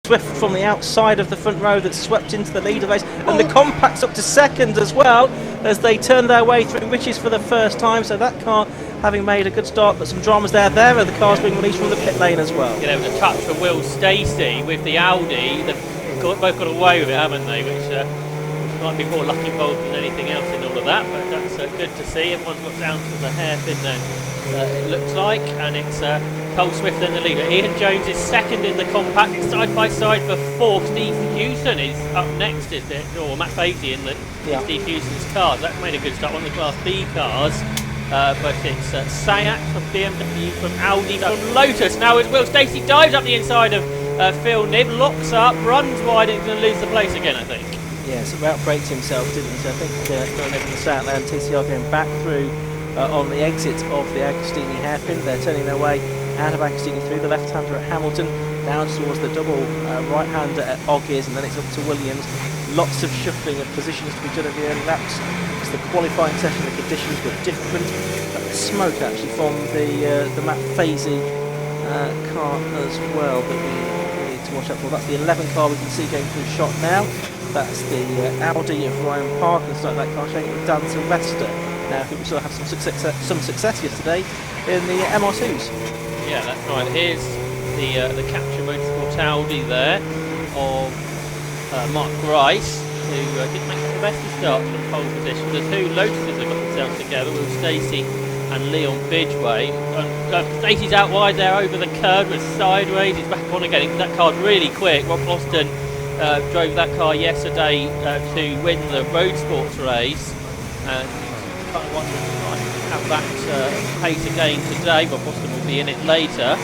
Swift from the outside of the front row that swept into the leader race, and the compact's up to second as well as they turn their way through Riches for the first time. So that car having made a good start, but some dramas there. There are the cars being released from the pit lane as well. Yeah, there was a touch for Will Stacey with the Audi. They've both got away with it, haven't they? Which might be more luck involved than anything else in all of that, but that's good to see. Everyone's got down to the hairpin then, it looks like, and it's Cole Swift in the leader. Ian Jones is second in the compact. It's side by side for fourth. Steve Hewson is up next, is it? Or Matt Fazy in Steve Hewson's car. That's made a good start on the Class B cars. But it's Sayat from BMW, from Audi, from Lotus. Now as Will Stacey dives up the inside of Phil Knibb, locks up, runs wide, and he's going to lose the place again, I think. Yes, about braked himself, didn't he? So I think Phil Knibb and the Sayat and TCR going back through on the exit of the Agostini hairpin. They're turning their way out of Agostini through the left-hander at Hamilton, down towards the double right-hander at Oggies, and then it's up to Williams. Lots of shuffling of positions to be done at the early laps. It's the qualifying session, the conditions were different. Smoke actually from the Matt Fazy car as well that we need to watch out for. That's the 11 car we can see going through shot now. That's the Audi of Ryan Parker, so that car showing with Dan Sylvester. Now I think we still have some success yesterday in the MR2s. Yeah, that's right. Here's the Capture Motorsport Audi there of Mark Grice, who didn't make the best of starts from pole position. The two Lotuses have got themselves together with Stacey and Leon Bidgeway. Stacey's out wide there over the curve, but sideways. He's back on again. That car's really quick. Rob Austin drove that car yesterday to win the Road Sports race, and kind of wondering if he might have that pace again today. Rob Austin will be in it later.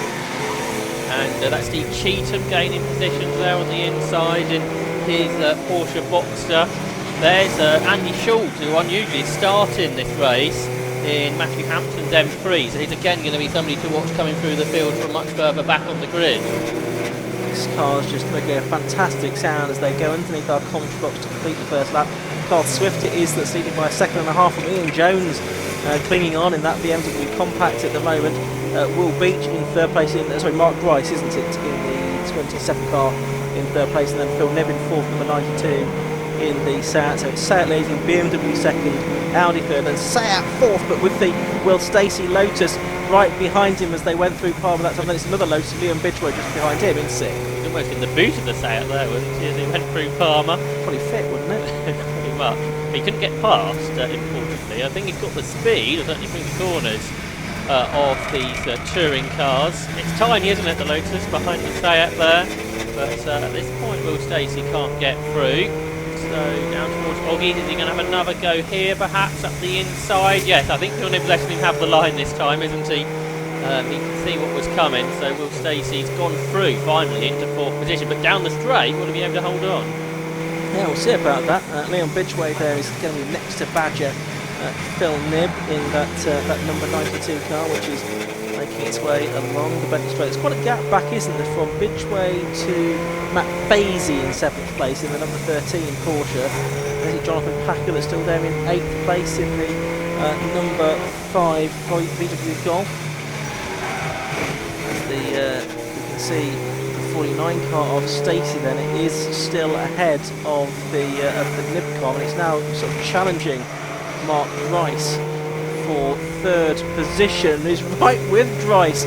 And that's Steve Cheetham gaining positions there on the inside in his Porsche Boxster. There's Andy Schultz, who unusually is starting this race in Matthew Hampton's M3, so he's again going to be somebody to watch coming through the field from much further back on the grid. These cars just make a fantastic sound as they go underneath our commentary box to complete the first lap. Carl Swift it is that's leading by a second and a half from Ian Jones, clinging on in that BMW compact at the moment. Will Beach in third place, Mark Grice, isn't it, in the 27 car in third place, and then Phil Knibb in fourth, number 92 in the Sayat. So it's Sayat leading, BMW second, Audi third, and Sayat fourth, but with the Will Stacey Lotus right behind him as they went through Palmer that time. Then it's another Lotus, Leon Bidgeway just behind him in sixth. Almost in the boot of the Sayat there, wasn't he, as he went through Palmer? Probably fit, wouldn't it? Pretty much. He couldn't get past, importantly. I think he's got the speed, certainly through the corners, of these touring cars. It's tiny, isn't it, the Lotus behind the Sayat there, but at this point Will Stacey can't get through. So down towards Oggies, is he going to have another go here perhaps up the inside? Yes, I think Phil Knibb letting him have the line this time, isn't he? He can see what was coming, so Will Stacey's gone through finally into fourth position, but down the straight, will he be able to hold on? Yeah, we'll see about that. Leon Bidgeway there is going to be next to Badger Phil Knibb in that number 92 car, which is making its way along the Bentley straight. There's quite a gap back, isn't there, from Bidgeway to Matt Fazy in 7th place in the number 13 Porsche. There's Jonathan Packer that's still there in 8th place in the number 5 VW Golf. You can see the 49 car of Stacey then, it is still ahead of the Knibb car, and it's now sort of challenging Mark Grice for third position. Who's right with Grice.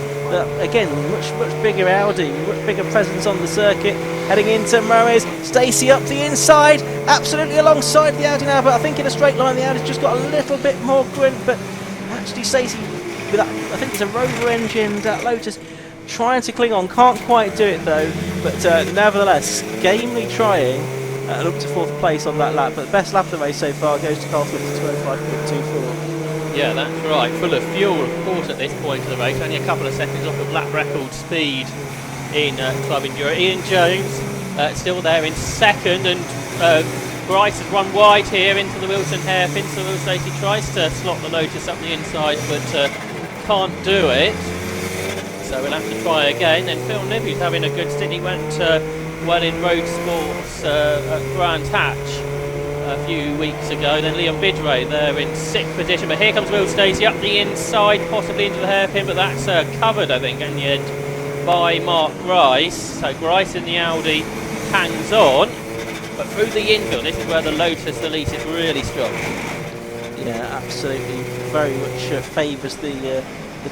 Again, much bigger Audi, much bigger presence on the circuit. Heading into Murray's. Stacey up the inside, absolutely alongside the Audi now, but I think in a straight line the Audi's just got a little bit more grunt, but actually Stacey, with that, I think it's a Rover engine Lotus, trying to cling on, can't quite do it though, but nevertheless, gamely trying, and up to fourth place on that lap. But the best lap of the race so far goes to Carl Swift at 205.24. Yeah, that's right. Full of fuel, of course, at this point of the race. Only a couple of seconds off of lap record speed in Club Enduro. Ian Jones still there in second, and Grice has run wide here into the Wilson hairpin. So Will Stacey tries to slot the Lotus up the inside, but can't do it. So we'll have to try again. Then Phil Knibb, who's having a good stint, he went well in Road Sports at Brands Hatch a few weeks ago. Then Leon Bidgeway there in 6th position, but here comes Will Stacey up the inside, possibly into the hairpin, but that's covered, I think, in the end by Mark Grice. So Grice in the Audi hangs on, but through the infield, this is where the Lotus Elise is really strong. Yeah, absolutely. Very much favours the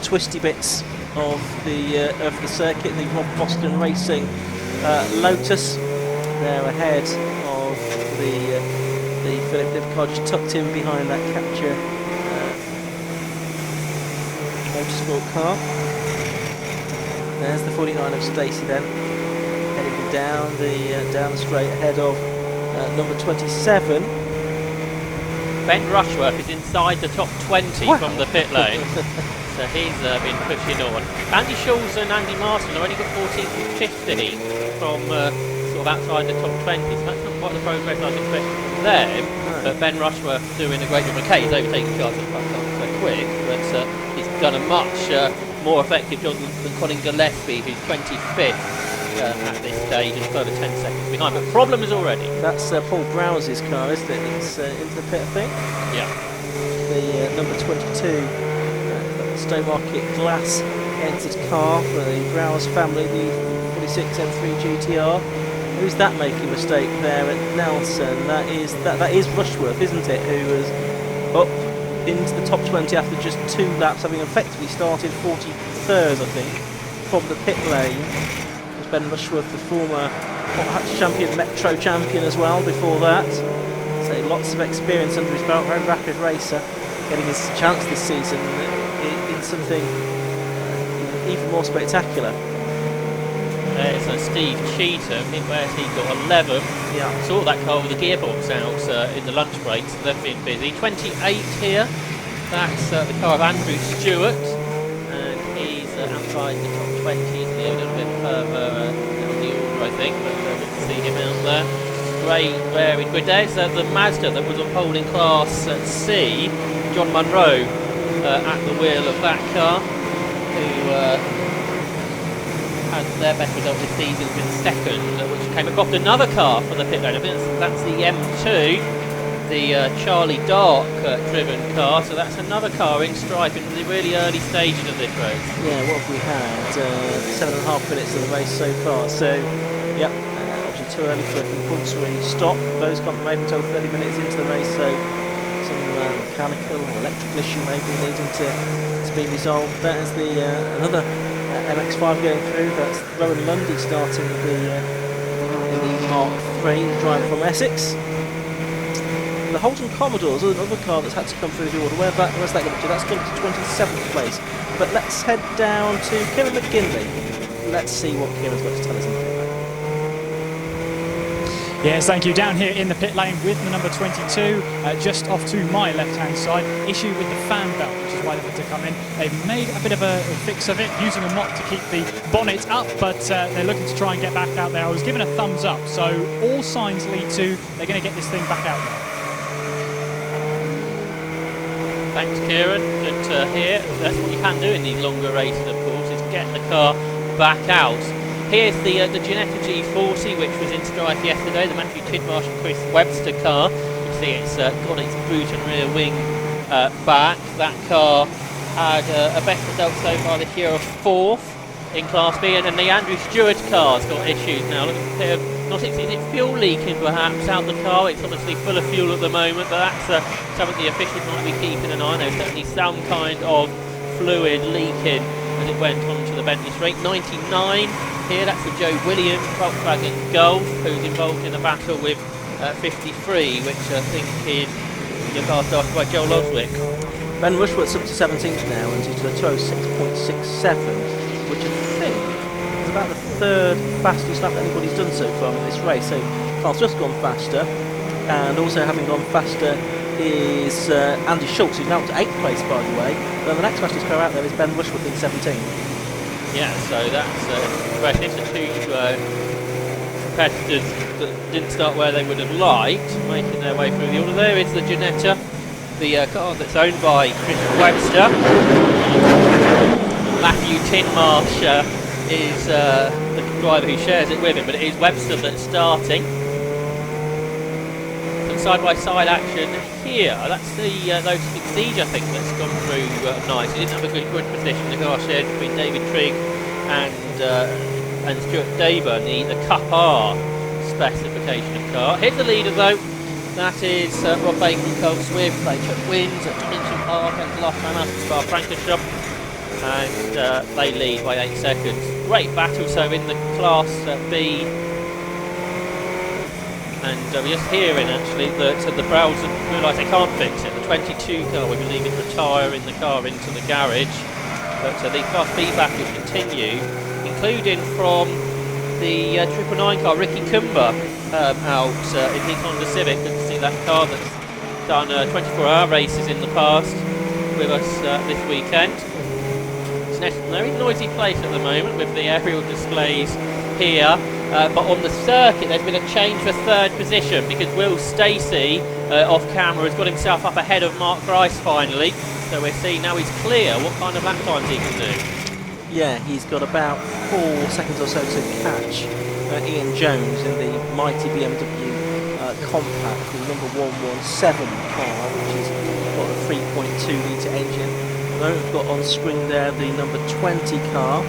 twisty bits of the circuit. The Rob Boston Racing Lotus. They're ahead of the Philip Lipcar, just tucked in behind that Capture Motorsport car. There's the 49 of Stacey then, heading down the straight ahead of number 27. Ben Rushworth is inside the top 20 wow. from the pit lane, so he's been pushing on. Andy Schulz and Andy Martin have only got 14th and 15th from sort of outside the top 20, so that's not quite the progress I was expecting from them. No. But Ben Rushworth doing a great job. Okay, he's overtaking cars at so quick, but he's done a much more effective job than Colin Gillespie, who's 25th. At this stage and further 10 seconds behind, but problem is already. That's Paul Browse's car, isn't it? It's into the pit, I think. Yeah. The number 22 Stowmarket Glass entered car for the Browse family, the 46 M3 GTR. Who's that making a mistake there at Nelson? That is Rushworth, isn't it? Who was up into the top 20 after just 2 laps, having effectively started 43rd, I think, from the pit lane. Ben Rushworth, the former champion, Metro champion as well before that. So lots of experience under his belt, very rapid racer, getting his chance this season in something even more spectacular. There's Steve Cheetham, where he got 11. Yeah. Saw that car with the gearbox out in the lunch breaks, so they've been busy. 28 here, that's the car of Andrew Stewart, and he's outside the top 20, a little bit further down the order, I think, but we can see him out there. Great varied grid. There's the Mazda that was on pole in Class C, John Munro at the wheel of that car, who had their best result this season in second, which came across another car for the pit lane. I think that's the M2. The Charlie Dark driven car, so that's another car in stripe in the really early stages of this race. Yeah, what have we had? 7.5 minutes of the race so far, so yep, obviously too early for a compulsory stop. Those can't be made until 30 minutes into the race, so some mechanical or electrical issue maybe needing to be resolved. That is the another MX-5 going through. That's Rowan Mundy starting in the Mark III, the driver from Essex. The Holton Commodores, another car that's had to come through the order. Where's that going to? That's gone to 27th place. But let's head down to Kieran McGinley. Let's see what Kieran's got to tell us in the pit lane. Yes, thank you. Down here in the pit lane with the number 22, just off to my left-hand side. Issue with the fan belt, which is why they had to come in. They've made a bit of a fix of it, using a mop to keep the bonnet up, but they're looking to try and get back out there. I was given a thumbs up, so all signs lead to they're going to get this thing back out there. Thanks, Kieran. Good to hear. That's what you can do in these longer races, of course, is get the car back out. Here's the Ginetta G40, which was in strife yesterday, the Matthew Tidmarsh and Chris Webster car. You see it's got its boot and rear wing back. That car had a best result so far this year of 4th in Class B, and the Andrew Stewart car's got issues now. Look at is it fuel leaking perhaps out the car? It's obviously full of fuel at the moment, but that's something the officials might be keeping an eye on. There's certainly some kind of fluid leaking as it went onto the Bentley straight. 99 here, that's the Joe Williams Volkswagen Golf, who's involved in a battle with 53, which I think is the car started by Joel Oswick. Ben Rushworth's up to 17th now, and he's to a 206.67, which I think is about the 3rd fastest lap anybody's done so far in this race. So Carl's just gone faster, and also having gone faster is Andy Schultz, who's now up to 8th place, by the way. Then the next fastest car out there is Ben Rushworth in 17th. Yeah, so that's impressive. The two competitors that didn't start where they would have liked, making their way through the order. There is the Ginetta, the car that's owned by Chris Webster. Matthew Tidmarsh is the driver who shares it with him, but it is Webster that's starting. Some side-by-side action here. That's the Lotus Exige, I think, that's gone through nice. He didn't have a good position. The car shared between David Trigg and Stuart Daber, the Cup R specification of car. Here's the leader though. That is Rob Baker and Cole Swift. They took wins at Dimension Park and the last man up Spa Francorchamps, and they lead by 8 seconds. Great battle so in the Class B. And we're just hearing actually that the Browns have realised they can't fix it. The 22 car, we believe, is retiring the car into the garage. But the Class B battles continue, including from the 999 car, Ricky Kumba, out in his Honda Civic. Good to see that car that's done 24-hour races in the past with us this weekend. Snetterton, very noisy place at the moment with the aerial displays here. But on the circuit there's been a change for third position because Will Stacey off camera has got himself up ahead of Mark Grice finally. So we're seeing now he's clear what kind of lap times he can do. Yeah, he's got about 4 seconds or so to catch Ian Jones in the mighty BMW compact, the number 117 car, which has got a 3.2 litre engine. At the moment we've got on screen there the number 20 car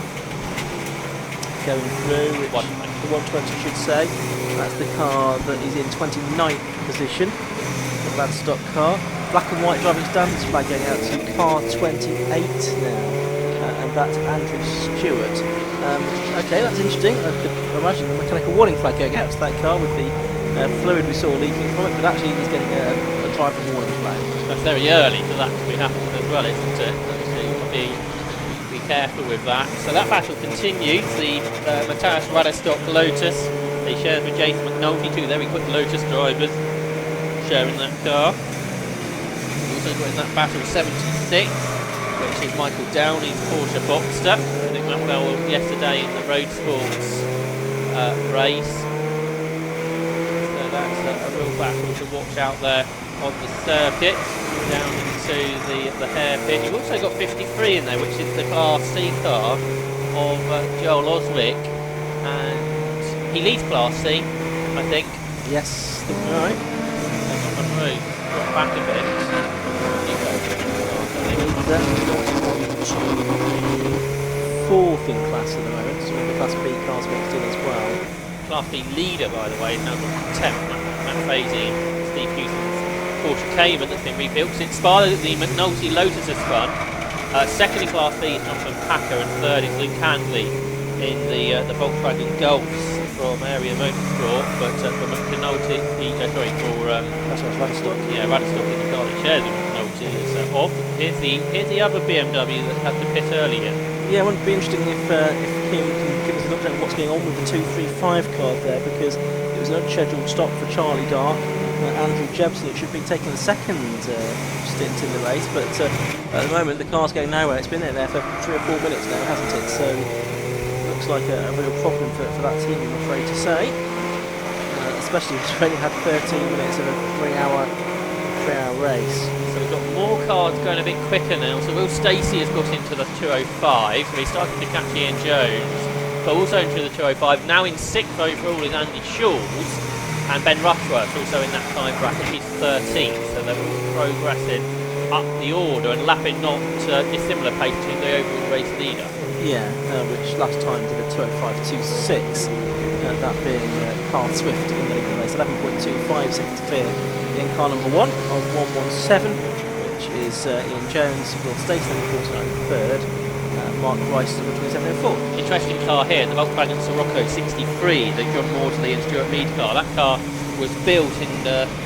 going through, which the 120 should say. That's the car that is in 29th position, the Gladstock car. Black and white driving standards flag going out to car 28 now, and that's Andrew Stewart. Okay, that's interesting. I could imagine the mechanical warning flag going out to that car with the fluid we saw leaking from it, but actually he's getting a driver warning flag. That's very early for that to be happening as well, isn't it? So you've got to be careful with that. So that battle continues. The Matthias Radestock Lotus, he shares with Jason McNulty, two very quick Lotus drivers sharing that car. Also got in that battle 76, which is Michael Downey's Porsche Boxster. I think that well yesterday in the Road Sports race. So that's a real battle to watch out there on the circuit. Down into the hairpin. You've also got 53 in there, which is the Class C car of Joel Oswick, and he leads Class C, I think. Yes, right. Got back a bit. Fourth in class at the moment, so the Class B cars mixed in as well. Class B leader, by the way, is now got 10th. Matt Fazy and Steve Houston's Porsche Cayman that's been rebuilt. Since Spa, the McNulty Lotus has spun. Second in Class B is Jonathan Packer, and third is Luke Handley in the Volkswagen Golfs from Area Motorsport. But for McNulty, Radestock. Yeah, Radestock in the car that shares with McNulty is off. Here's the other BMW that had to pit earlier. Yeah, it would be interesting if Kim can give us an update on what's going on with the 235 car there, because it was an unscheduled stop for Charlie Dark. Andrew Jebson, it should be taking the second stint in the race, but at the moment the car's going nowhere. It's been in there for 3 or 4 minutes now, hasn't it? So looks like a real problem for that team, I'm afraid to say. Especially if it's only had 13 minutes of a 3-hour race. So we've got more cars going a bit quicker now. So Will Stacey has got into the 205, so he's starting to catch Ian Jones, but also into the 205. Now in 6th overall is Andy Shawls, and Ben Rushworth also in that time bracket. He's 13th, so they're all progressing up the order and lapping not dissimilar pace to the overall race leader. Yeah, which last time did a 205.26, that being Carl Swift in the leading race, 11.25 seconds clear in car number 1 of 117, which is Ian Jones, Will Stacey in 49th, third, Mark Rice number 27 and 4th. Interesting car here, the Volkswagen Sirocco 63, the John Maudsley and Stuart Mead car. That car was built in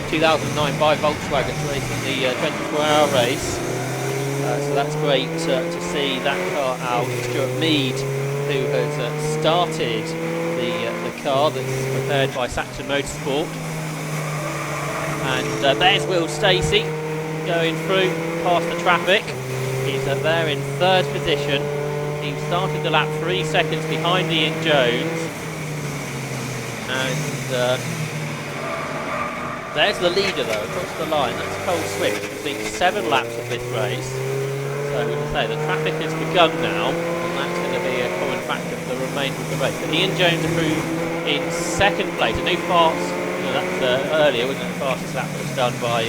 2009 by Volkswagen to race in the 24-hour race. So that's great to see that car out. Stuart Mead, who has started the car that's prepared by Saxon Motorsport. And there's Will Stacey going through past the traffic. He's there in 3rd position. He started the lap 3 seconds behind Ian Jones. And there's the leader though, across the line. That's Cole Swift, who's completed 7 laps of this race. So as I say, the traffic has begun now, and that's going to be a common factor for the remainder of the race. But Ian Jones approved in 2nd place. A new fast, that's earlier, wasn't it? The fastest lap was done by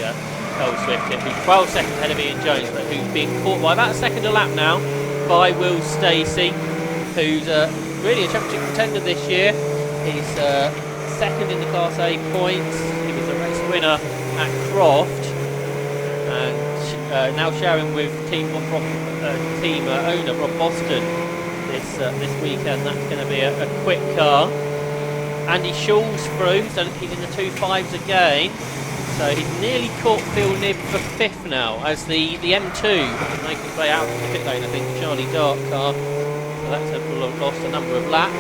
Cole Swift, who's 12 seconds ahead of Ian Jones, but who's being caught by about a second a lap now by Will Stacey. who's really a championship contender this year. He's second in the Class A points. He was a race winner at Croft, and now sharing with team owner Rob Boston this weekend. That's going to be a quick car. Andy Schall's through, so he's in the 2.5s again. So he's nearly caught Phil Nibb for 5th now, as the M2 making its way out of the pit lane, I think, the Charlie Dark car. So that's lost a number of laps.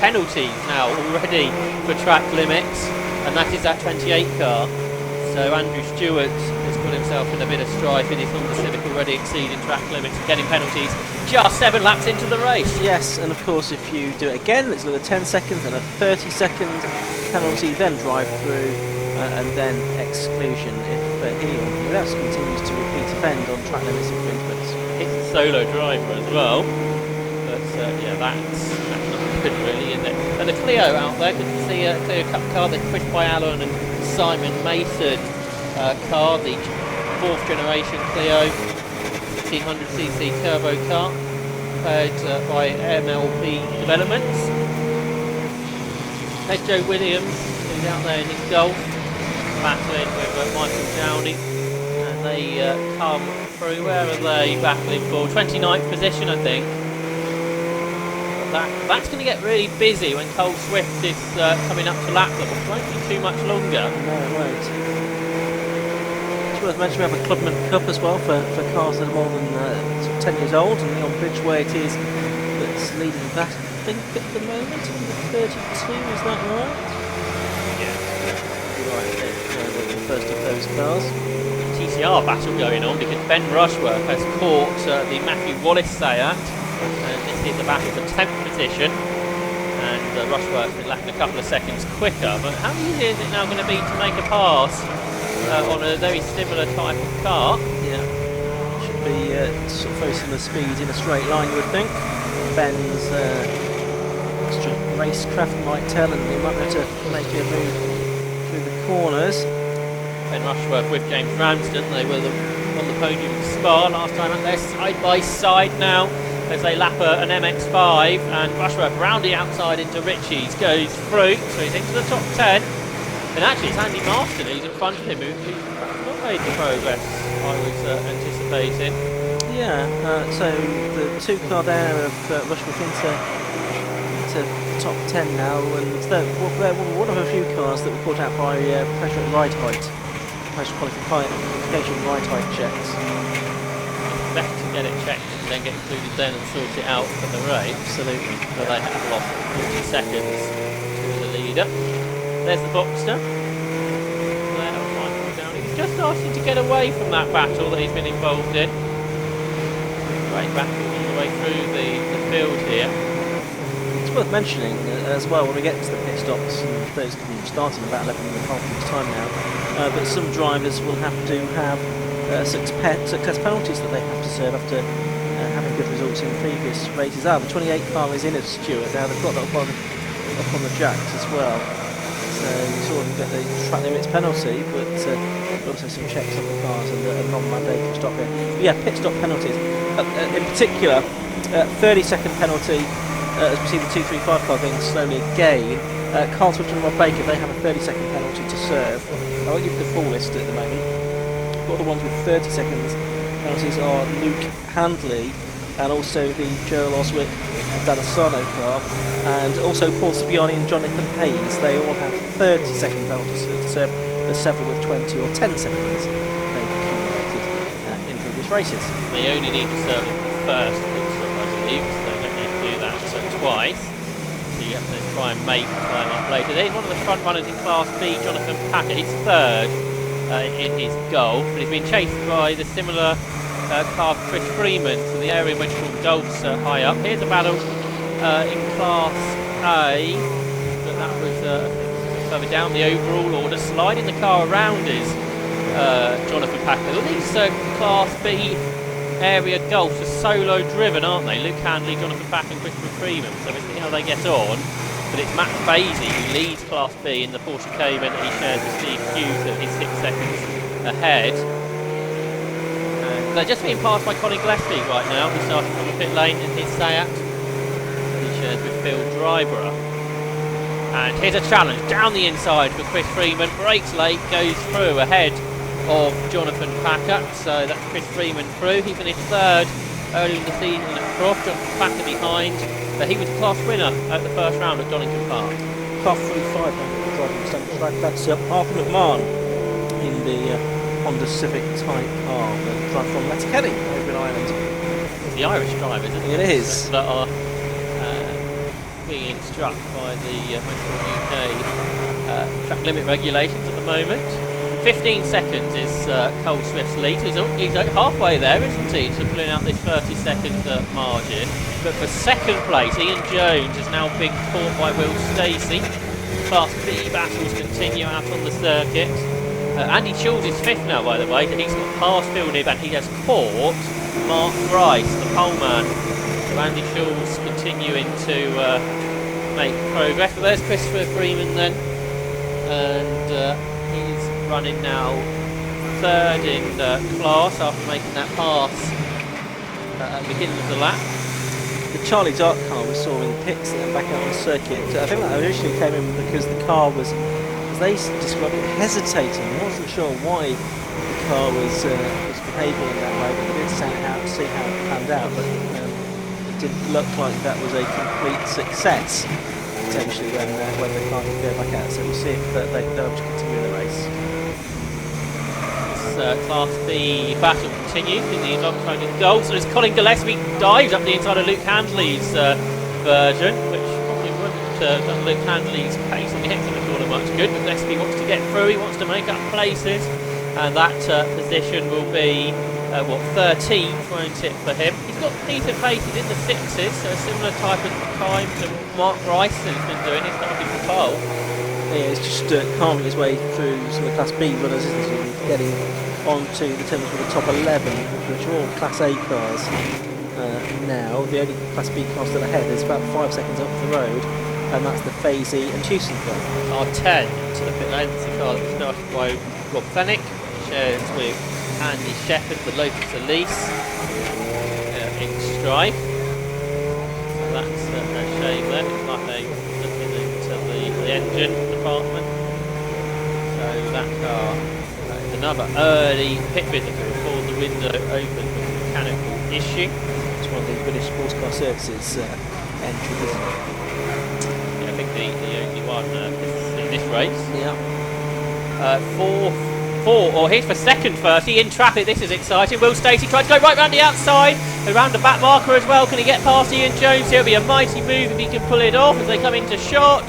Penalties now already for track limits, and that is that 28 car. So Andrew Stewart has put himself in a bit of strife in his Honda Civic, already exceeding track limits and getting penalties just 7 laps into the race. Yes, and of course if you do it again, it's another 10 seconds and a 30-second penalty, then drive through, and then exclusion if he or anyone else continues to repeat offend on track limits infringements. It's a solo driver as well, but yeah, that's not good really, is it? And the Clio out there, good to see a Clio Cup car, the Chris Byallen and Simon Mason car, the 4th generation Clio 1600cc turbo car, prepared by MLP Developments. There's Joe Williams, who's out there in his Golf, battling with Michael Dowdy, and they come through. Where are they battling for? 29th position, I think. But that's going to get really busy when Cole Swift is coming up to lap level. It won't be too much longer. No, it won't. It's worth mentioning we have a Clubman Cup as well for cars that are more than sort of 10 years old, and Leon Bridgeway it is that's leading that, I think, at the moment, under 32, is that right? The first of those cars. TCR battle going on because Ben Rushworth has caught the Matthew Wallace Seat, and this is a battle for 10th position, and Rushworth is lapping a couple of seconds quicker. But how easy is it now going to be to make a pass on a very similar type of car? Yeah, should be sort of very similar speed in a straight line, you would think. Ben's extra racecraft might tell, and he might be able to make a move through the corners. Ben Rushworth with James Ramsden, they were on the podium in Spa last time, and they're side by side now as they lap an MX-5, and Rushworth round the outside into Ritchie's, goes through, so he's into the top 10, and actually it's Andy Marston who's in front of him, who's not made the progress I was anticipating. Yeah, so the 2 car there of Rushworth into the top 10 now, and they're one of a few cars that were caught out by pressure at ride height. Qualification ride height checks. Better to get it checked and then get included then and sort it out for the race. Absolutely. But they have lost 40 seconds to the leader. There's the Boxster. There, Michael Downey. He's just starting to get away from that battle that he's been involved in. Great battle all the way through the field here. It's worth mentioning as well when we get to the pit stops, and those can start in about 11 and a half minutes time now, but some drivers will have to have success penalties that they have to serve after having good results in previous races. The 28 car is in at Stewart now, they've got that up on the jacks as well, so you sort of get the track limits penalty, but also some checks on the cars and a non-mandatory stop here. But yeah, pit stop penalties. In particular, 30-second penalty. As we see the 235 car going slowly again. Carl Swift and Rob Baker, they have a 30-second penalty to serve. I won't give you the full list at the moment. Got the ones with 30 seconds penalties are Luke Handley, and also the Joel Oswick and D'Anasano car, and also Paul Sibiani and Jonathan Hayes. They all have 30-second penalties to serve. There's several with 20 or 10 seconds they've accumulated in previous races. They only need to serve the first pit stop, I believe, so they don't need to do that twice. So you have to try and make time up later. There's one of the front runners in Class B, Jonathan Packett. He's 3rd in his Golf, but he's been chased by the similar car Chris Freeman, so the area in which called Golf's high up. Here's a battle in Class A, but that was further down the overall order. Sliding the car around is Jonathan Packett. All these Class B area Golfs are solo driven, aren't they? Luke Handley, Jonathan Packett and Christopher Freeman, so we'll see how they get on. But it's Matt Basie who leads Class B in the Porsche Cayman that he shares with Steve Hughes, that he's 6 seconds ahead. And they're just being passed by Connie Gillespie right now, who's starting from the pit lane in his Seat. shares with Phil Dryborough. And here's a challenge down the inside for Chris Freeman. Breaks late, goes through ahead of Jonathan Packer. So that's Chris Freeman through. He finished third early in the season at Croft. Jonathan Packer behind. But he was the class winner at the first round at Donington Park. Car 3-5 driving the central track. That's Arthur McMahon in the Honda Civic Type R, the drive from Letterkenny over in Ireland. It's the Irish drivers, isn't it? It is. That are being instructed by the Motorsport UK track limit regulations at the moment. 15 seconds is Cole Swift's lead. He's halfway there, isn't he, to pulling out this 30-second margin. But for second place, Ian Jones has now been caught by Will Stacey. Class B battles continue out on the circuit. Andy Schulz is fifth now, by the way. He's got past Phil Nib and he has caught Mark Rice, the poleman. So Andy Schulz continuing to make progress. But there's Christopher Freeman then. And he's running now third in class after making that pass at the beginning of the lap. The Charlie Dark car we saw in the pits and back out on the circuit, I think that originally came in because the car was, as they described it, hesitating. I wasn't sure why the car was behaving in that way, but we did see how it panned out, but it didn't look like that was a complete success, potentially, when the car could go back out. So we'll see if they'll be able to continue the race. Class B battle continues in the Darkside in goal. So as Colin Gillespie dives up the inside of Luke Handley's version, which probably wouldn't have done Luke Handley's pace and hit him at all much good. But Gillespie wants to get through, he wants to make up places, and that position will be 13th, won't it, for him? He's got decent paces in the sixes, so a similar type of time to Mark Rice has been doing. He's starting for pole. Yeah, he's just calming his way through some of the Class B runners, isn't he? Getting onto the terms with the top 11, which are all Class A cars now. The only Class B car still ahead is about 5 seconds up the road, and that's the Fazy and Tucson car. R10 to the pit lane. It's a car that was started by Rob Fennick, shares with Andy Shepherd, the Lotus Elise in Stripe. So that's a shame there. It's like they looking into the engine department. So that car is another early pit visitor before the window opened with a mechanical issue. It's one of the British Sports Car Services entries, isn't it? Yeah, I think the only one in this race. Yeah. Here's for second first. He in traffic. This is exciting. Will Stacey tried to go right round the outside, around the back marker as well. Can he get past Ian Jones? It'll be a mighty move if he can pull it off as they come into shot.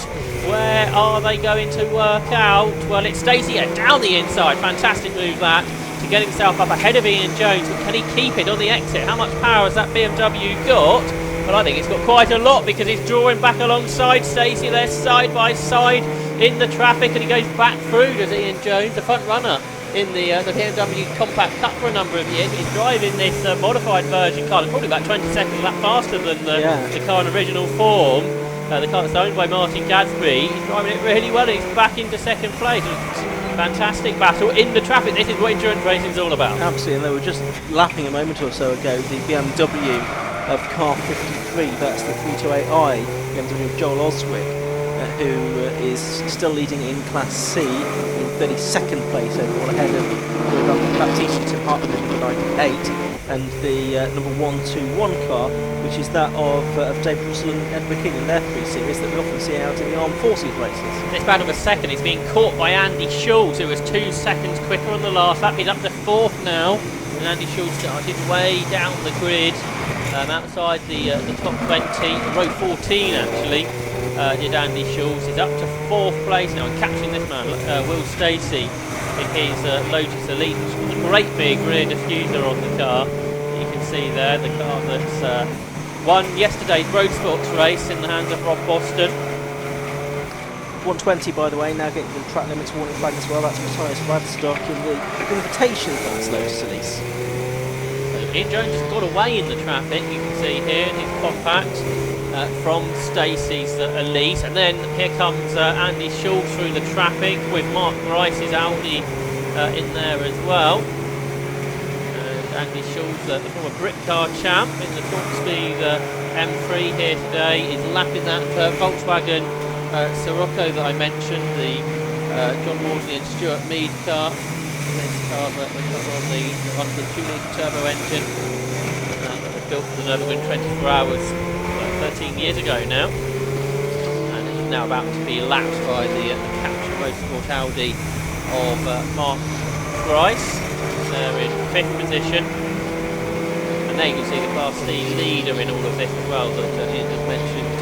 Where are they going to work out? Well, it's Stacey down the inside. Fantastic move that to get himself up ahead of Ian Jones. But can he keep it on the exit? How much power has that BMW got? Well, I think it's got quite a lot because he's drawing back alongside Stacey. They're side by side in the traffic, and he goes back through, does Ian Jones, the front runner in the BMW Compact Cup for a number of years. He's driving this modified version car. It's probably about 20 seconds a lap faster than the car in original form. The car that's owned by Martin Gadsby. He's driving it really well, and he's back into second place. Fantastic battle in the traffic. This is what endurance racing is all about. Absolutely, and they were just lapping a moment or so ago the BMW of car 53, that's the 328i BMW of Joel Oswick, who is still leading in Class C in 32nd place overall, ahead of Baptiste, Tim Hartman in 98, and the number 121 car, which is that of Dave Russell and Edward King in their 3 Series that we often see out in the Armed Forces races. This battle for second is being caught by Andy Schulz, who was 2 seconds quicker on the last lap. He's up to 4th now, and Andy Schulz started way down the grid, outside the top 20, row 14 actually. Did Andy Schulz. He's up to 4th place now and capturing this man, Will Stacey, in his Lotus Elite, which was a great big rear diffuser on the car. You can see there the car that's won yesterday's Road Sports race in the hands of Rob Boston. 120, by the way, now getting the track limits warning flag as well. That's Matthias Radstock in the invitation class Lotus Elise. Ian Jones has got away in the traffic, you can see here in his compact from Stacey's Elise, and then here comes Andy Schulz through the traffic with Mark Rice's Audi in there as well. And Andy Schulz, the former Brit Car champ in the Top Speed M3 here today, is lapping that Volkswagen Sirocco that I mentioned, the John Maudsley and Stuart Mead car. This car that runs the 2-litre turbo engine that was built for the Nürburgring 24 hours 13 years ago now, and it is now about to be lapped by the Capture Motorsport Audi of Mark Grice. They're in 5th position, and there you can see the Class C leader in all of this as well, that Ian just mentioned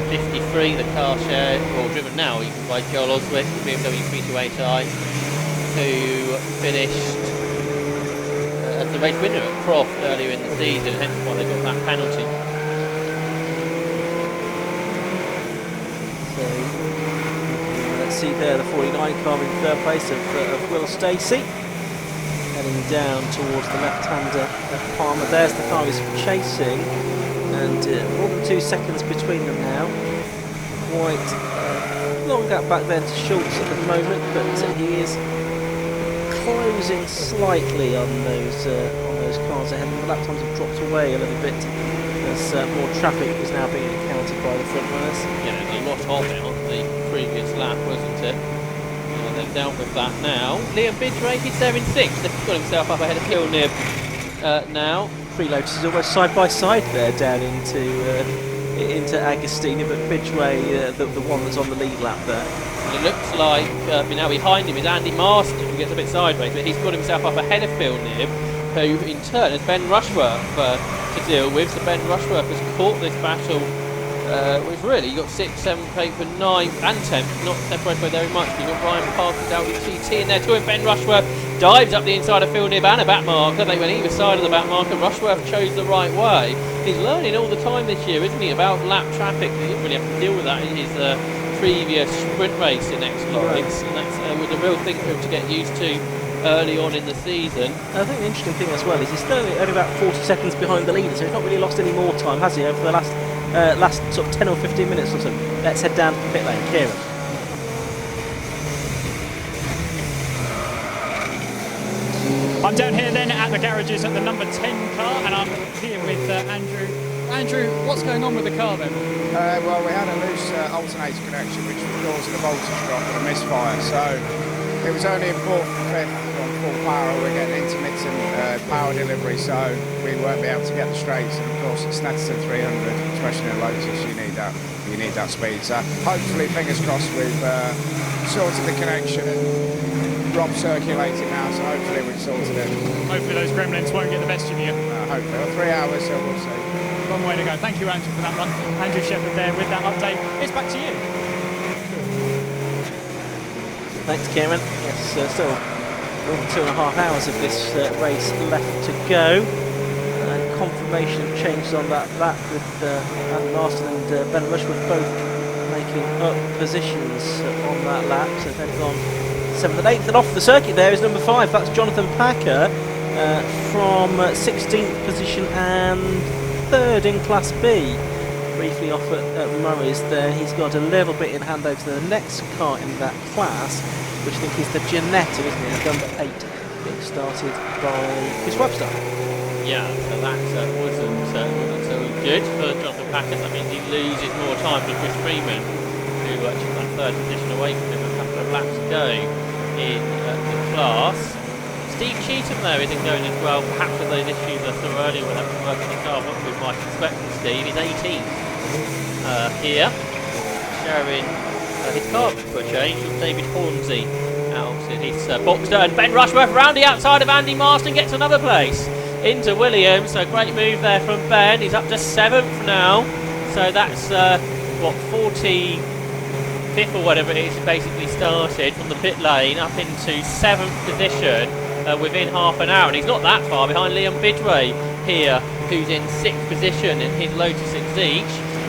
53, the car share, well driven now even by Joel Oswick, the BMW 328i, who finished as the race winner at Croft earlier in the season, hence why they got that penalty. So let's see there, the 49 car in 3rd place of Will Stacey, heading down towards the left-hander of Palmer. There's the car he's chasing, and more than 2 seconds between them now. Quite long gap back then to Schultz at the moment, but he is closing slightly on those cars ahead. The lap times have dropped away a little bit as more traffic is now being encountered by the front runners. Yeah, there's a lot of it on the previous lap, wasn't it? They've dealt with that now. Liam Bidray, he's there in 6th. He's got himself up ahead of Villeneuve now. 3 Lotuses almost side by side there down into Agostini, but Bidray, the one that's on the lead lap there. It looks like now behind him is Andy Marston, who gets a bit sideways, but he's got himself up ahead of Villeneuve, who in turn has Ben Rushworth to deal with. So Ben Rushworth has caught this battle. We've really got 6th, 7th, 8th and 9th and 10th, not separated by very much. You've got Ryan Parker's Audi TT in there too, and Ben Rushworth dives up the inside of Villeneuve and a back marker. They went either side of the back marker. Rushworth chose the right way. He's learning all the time this year, isn't he, about lap traffic. He didn't really have to deal with that in his previous sprint race in X-Lorix, and that was a real thing for him to get used to early on in the season. I think the interesting thing as well is he's still only about 40 seconds behind the leader, so he's not really lost any more time, has he, over the last sort of 10 or 15 minutes or so. Let's head down to the pit lane. Kieran. I'm down here then at the garages at the number 10 car, and I'm here with Andrew. Andrew, what's going on with the car then? Well, we had a loose alternator connection which was causing a voltage drop and a misfire, so it was only in 4th and 5th on full power. We're getting intermittent power delivery, so we won't be able to get the straights, and of course at Snetterton 300, especially in a Lotus, you need that speed. So hopefully, fingers crossed, we've sorted the connection and Rob circulated now, so hopefully we've sorted it. Hopefully those gremlins won't get the best of you. Hopefully, well, 3 hours, so we'll see. Long way to go. Thank you, Andrew, for that one. Andrew Shepherd there with that update. It's back to you. Thanks, Kieran. Yes, still more than 2.5 hours of this race left to go. And confirmation of changes on that lap with Andy Marston and Ben Rushworth both making up positions on that lap. So they've gone 7th and 8th, and off the circuit there is number 5. That's Jonathan Packer from 16th position and 3rd in Class B. Briefly off at Murray's there. He's got a little bit in hand over to the next car in that class, which I think is the Ginetta, isn't it? Number 8, being started by Chris Webster. Yeah, so that wasn't so good for Jonathan Packer. That means he loses more time for Chris Freeman, who took that 3rd position away from him a couple of laps ago in the class. Steve Cheatham there isn't going as well, perhaps with those issues I saw earlier when having worked in the car with Mike Inspector. Steve is 18th here, sharing his car for a change with David Hornsey out in his Boxster, and Ben Rushworth round the outside of Andy Marston gets another place into Williams, so great move there from Ben. He's up to 7th now, so that's 45th or whatever it is, basically started from the pit lane up into 7th position within half an hour, and he's not that far behind Liam Bidray here, who's in 6th position in his Lotus Exige.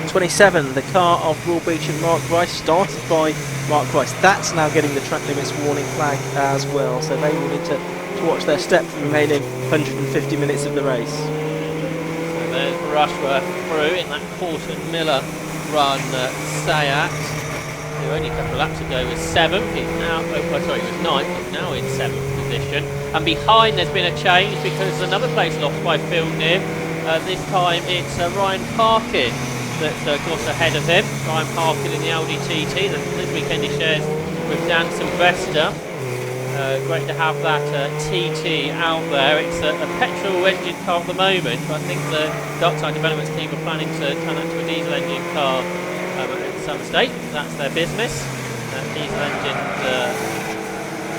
27, the car of Will Beach and Mark Rice, started by Mark Rice. That's now getting the track limits warning flag as well, so they will need to watch their step for the remaining 150 minutes of the race. So there's Rushworth through in that Horton Miller run Sayat, who only a couple of laps ago was 7th. He's now, he was 9th, he's now in 7th position. And behind there's been a change because another place lost by Villeneuve. This time it's Ryan Parkin that's got ahead of him. Ryan Parkin in the Audi TT that this weekend he shares with Dan Sylvester. Great to have that TT out there. It's a petrol engine car at the moment, but I think the Darkside development team are planning to turn that to a diesel engine car at some stage. That's their business, diesel engine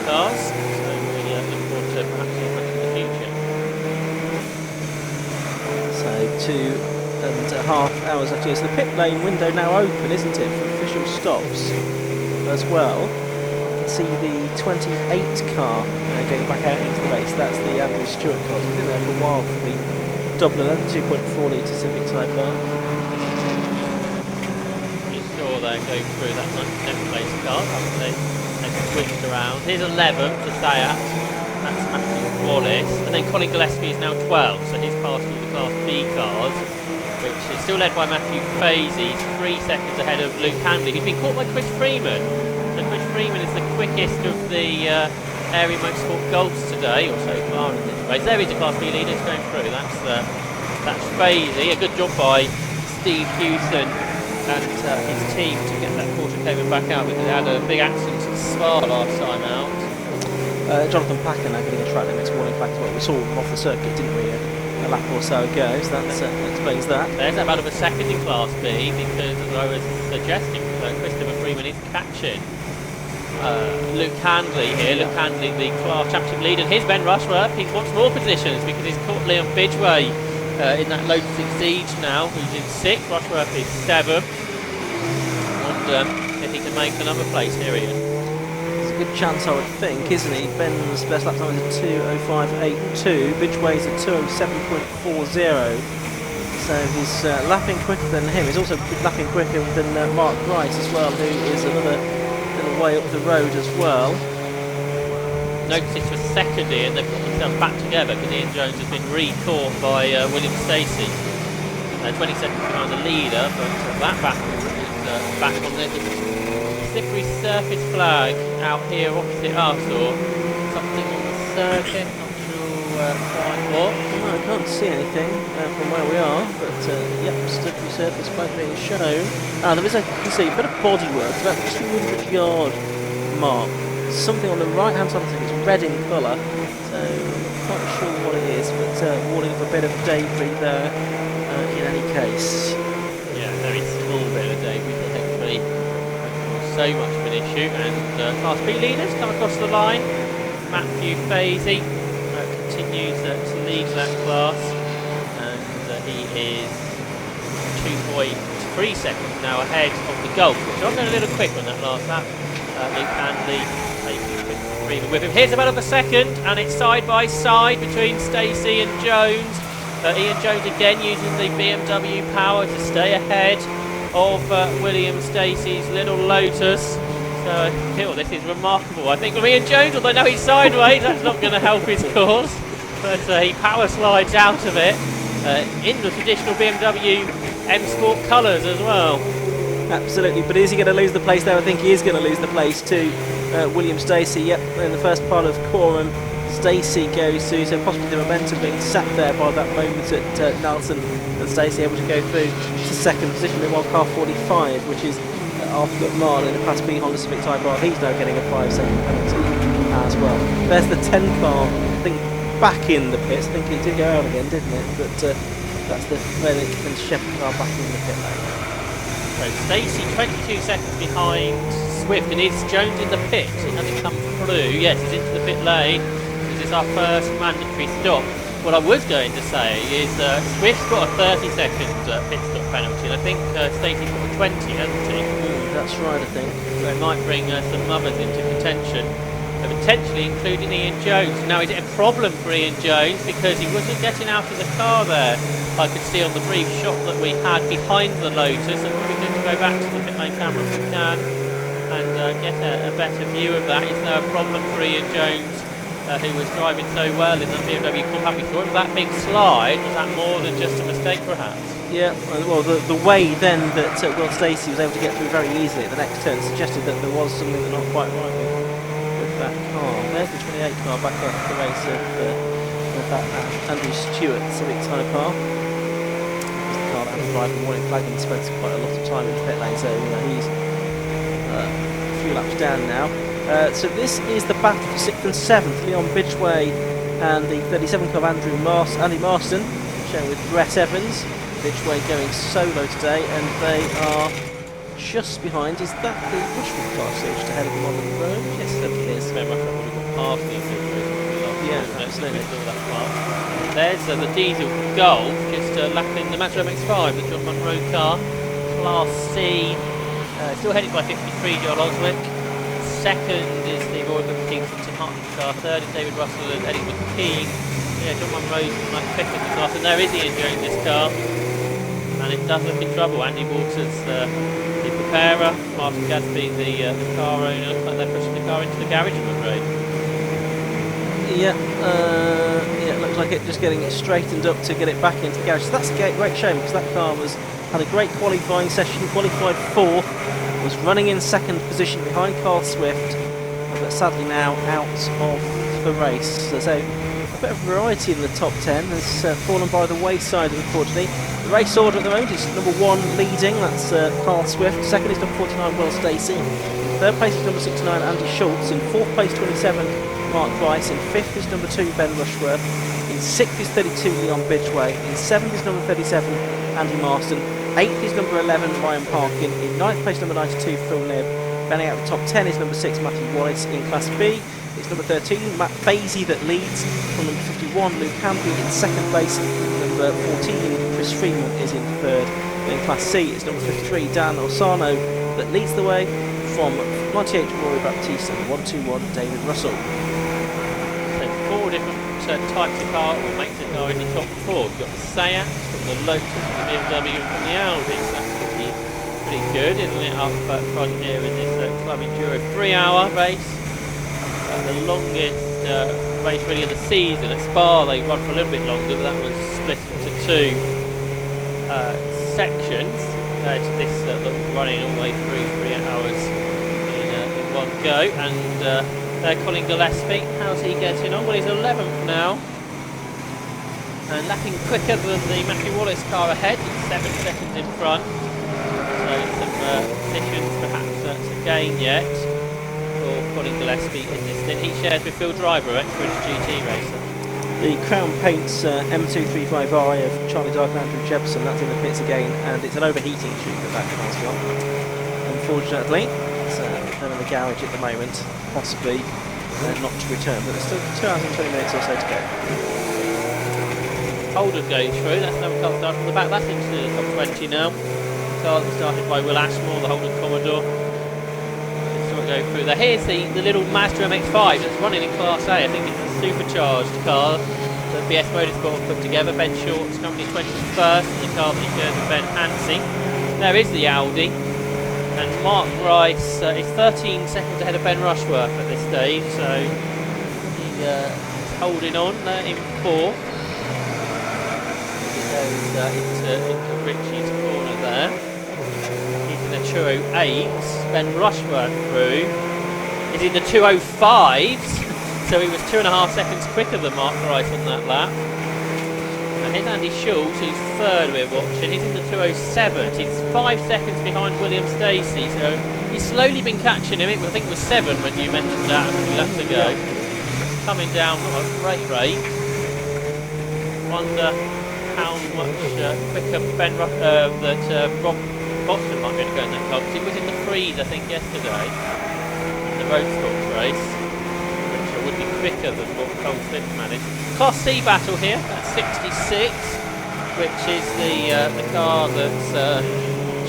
cars. So we look forward to perhaps seeing that in the future. So 2.5 hours after this. So the pit lane window now open, isn't it, for official stops as well. See the 28 car getting back out into the race. That's the Andrew Stewart car. He's been there for a while for the Dublin 2.4 litre Civic Type R. You saw they go through that next place car after they switched around. Here's 11 to Sayat. That's Matthew Wallace. And then Colin Gillespie is now 12, so he's passed all the Class B cars, which is still led by Matthew Fazy. He's 3 seconds ahead of Luke Handley, who's been caught by Chris Freeman. So Chris Freeman is the quickest of the Area Motorsport Golfs today, or so far in this race. There is a Class B leader going through. That's Fazy. A good job by Steve Hewson and his team to get that Porsche Cayman back out, because they had a big accident at Spa last time out. Jonathan Packer now getting a track limits warning flag as well. We saw him off the circuit, didn't we, a lap or so ago, so that explains that. There's about a second in Class B, because as I was suggesting, Christopher Freeman is catching Luke Handley here. Luke Handley, the Class Championship leader, and here's Ben Rushworth. He wants more positions because he's caught Leon Bidgeway in that Lotus Exige now, who's in 6th. Rushworth is 7th. And if he can make another place, here he is. There's a good chance, I would think, isn't he? Ben's best lap time is a 2:05.82. Bidgeway's a 2:07.40. So he's lapping quicker than him. He's also lapping quicker than Mark Rice as well, who is another little way up the road as well. Notice this was second here, and they've got themselves back together because Ian Jones has been re-caught by William Stacey. 20 seconds behind the leader, but that battle is back on the slippery surface flag out here opposite us, or something on the circuit. Not sure quite what. No, I can't see anything from where we are, but yep, slippery surface flag being shown. There is, you can see, a bit of bodywork, about 200-yard mark. Something on the right hand side, I think it's red in colour, so I'm not quite sure what it is, but warning of a bit of debris there in any case. Yeah, very small bit of debris, but hopefully not so much of an issue. And Class B leaders come across the line. Matthew Fazy continues to lead that class, and he is 2.3 seconds now ahead of the Gulf, which I'm going a little quick on that last lap. Luke Handley taking with him. Here's about a second, and it's side by side between Stacey and Jones. Ian Jones again using the BMW power to stay ahead of William Stacey's little Lotus. So this is remarkable. I think from Ian Jones, although now he's sideways, that's not going to help his cause. But he power slides out of it in the traditional BMW M Sport colours as well. Absolutely, but is he going to lose the place there? I think he is going to lose the place to William Stacey. Yep, in the first part of Coram, Stacey goes through, so possibly the momentum being sat there by that moment at Nelson, and Stacey able to go through to second position in one car 45, which is after Marlon in the Class B Honda Civic Type R. He's now getting a 5-second penalty as well. There's the 10 car, I think, back in the pits. I think it did go out again, didn't it? But that's the Relic and Shepherd car back in the pit lane. So Stacey 22 seconds behind Swift, and is Jones in the pit? It hasn't come through. Yes, he's into the pit lane. This is our first mandatory stop. What I was going to say is Swift's got a 30-second pit stop penalty, and I think Stacey's got a 20, hasn't he? That's right, I think. So it might bring some others into contention, potentially including Ian Jones. Now, is it a problem for Ian Jones because he wasn't getting out of the car there? I could see on the brief shot that we had behind the Lotus, and we're going to go back to the pit lane camera if we can and get a better view of that. Is there a problem for Ian Jones, who was driving so well in the BMW Compact before? Was that big slide, was that more than just a mistake perhaps? Yeah, well, the way then that Will Stacey was able to get through very easily at the next turn suggested that there was something not quite right with that car. There's the 28 car back up the race of that Andrew Stewart Civic Type R. car that had a driver warning flag and spent quite a lot of time in the pit lane, so he's a few laps down now. So this is the battle for 6th and 7th, Leon Bidgeway and the 37 car of Andy Marston, sharing with Brett Evans. Bidgeway going solo today, and they are just behind. Is that the Rushford car just ahead of them on the road? Yes, it is. Remember, I thought we got past the yeah, absolutely. There's the Diesel Golf, just lapping the Mazda MX-5, the John Munro car, Class C, still headed by 53, Joel Oswick. Second is the Royal Team from Tim Hartley's car. Third is David Russell and Eddie McKean. Yeah, John Munro's like fifth in the class, and there is Ian Jones in this car. And it does look in trouble. Andy Waters, the preparer, Martin Gadsby, the car owner. Looks like they're pushing the car into the garage, I'm afraid. Yeah, it looks like it just getting it straightened up to get it back into the garage. So that's a great shame, because that car had a great qualifying session, qualified 4th, was running in 2nd position behind Carl Swift, but sadly now out of the race. So a bit of variety in the top 10 has fallen by the wayside, unfortunately. The race order at the moment is number 1 leading, that's Carl Swift. 2nd is number 49, Will Stacey. 3rd place is number 69, Andy Schultz. In 4th place, 27, Mark Rice. In 5th is number 2, Ben Rushworth. In 6th is 32, Leon Bidgeway. In 7th is number 37, Andy Marston. 8th is number 11, Ryan Parkin. In 9th place, number 92, Phil Knibb. Rounding out the top 10 is number 6, Matthew Wallace. In Class B, it's number 13, Matt Fazy that leads. From number 51, Luke Hamby in 2nd place. Number 14, Chris Freeman is in 3rd. In Class C, it's number 53, Dan Osano that leads the way. From 98, Rory Baptiste, and 121, David Russell. So 4 different types of car, or makes of car in the top 4. You've got the Seat, from the Lotus, from the BMW, and from the Audi. So that's pretty good, isn't it, up front here in this Club Enduro 3-hour race. The longest race really of the season. At Spa they run for a little bit longer, but that was split into 2 sections. This running all the way through 3 hours in one go. And Colin Gillespie, how's he getting on? Well, he's 11th now, and lapping quicker than the Matthew Wallace car ahead, 7 seconds in front. So some positions perhaps to gain yet for Colin Gillespie in this stint. He shares with Phil Driver, ex-British GT racer. The Crown Paints M235i of Charlie Dark and Andrew Jepson, that's in the pits again, and it's an overheating issue that car's got. Unfortunately, it's they're in the garage at the moment, possibly not to return, but there's still 2 hours and 20 minutes or so to go. Holden going through, that's another car starting from the back, that's into the top 20 now. The car started by Will Ashmore, the Holden Commodore. Go through there. Here's the little Mazda MX-5 that's running in Class A. I think it's a supercharged car that BS Motorsport have put together. Ben Short's currently 21st in the car that he shares with Ben Hansey. There is the Audi, and Mark Rice is 13 seconds ahead of Ben Rushworth at this stage, so he's holding on in 4th. He goes into Richie's corner there. The 208s, Ben Rushworth through is in the 205s, so he was 2.5 seconds quicker than Mark Rice on that lap. And here's Andy Schultz, who's 3rd we're watching, he's in the 207s, he's 5 seconds behind William Stacey, so he's slowly been catching him. I think it was 7 when you mentioned that a few laps ago. Coming down at a great rate. Wonder how much quicker Rob Boston might be able to go in that car, because it was in the 3s I think yesterday in the road sports race, which would be quicker than what Cole Smith managed. Class C battle here, that's 66, which is the car that's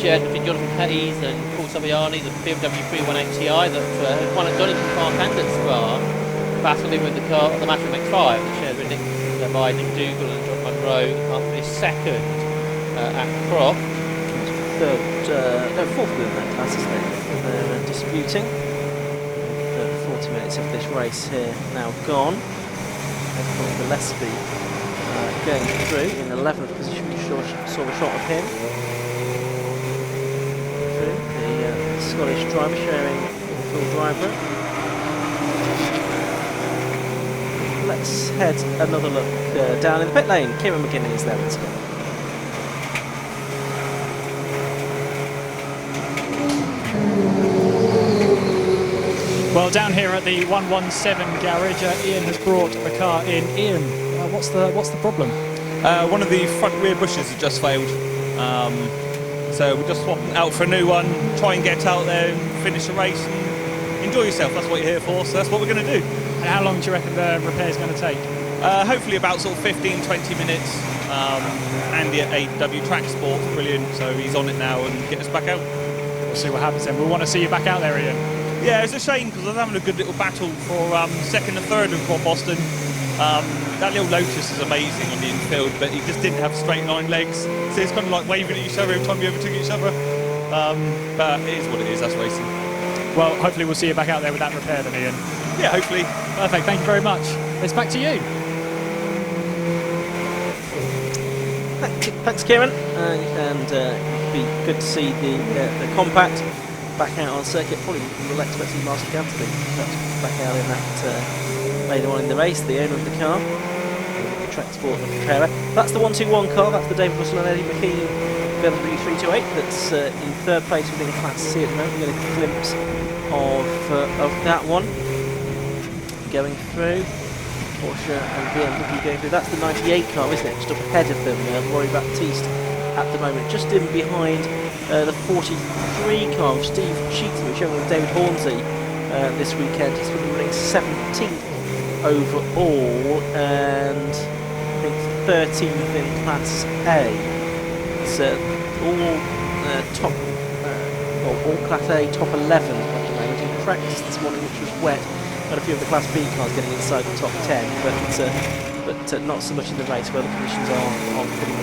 shared between Jonathan Hayes and Paul Saviani, the BMW 318Ti that won at Donington Park and at Spa, battling with the car, the Mazda MX-5 that shared with Nick Dougal and John Munro. The car finished 2nd at Croft. 4th in that class, isn't it? They're disputing. 40 minutes of this race here now gone. There's Colin Gillespie going through in 11th position. We saw a shot of him. Through the Scottish driver sharing full driver. Let's head another look down in the pit lane. Kieran McGinley is there. Let's go. Well, down here at the 117 garage, Ian has brought the car in. Ian, what's the problem? One of the front rear bushes has just failed. So we're just swapping out for a new one, try and get out there and finish the race and enjoy yourself. That's what you're here for, so that's what we're going to do. And how long do you reckon the repair's going to take? Hopefully about sort of 15-20 minutes. Andy at AW Track Sport's brilliant, so he's on it now and get us back out. We'll see what happens then. We'll want to see you back out there, Ian. Yeah, it's a shame because I was having a good little battle for second and third in Boston. That little Lotus is amazing on the infield, but he just didn't have straight line legs, so it's kind of like waving at each other every time we overtook each other. But it is what it is, that's racing. Well, hopefully we'll see you back out there with that repair then, Ian. Yeah, hopefully. Perfect, thank you very much. It's back to you. Thanks, Kieran. And it'd be good to see the compact back out on circuit. Probably we'll expect Master Cam to be back out in that later on in the race. The owner of the car, the Track Sport repairer. That's the 121 car. That's the David Russell and Eddie McKean BMW 328. That's in third place within Class C at the moment. We get a glimpse of that one going through. Porsche and BMW going through. That's the 98 car, isn't it? Just up ahead of them, Rory Baptiste at the moment. Just in behind the 43 car of Steve Cheatham, which with David Hornsey this weekend. He's going to be running 17th overall and I think 13th in Class A. It's all top, all Class A top 11 at the moment. In practice this morning, which was wet, and a few of the Class B cars getting inside the top 10, but not so much in the race where the conditions are pretty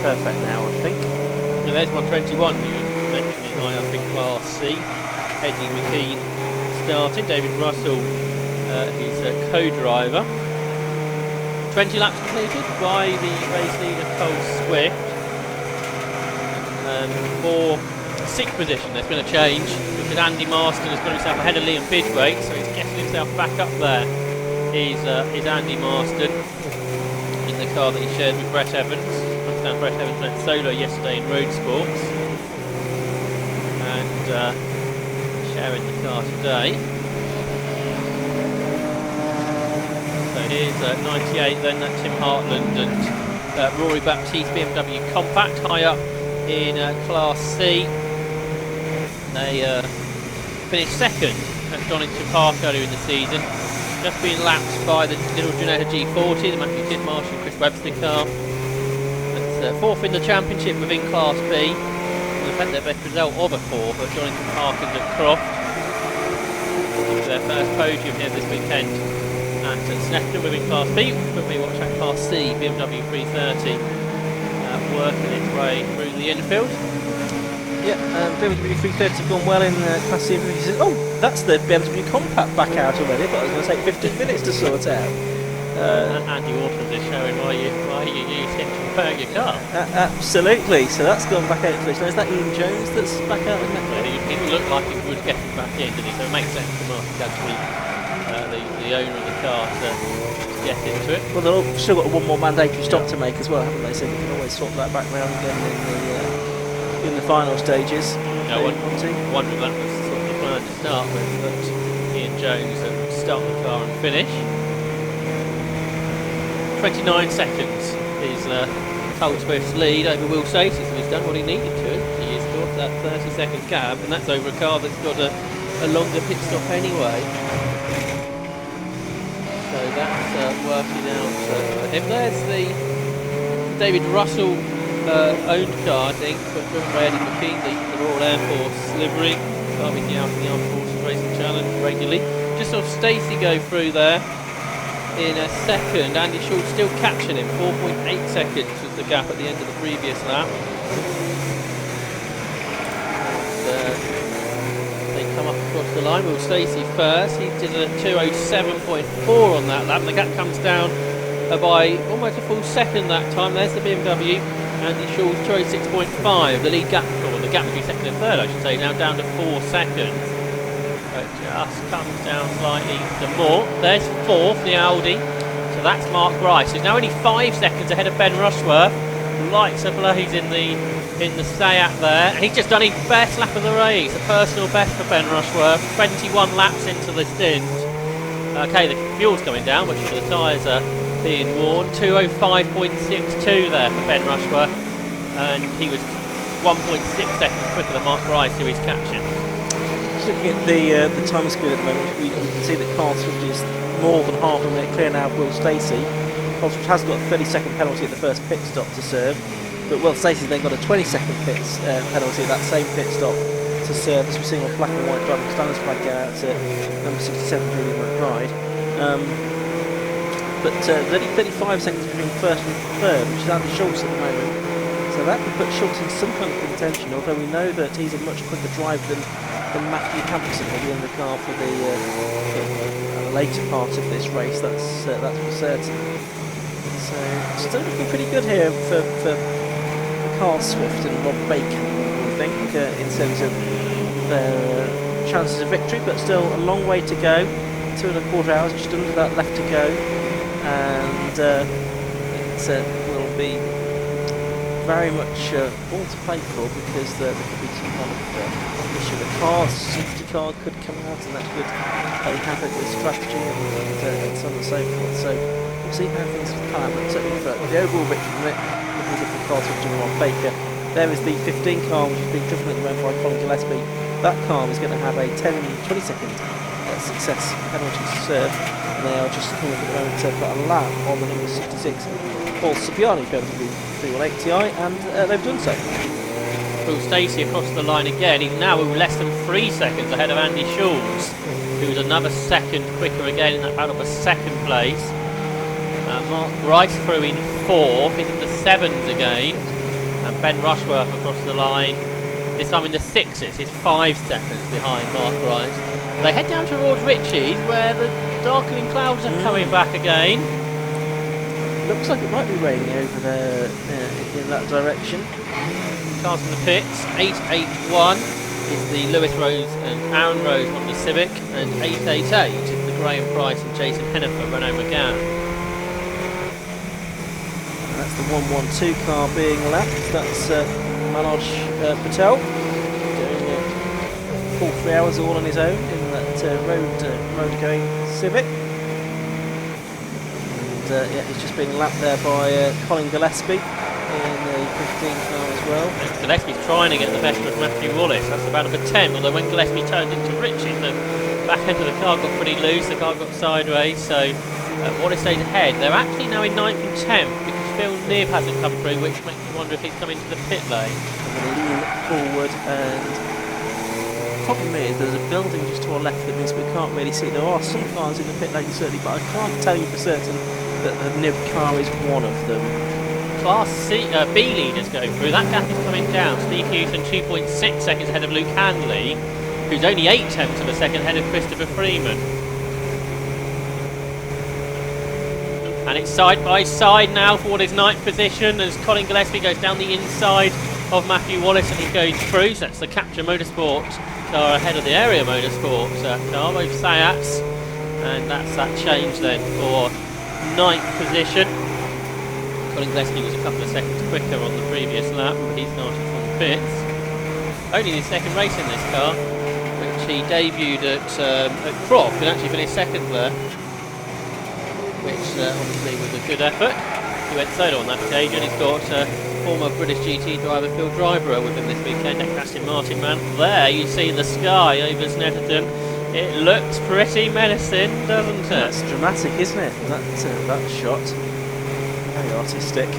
perfect now, I think. And there's 121 you were mentioning high up in Class C. Eddie McKean starting, David Russell his co-driver. 20 laps completed by the race leader Cole Swift. For sixth position there's been a change because Andy Marston has got himself ahead of Liam Bidwake, so he's getting himself back up there. Is Andy Marston in the car that he shared with Brett Evans. I understand Brett Evans went solo yesterday in Road Sports and sharing the car today. So here's 98 then, that's Tim Hartland and Rory Baptiste BMW Compact high up in Class C. They finished second at Donington Park earlier in the season, just being lapped by the little Ginetta G40, the Matthew Tidmarsh and Chris Webster car. That's fourth in the championship within Class B. They've had their best result of a fourth at Donington Park and at Croft. Their first podium here this weekend at Snetterton within Class B. When we watch that Class C BMW 330 working its way through the infield. Yeah, BMW 330 gone well in Class C. He says, "Oh, that's the BMW Compact back out already." But I was going to take 15 minutes to sort out. Andy Waters is showing why you use him to repair your car. Absolutely. So that's gone back out. Now, is that Ian Jones that's back out? Isn't Well, he looked like he would get him back in, didn't he? So it makes sense for Martin actually, the owner of the car, to get into it. Well, they've still got one more mandatory stop to make as well, haven't they? So they can always swap that back round again in the final stages. No, I wonder if that was sort of the plan to start with, but Ian Jones and start the car and finish. 29 seconds is Cole Swift's lead over Will Stacey, so he's done what he needed to. He has got that 30-second gap, and that's over a car that's got a longer pit stop anyway. So that's working out for him. There's the David Russell owned car, I think, but driven by Eddie McKean, the Royal Air Force livery. Car we out in the Armed Forces Racing Challenge regularly. Just saw Stacey go through there in a second. Andy Schultz still catching him. 4.8 seconds was the gap at the end of the previous lap. They come up across the line. Will Stacey first. He did a 2:07.4 on that lap. The gap comes down by almost a full second that time. There's the BMW. Andy Schultz 2:06.5. The lead gap, or the gap between second and third, I should say, now down to 4 seconds. It just comes down slightly to more. There's fourth, the Audi. So that's Mark Grice, who's now only 5 seconds ahead of Ben Rushworth. lights ablaze in the Seat there. He's just done his best lap of the race, a personal best for Ben Rushworth. 21 laps into the stint. Okay, the fuel's coming down, which the tyres are being worn. 2:05.62 there for Ben Rushworth, and he was 1.6 seconds quicker than Mark Rice, who he's catching. Just looking at the time screen at the moment, we can see that Carl Swift is more than half a minute clear now of Will Stacey. Carl Swift has got a 30-second penalty at the first pit stop to serve, but Will Stacey's then got a 20-second penalty at that same pit stop to serve, as we're seeing on black and white driving standards flag go out to number 67 Julian McBride. But there's only 35 seconds between first and third, which is Andy Schultz at the moment. So that could put Schultz in some kind of contention, although we know that he's a much quicker driver than Matthew Hampson will be in the car for the later part of this race, that's for certain. So still looking pretty good here for Carl Swift and Rob Bacon, I think, in terms of their chances of victory, but still a long way to go. 2.25 hours, just under that left to go, and it will be very much all to play for, because there could be some kind of issue. The safety car could come out, and that could play havoc with strategy and so on and so forth. So we'll see how things pan out. But certainly for the overall victory from it, looking good for Carl Swift and Rob Baker. There is the 15 car, which has been driven at the moment by Colin Gillespie. That car is going to have a 20 second success penalty to serve, and they are just coming at the moment to put a lap on the number 66 Paul Cipriani BMW 318 Ti, and they've done so. Will Stacey across the line again. He's now less than 3 seconds ahead of Andy Schultz, who's another second quicker again in that battle for second place. Mark Rice through in 4th, he's in the 7s again, and Ben Rushworth across the line, this time in the 6s. He's 5 seconds behind Mark Rice. They head down towards Ritchie's, where the darkening clouds are coming back again. Looks like it might be raining over there in that direction. Cars in the pits. 881 is the Lewis Rose and Aaron Rose Honda Civic, and 888 is the Graham Price and Jason Hennifer Renault Megane. That's the 112 car being lapped. That's Manoj Patel doing full 3 hours all on his own in that road-going Civic. And yeah, he's just being lapped there by Colin Gillespie in the 15 car as well. And Gillespie's trying to get the best of Matthew Wallace. That's about a 10, although when Gillespie turned into Ritchie, the back end of the car got pretty loose, the car got sideways, so Wallace stayed ahead. They're actually now in 9th and 10th, because Phil Nib hasn't come through, which makes me wonder if he's coming to the pit lane. I'm going to lean forward, and the problem is there's a building just to our left that means we can't really see. There are some cars in the pit lane certainly, but I can't tell you for certain that the Nib car is one of them. Class C, B leaders go through. That gap is coming down. Steve Houston 2.6 seconds ahead of Luke Handley, who's only 0.8 of a second ahead of Christopher Freeman. And it's side by side now for what is 9th position as Colin Gillespie goes down the inside of Matthew Wallace and he goes through. So that's the Capture Motorsport car ahead of the Area Motorsport car, both Seats. And that's that change then for 9th position. Colin Gillespie was a couple of seconds quicker on the previous lap, but he started from the pits. Only his second race in this car, which he debuted at Croft and actually finished second there, which obviously was a good effort. He went solo on that occasion. He's got former British GT driver Phil Dryborough with him this weekend, ex-Aston Martin man. There you see the sky over Snetterton. It looks pretty menacing, doesn't it? That's dramatic, isn't it? That shot. Very artistic.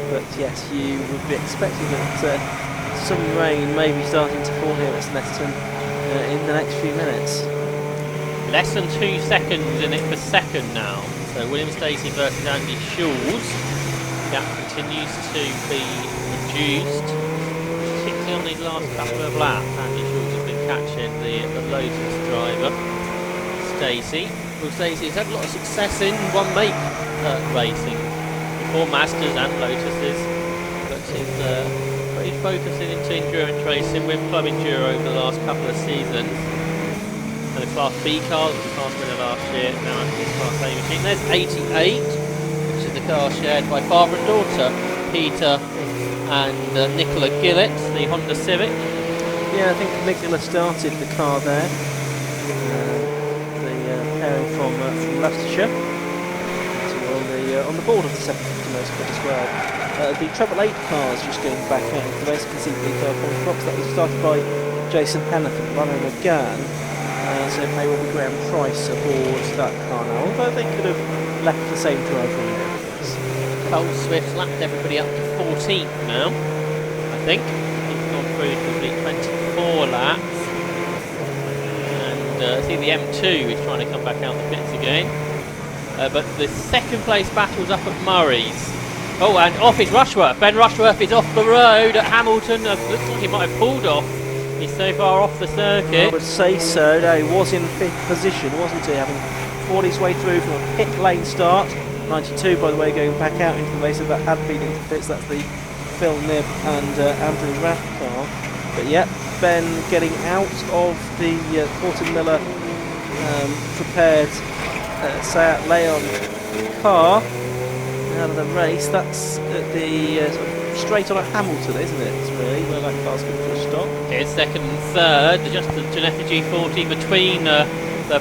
But yes, you would be expecting that some rain may be starting to fall here at Snetterton in the next few minutes. Less than 2 seconds in it for second now. So William Stacey versus Andy Schultz. The gap continues to be reduced, particularly on these last couple of laps. Andy Schultz has been catching the Lotus driver, Stacey. Well, Stacey has had a lot of success in one-make racing before Masters and Lotuses, but he's pretty focusing into endurance racing with Club Enduro over the last couple of seasons. And the Class B car was the class winner last year, now into this Class A machine. There's 88, which is the car shared by father and daughter, Peter and Nicola Gillett, the Honda Civic. Yeah, I think Nicola started the car there. The pairing from Leicestershire. On the board of the 750 Motorsport as well. The Treble 8 car is just going back out into the race. You can see the car coming across. That was started by Jason Hannaford, Ronald McGann. So it may well be Graham Price aboard that car now, although they could have left the same driver in there. Cole Swift lapped everybody up to 14th now, I think. He's gone through to complete 24 laps. And I think the M2 is trying to come back out the pits again. But the second place battle's up at Murray's. Oh, and off is Rushworth. Ben Rushworth is off the road at Hamilton. Looks like he might have pulled off. He's so far off the circuit. I would say so. No, he was in 5th position, wasn't he? Having fought his way through from a pit lane start. 92, by the way, going back out into the race. That had been into the pits. That's the Phil Knibb and Andrew Rath car. But yeah, Ben getting out of the Thornton Miller prepared Seat Leon car out of the race. That's the sort of straight on at Hamilton, isn't it? It's really where that car's going to stop. Here's second and third, just the Ginetta G40 between the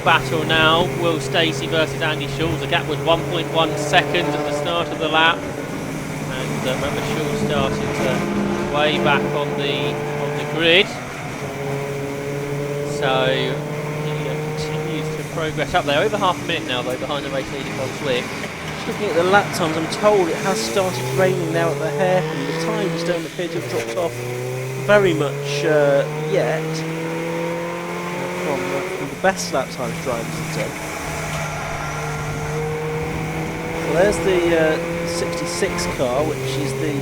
battle now. Will Stacey versus Andy Schulz. The gap was 1.1 seconds at the start of the lap, and remember Schulz started way back on the grid. So he continues to progress up there. Over half a minute now though behind the race leading Cole Swift. Looking at the lap times, I'm told it has started raining now at the hairpin. The times don't appear to have dropped off very much yet from the best lap times drivers in turn. Well, there's the 66 car, which is the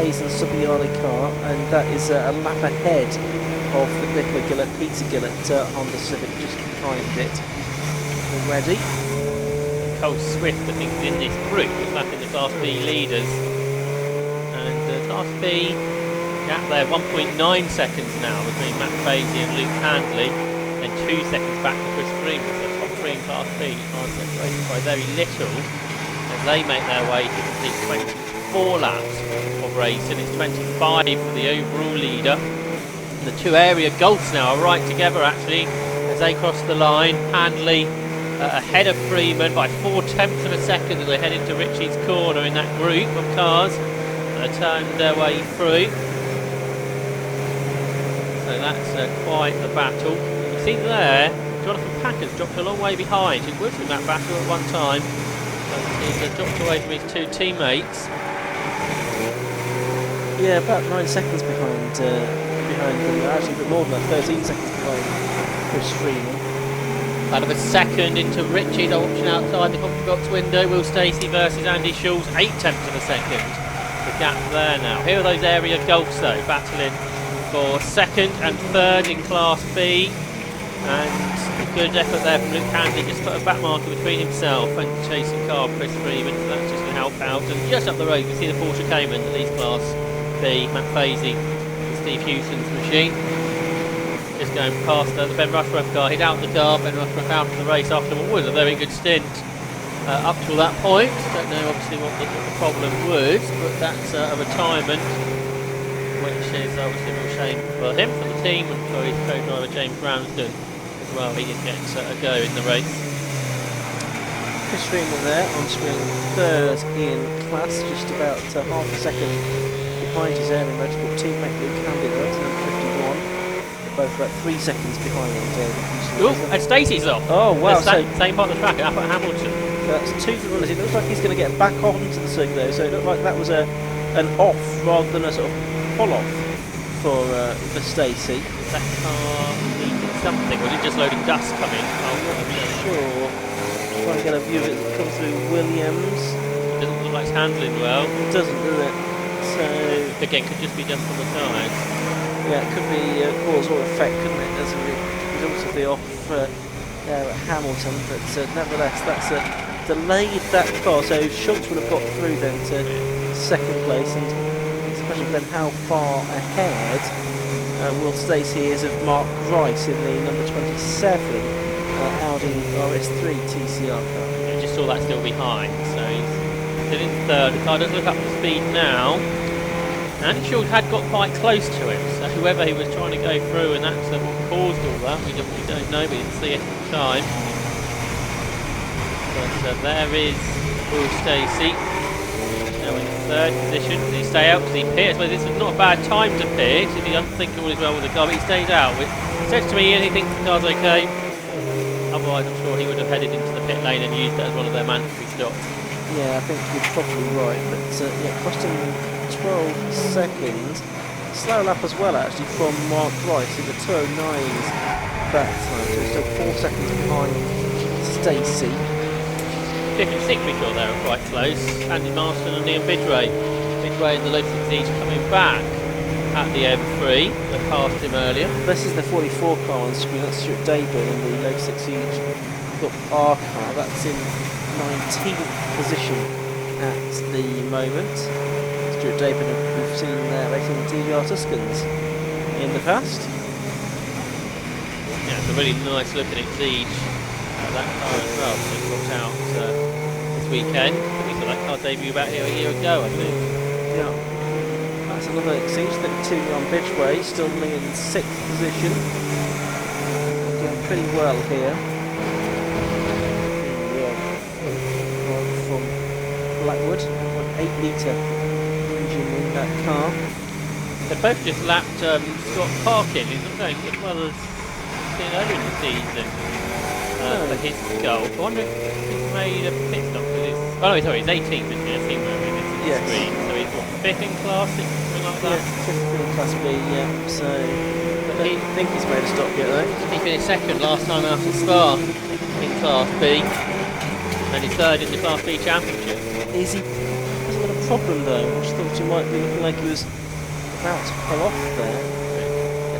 Hayes and Subiani car, and that is a lap ahead of the Nicola Gillett, Peter Gillett Honda Civic, just behind it already. Cole Swift, I think, is in this group, was back in the Class B leaders. And Class B gap there, 1.9 seconds now between Matt Fazy and Luke Handley, and 2 seconds back to Chris Freeman. So top 3 in Class B are separated by very little as they make their way to complete 24 laps of racing. It's 25 for the overall leader. And the two area Gulfs now are right together actually as they cross the line. Handley ahead of Freeman by 0.4 of a second as they head into Ritchie's corner in that group of cars that are turned their way through. So that's quite the battle. You see there, Jonathan Packer's dropped a long way behind. He was in that battle at one time, but he's dropped away from his two teammates. Yeah, about 9 seconds behind them. Actually a bit more than that, 13 seconds behind Chris Freeman. Out of a second into Ritchie, option outside the comfy box window. Will Stacey versus Andy Schulz, 0.8 of a second. The gap there now. Here are those area Gulfs though, battling for second and third in Class B. And a good effort there from Luke Handley, just put a back marker between himself and chasing car Chris Freeman. So that's just going to help out. And just up the road, you can see the Porsche Cayman, at least Class B, Matt Fazy and Steve Hewson's machine. Just going past the Ben Rushworth car. He'd out the car, Ben Rushworth out of the race after what was a very good stint up till that point. Don't know obviously what the problem was, but that's a retirement, which is obviously a real shame for him, for the team, and for his co-driver James Branston as well. He didn't get a go in the race. Chris Freeman there on swing third in class, just about half a second behind his area motorsport teammate Luke Handley, number 51. Both about 3 seconds behind Oh, and Stacey's off. Oh wow, same part of the track up at Hamilton. That's 2 for runners. It looks like he's going to get back onto the circuit though, so it looked like that was an off rather than a sort of pull off for Stacey. Is that car needing something, or is it just loading dust coming? I'm not sure. Trying to get a view of it come through Williams. It doesn't look like it's handling well. It doesn't, does it? So again, could just be dust on the tyres. Yeah, it could be cause or effect, couldn't it, as a result of the off there at Hamilton, but nevertheless that's delayed that car, so Schultz would have got through then to second place, and it's a question then how far ahead Will Stacey is of Mark Grice in the number 27 Audi RS3 TCR car. I just saw that still behind, so he's still in third. The car does look up to speed now. Andy Schultz had got quite close to him, so whoever he was trying to go through, and that's what caused all that, we don't know, we didn't see it at the time. But there is Will Stacey, now in third position. Does he stay out? Does he pit? Well, this is not a bad time to pit if he doesn't think all is well with the car, but he stays out, which says to me he thinks the car's okay. Otherwise, I'm sure he would have headed into the pit lane and used it as one of their mandatory stops. Yeah, I think you're probably right, but yeah, cost him 12 seconds. Slow lap as well, actually, from Mark Rice in the 209s that time, so still 4 seconds behind Stacey. 5th and 6th we saw there are quite close. Andy Marston and Liam Bidray. Bidray and the Lotus Exige coming back at the M3 that passed him earlier. This is the 44 car on the screen, that's Stuart Dayburn in the Lotus Exige. We've got our car, that's in 19th position at the moment. Stuart Dayburn, we've seen racing the TDI Tuscans in the past. Yeah, it's a really nice looking Exige. That car as well, so it brought out this weekend. We saw that car debut about here a year ago, I think. Yeah. That's another Exige, 32 on Bidgeway, still only in 6th position. Doing pretty well here. From Blackwood, an 8-litre engine in that car. They both just lapped Scott Parkin, who's not going as well as seen earlier in the season for his goal. I wonder if he's made a pit stop for this. Oh no, sorry, he's 18th this year, I've seen where it is on the screen. So he's what, 5th in class, 6th, something like that? Yeah, 5th in class B, yeah. So, I don't think he's made a stop yet though. He finished 2nd last time out at Spa in class B. And he's 3rd in the class B championship. Is he? Hasn't got a problem though. I just thought he might be looking like he was about to pull off there.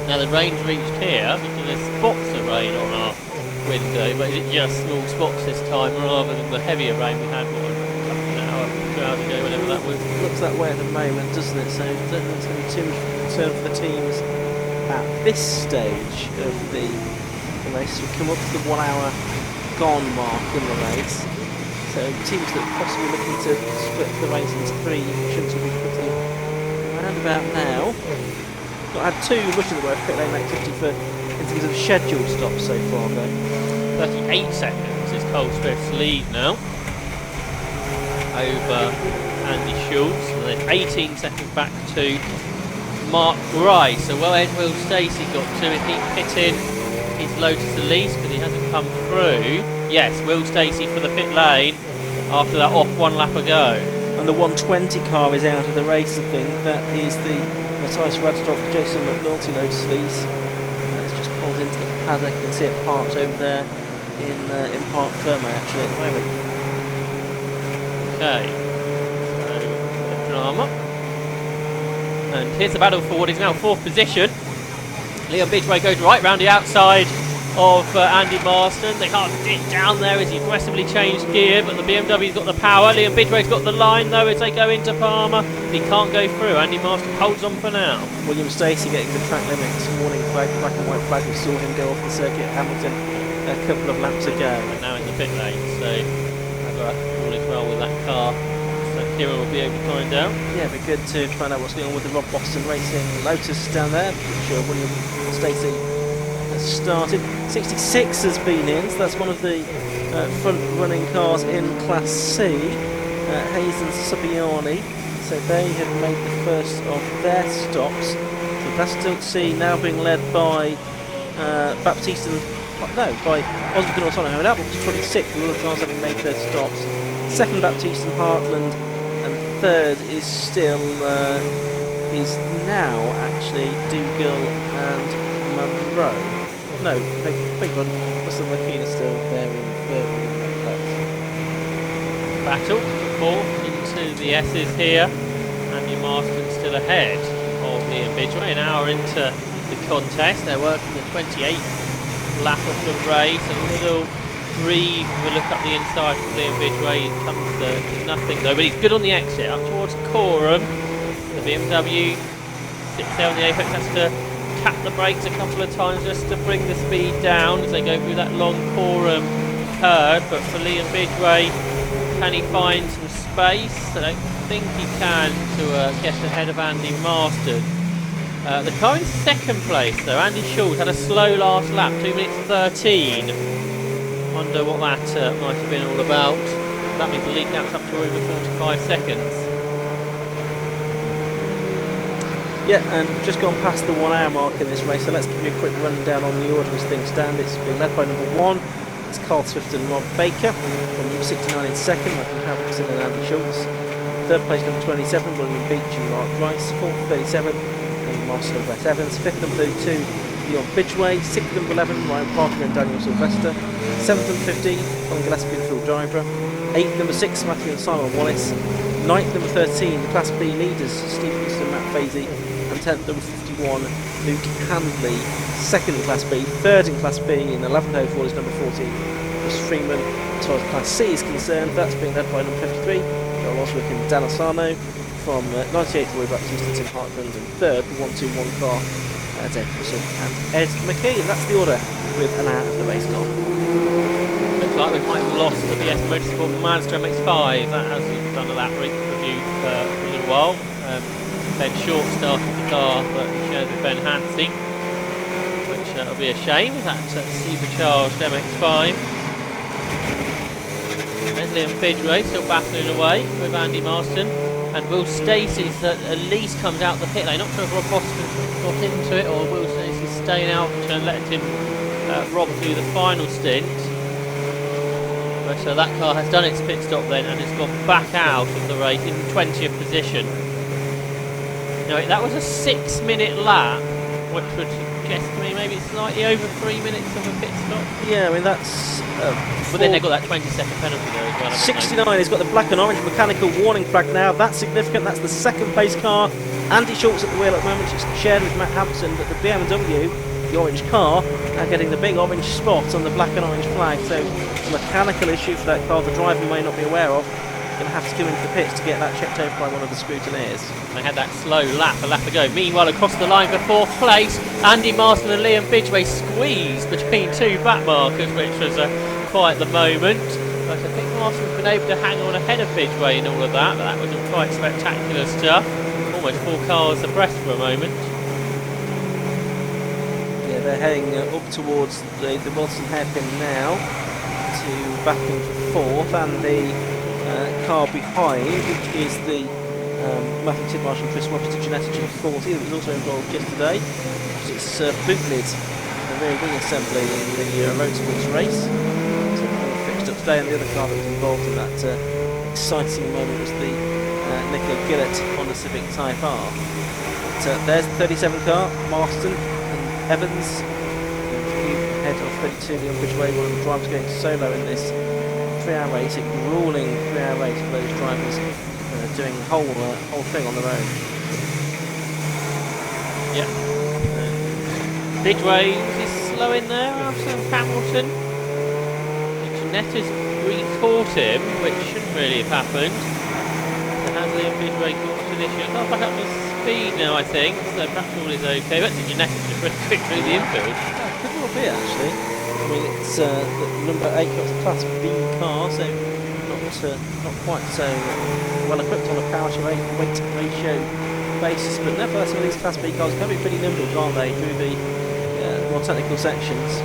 Now the rain's reached here, because there's spots of rain on our window, but is it just small spots this time rather than the heavier rain we had an hour, 2 hours ago, whenever that was? Looks that way at the moment, doesn't it? So I don't think it's going to be too much concern for the teams at this stage of the race. We come up to the 1 hour gone mark in the race. So teams that are possibly looking to split the race into 3 shouldn't be putting around about now. Not had 2 Russian that were pit lane activity in terms of scheduled stops so far though. 38 seconds is Cole Smith's lead now over Andy Schultz, and then 18 seconds back to Mark Rice. So well ahead Will Stacey got to it. He pit in his Lotus Elise because he hasn't come through. Yes, Will Stacey for the pit lane after that off 1 lap ago. And the 120 car is out of the race, I think. That is the Matthias Radstock, Jason McNulty Lotus Elise. It's just pulled into the paddock. You can see it parked over there in Park Ferme actually at the moment. Okay, so the drama. And here's the battle for what is now 4th position. Liam Bidgeway goes right round the outside of Andy Marston. They can't get down there as he aggressively changed gear, but the BMW's got the power. Liam Bidgeway's got the line though as they go into Palmer. He can't go through. Andy Marston holds on for now. William Stacey getting the track limits, warning flag, black and white flag. We saw him go off the circuit at Hamilton a couple of laps ago. And now in the pit lane, so all is well with that car. So Kieran will be able to find out. Yeah, it'd be good to find out what's going on with the Rob Boston Racing Lotus down there, which William Stacey has started. 66 has been in, so that's one of the front-running cars in Class C. Hayes and Subiani, so they have made the first of their stops. So Class C now being led by Baptiste and by Osborne Autonomo, and that was 26, the other cars having made their stops. Second, Baptiste and Hartland, and third is still is now actually Dougal and Munro. No, big one. Russell McKean is still there in third place. Battle, 4th into the S's here. Andy Marston still ahead of Liam Bidgeway, an hour into the contest. They're working the 28th lap of the race. A little breathe, we look up the inside from Liam Bidgeway. It comes to nothing though, but he's good on the exit up towards Coram. The BMW 6L, the Apex has to tap the brakes a couple of times just to bring the speed down as they go through that long Coram curve. But for Liam Bidgeway, can he find some space. I don't think he can to get ahead of Andy Marston. The car in second place though, Andy Schultz, had a slow last lap, 2 minutes 13. Wonder what that might have been all about. That means the lead gap's up to over 45 seconds. Yeah, and we've just gone past the 1 hour mark in this race, so let's give you a quick rundown on the order as things stand. It's being led by number 1. It's Carl Swift and Rob Baker. From number 69 in second, Michael Hamilton and Andy Schultz. Third place, number 27, William Beach and Mark Rice. Fourth, 37, and Marcel and Brett Evans. Fifth, number 32, Leon Bidgeway. Sixth, number 11, Ryan Parker and Daniel Sylvester. Seventh, number 15, Colin Gillespie and Phil Driver. Eighth, number 6, Matthew and Simon Wallace. Ninth, number 13, the Class B leaders, Steve Houston and Matt Fazy. And 10th, number 51, Luke Handley. Second in Class B. Third in Class B in 11th overall is number 14, Chris Freeman. As far as Class C is concerned, that's being led by number 53, Joel Oswick and Dan Asano. From 98th, Roy Baptiste, Tim Hartland. And third, the 1-2-1 car, Dave Russell and Ed McKee. And that's the order with an hour of the race gone. Looks like we might have lost the BS Motorsport Mazda MX-5. That has done a lap review for a little while. Ben Short started the car, but he shared with Ben Hansey, which will be a shame. That's supercharged MX-5. And Liam Bidgeway still battling away with Andy Marston. And Will Stacey's at least comes out the pit lane. Not sure if Rob Boston got into it or Will Stacey's staying out and letting him Rob do the final stint. So that car has done its pit stop then and has gone back out of the race in 20th position. Now that was a 6-minute lap, which would suggest to me maybe it's slightly over 3 minutes of a pit stop. Yeah, I mean that's... but then they've got that 20-second penalty there as well. 69 has got the black and orange mechanical warning flag now. That's significant. That's the second place car. Andy Schultz at the wheel at the moment. It's shared with Matt Hampson, but the BMW, the orange car, now getting the big orange spot on the black and orange flag. So it's a mechanical issue for that car the driver may not be aware of. Going to have to go into the pits to get that checked over by one of the scrutineers. They had that slow lap a lap ago. Meanwhile, across the line for fourth place, Andy Marston and Liam Bidgeway squeezed between two back markers, which was quite the moment. But I think Marston's been able to hang on ahead of Bidgeway in all of that, but that wasn't quite spectacular stuff. Almost 4 cars abreast for a moment. Yeah, they're heading up towards the Wilson hairpin now to battling for fourth, and the car behind, which is the Matthew Tidmarsh and Chris Roberts Genetta G40 that was also involved yesterday. It's bootlid the rear wing assembly in the road sports race. So fixed up today, and the other car that was involved in that exciting moment was the Nicola Gillett Honda Civic Type R. But, there's the 37 car, Marston and Evans. Head of 32, the Bridgeway, one of the drivers going solo in this 3-hour race, a gruelling 3-hour race for those drivers doing the whole thing on their own. Yep. Bidgeway is slow in there after Hamilton. Genetta's re-caught him, which shouldn't really have happened. And has Liam Bidgeway caught an issue? Not back up to speed now, I think, so perhaps all is okay. But Genetta's just really quick through the infield. Could well be actually. I mean, it's number 8 got a Class B car, so not quite so well equipped on a power to weight ratio basis, but nevertheless some of these Class B cars can be pretty nimble, can't they, through the more technical sections.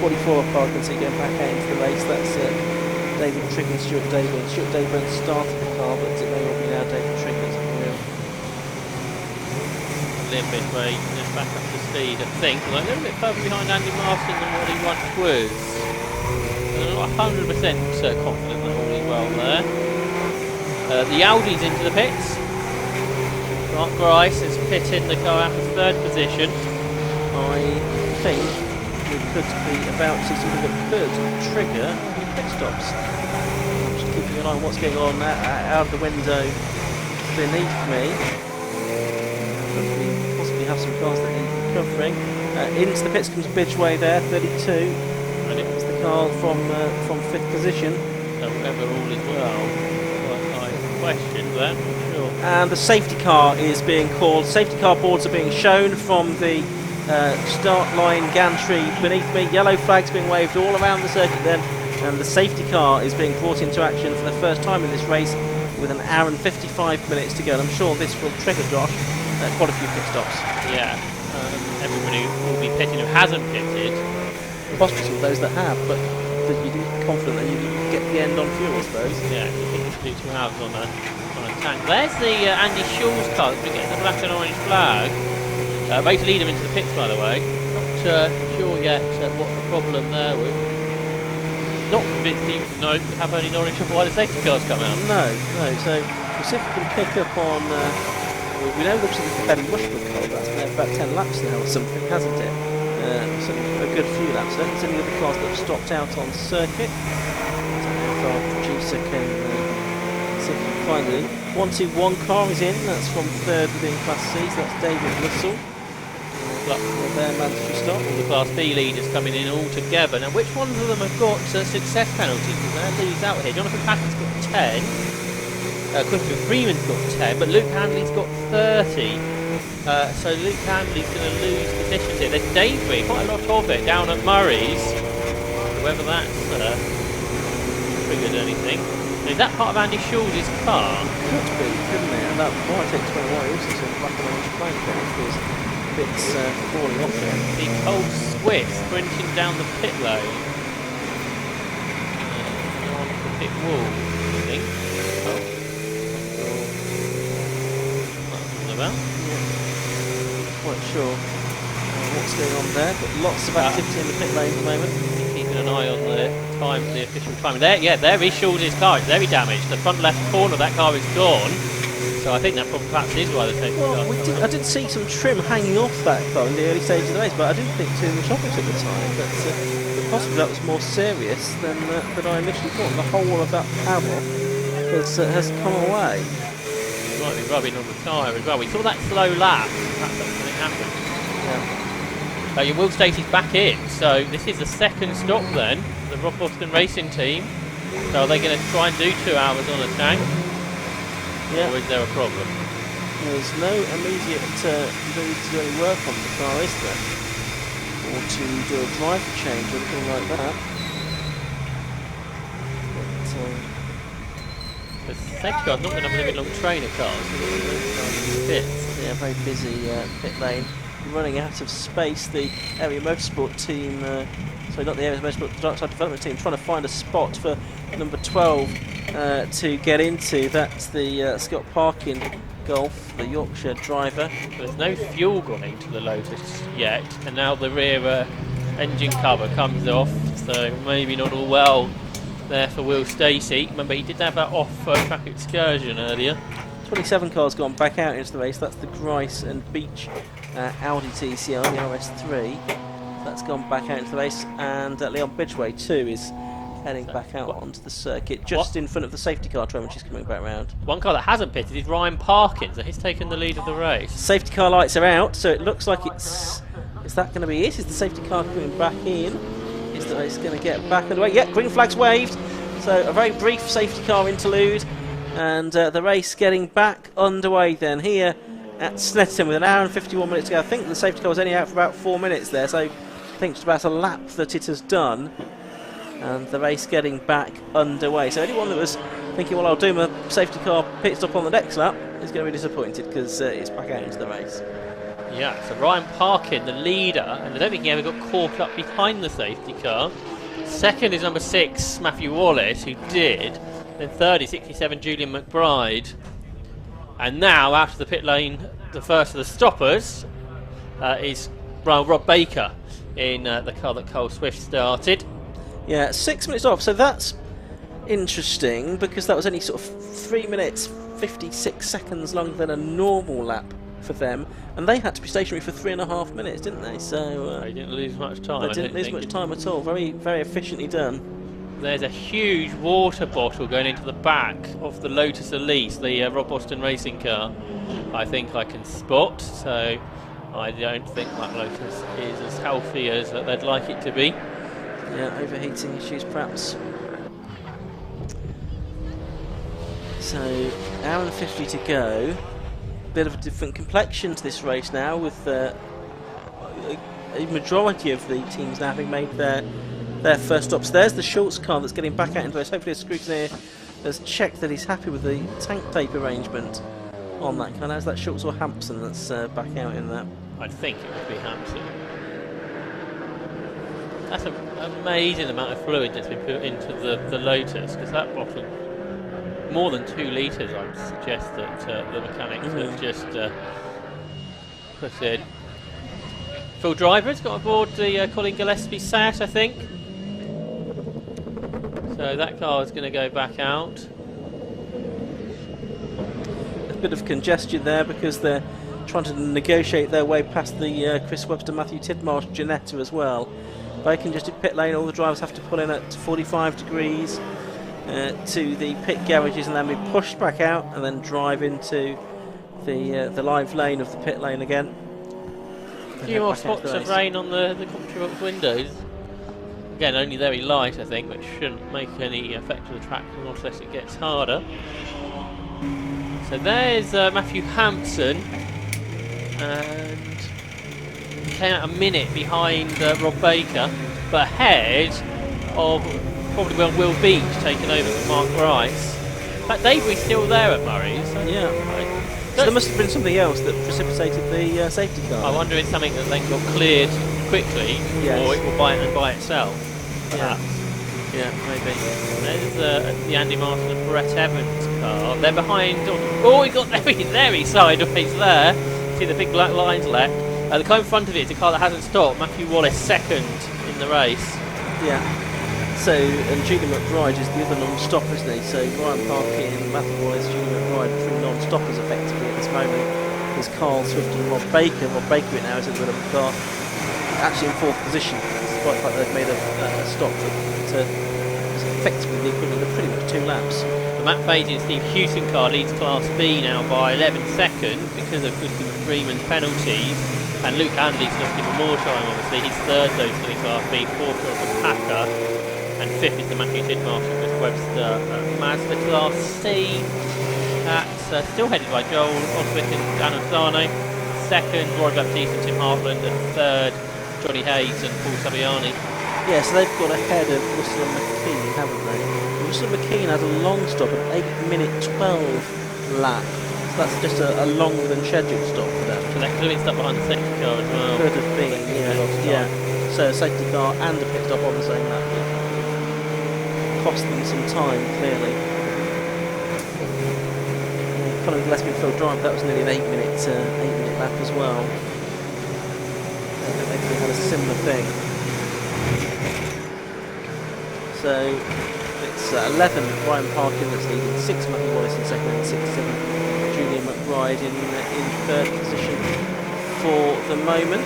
44 car I can see going back out into the race. That's David Trigg and Stuart Dayburn. Stuart Dayburn started the car, but it may well be now David Trigg that's at the wheel. Liam Bidgeway just back up to speed, I think, although a little bit further behind Andy Marston than what he once was. I'm not 100% confident that all is well there. The Audi's into the pits. Mark Grice is pitting the car out of third position. I think we could be about to see something that could trigger pit stops. I'm just keeping an eye on what's going on out of the window beneath me. Possibly have some cars that need recovering. Into the pits comes Bidgeway there, 32. It's the car from fifth position. So whether all is well, I question that, I'm sure. And the safety car is being called. Safety car boards are being shown from the start line gantry beneath me. Yellow flags being waved all around the circuit then and the safety car is being brought into action for the first time in this race with an hour and 55 minutes to go, and I'm sure this will trigger, Josh, quite a few pit stops. Yeah, everybody will be pitting who hasn't pitted. Possibly with those that have, but you'd be confident that you get the end on fuel, I suppose. Yeah, you think you should do 2 hours on a tank. There's the Andy Shaw's car that's been getting the black and orange flag. Ready to lead him into the pits, by the way. Not sure yet what the problem there was. Not convinced he would know have only orange and why the safety cars come out. No. So we'll see if we can pick up on. We know looks like it's a fairly rushable car. That's been there for about 10 laps now or something, hasn't it? Certainly a good few laps. There's any other cars that have stopped out on circuit. So if our producer can see if we can find it. 121 car is in. That's from third within Class C. So that's David Russell. Their mandatory stop. All the Class B leaders coming in all together. Now, which ones of them have got success penalties? Because these out here. Jonathan Patton's got 10. Christopher Freeman's got 10, but Luke Handley's got 30. So Luke Handley's going to lose positions here. There's debris, quite a lot of it, down at Murray's. Whether that's triggered anything. Now, is that part of Andy Shaw's car? Could be, couldn't it? And that might explain why he also said black and orange flag there, because bits falling off there. The cold Swiss sprinting down the pit lane. On the pit wall, I think. About. Quite sure what's going on there, but lots of activity in the pit lane at the moment. Keeping an eye on the time, the official time. There is Shaw's car. It's very damaged. The front left corner of that car is gone. So I think that probably perhaps is why the safety car. I did see some trim hanging off that car in the early stages of the race, but I didn't think too much of it at the time. But possibly that was more serious than I initially thought. The whole of that panel has come away. Might be rubbing on the tyre as well. We saw that slow lap. That's something happened. Yeah. Your Will Stacey's back in. So this is the second stop then. The Rob Boston Racing team. So are they going to try and do 2 hours on a tank? Yeah. Or is there a problem? There's no immediate need to do any work on the car, is there? Or to do a driver change or anything like that. The safety car's not going to have a very long train of cars. Yeah, very busy pit lane. Running out of space. The Area Motorsport team, sorry, not the Area Motorsport, the Darkside Development team, trying to find a spot for number 12 to get into. That's the Scott Parkin Golf, the Yorkshire driver. There's no fuel gone into the Lotus yet, and now the rear engine cover comes off, so maybe not all well there for Will Stacey. Remember, he did have that off-track excursion earlier. 27 cars gone back out into the race. That's the Grice and Beach Audi TCR, the RS3. That's gone back out into the race, and Leon Bidgeway too is heading back out onto the circuit, just in front of the safety car train, which is coming back round. One car that hasn't pitted is Ryan Parkin, so he's taken the lead of the race. Safety car lights are out, so it looks like it's... Is that going to be it? Is the safety car coming back in? Is the race going to get back underway? Yeah, green flag's waved. So a very brief safety car interlude, and the race getting back underway then here at Snetterton with an hour and 51 minutes to go. I think the safety car was only out for about 4 minutes there, so I think it's about a lap that it has done, and the race getting back underway. So anyone that was thinking, well, I'll do my safety car pit stop on the next lap is going to be disappointed, because it's back out into the race. Yeah, so Ryan Parkin, the leader, and I don't think he ever got caught up behind the safety car. Second is number 6, Matthew Wallace, who did. Then third is 67, Julian McBride. And now, out of the pit lane, the first of the stoppers is Rob Baker in the car that Cole Swift started. Yeah, 6 minutes off, so that's interesting, because that was only sort of 3 minutes 56 seconds longer than a normal lap for them, and they had to be stationary for 3.5 minutes, didn't they? So they didn't lose much time. They didn't lose much time at all. Very, very efficiently done. There's a huge water bottle going into the back of the Lotus Elise, the Rob Boston racing car. I think I can spot. So I don't think that Lotus is as healthy as they'd like it to be. Yeah, overheating issues perhaps. So hour and 50 to go. Bit of a different complexion to this race now, with a majority of the teams now having made their their first stops. There's the Schultz car that's getting back out into race. Hopefully a scrutineer has checked that he's happy with the tank tape arrangement on that car. Now is that Schultz or Hampson that's back out in that? I think it would be Hampson. That's an amazing amount of fluid that's been put into the Lotus, because that bottle, more than 2 litres, I'd suggest that the mechanics have just put in. Phil Driver's got aboard the Colin Gillespie Seat, I think. So that car is going to go back out. A bit of congestion there because they're trying to negotiate their way past the Chris Webster, Matthew Tidmarsh, Janetta as well. Very congested pit lane. All the drivers have to pull in at 45 degrees to the pit garages and then be pushed back out and then drive into the live lane of the pit lane again. A few more spots of rain on the commentary box windows. Again, only very light, I think, which shouldn't make any effect to the track unless it gets harder. So there's Matthew Hampson, and he came out a minute behind Rob Baker, but ahead of probably Will Beach taking over from Mark Rice. In fact, Davy's still there at Murray's. So yeah. So there must have been something else that precipitated the safety car. I wonder if it's something that then got cleared quickly, or it will buy itself. Perhaps. Yeah, maybe. There's the Andy Martin and Brett Evans car. They're behind. Oh, he got there. He's sideways there. See the big black lines left. The car in front of it is a car that hasn't stopped. Matthew Wallace second in the race. Yeah. So, and Julian McBride is the other non-stopper, isn't he? So Ryan Parkin, Matthew Wallace, Julian McBride, 3 non-stoppers effectively at this moment. There's Carl Swift and Rob Baker. Rob Baker now is in the middle of the car, actually in 4th position, despite the fact they've made a stop that is effectively the equivalent of pretty much 2 laps. The Matt Beatty and Steve Hewson car leads Class B now by 11 seconds because of Christopher Freeman's penalties. And Luke Handley's looking for more time, obviously. He's 3rd though for the Class B, 4th of the Packer. And 5th is the Matthew Tidmarsh and Chris Webster Mazda Class C. That's still headed by Joel Oswick and Dan Orsano. 2nd, Roy Baptiste and Tim Hartland. And 3rd, Johnny Hayes and Paul Saviani. Yeah, so they've got ahead of Russell and McKean, haven't they? Russell and McKean had a long stop, an 8-minute-12 lap. So that's just a longer than scheduled stop for them. So that could have been stuck behind the safety car as well. Could have been, yeah. So a safety car and a pit stop on the same lap. Cost them some time, clearly. Colin Gillespie and Phil Drive, that was nearly an 8-minute lap as well. They had a similar thing. So it's 11 Brian Parkin that's leading, 6 Matthew Wallace in 2nd, and 6-7 Julian McBride in 3rd position for the moment.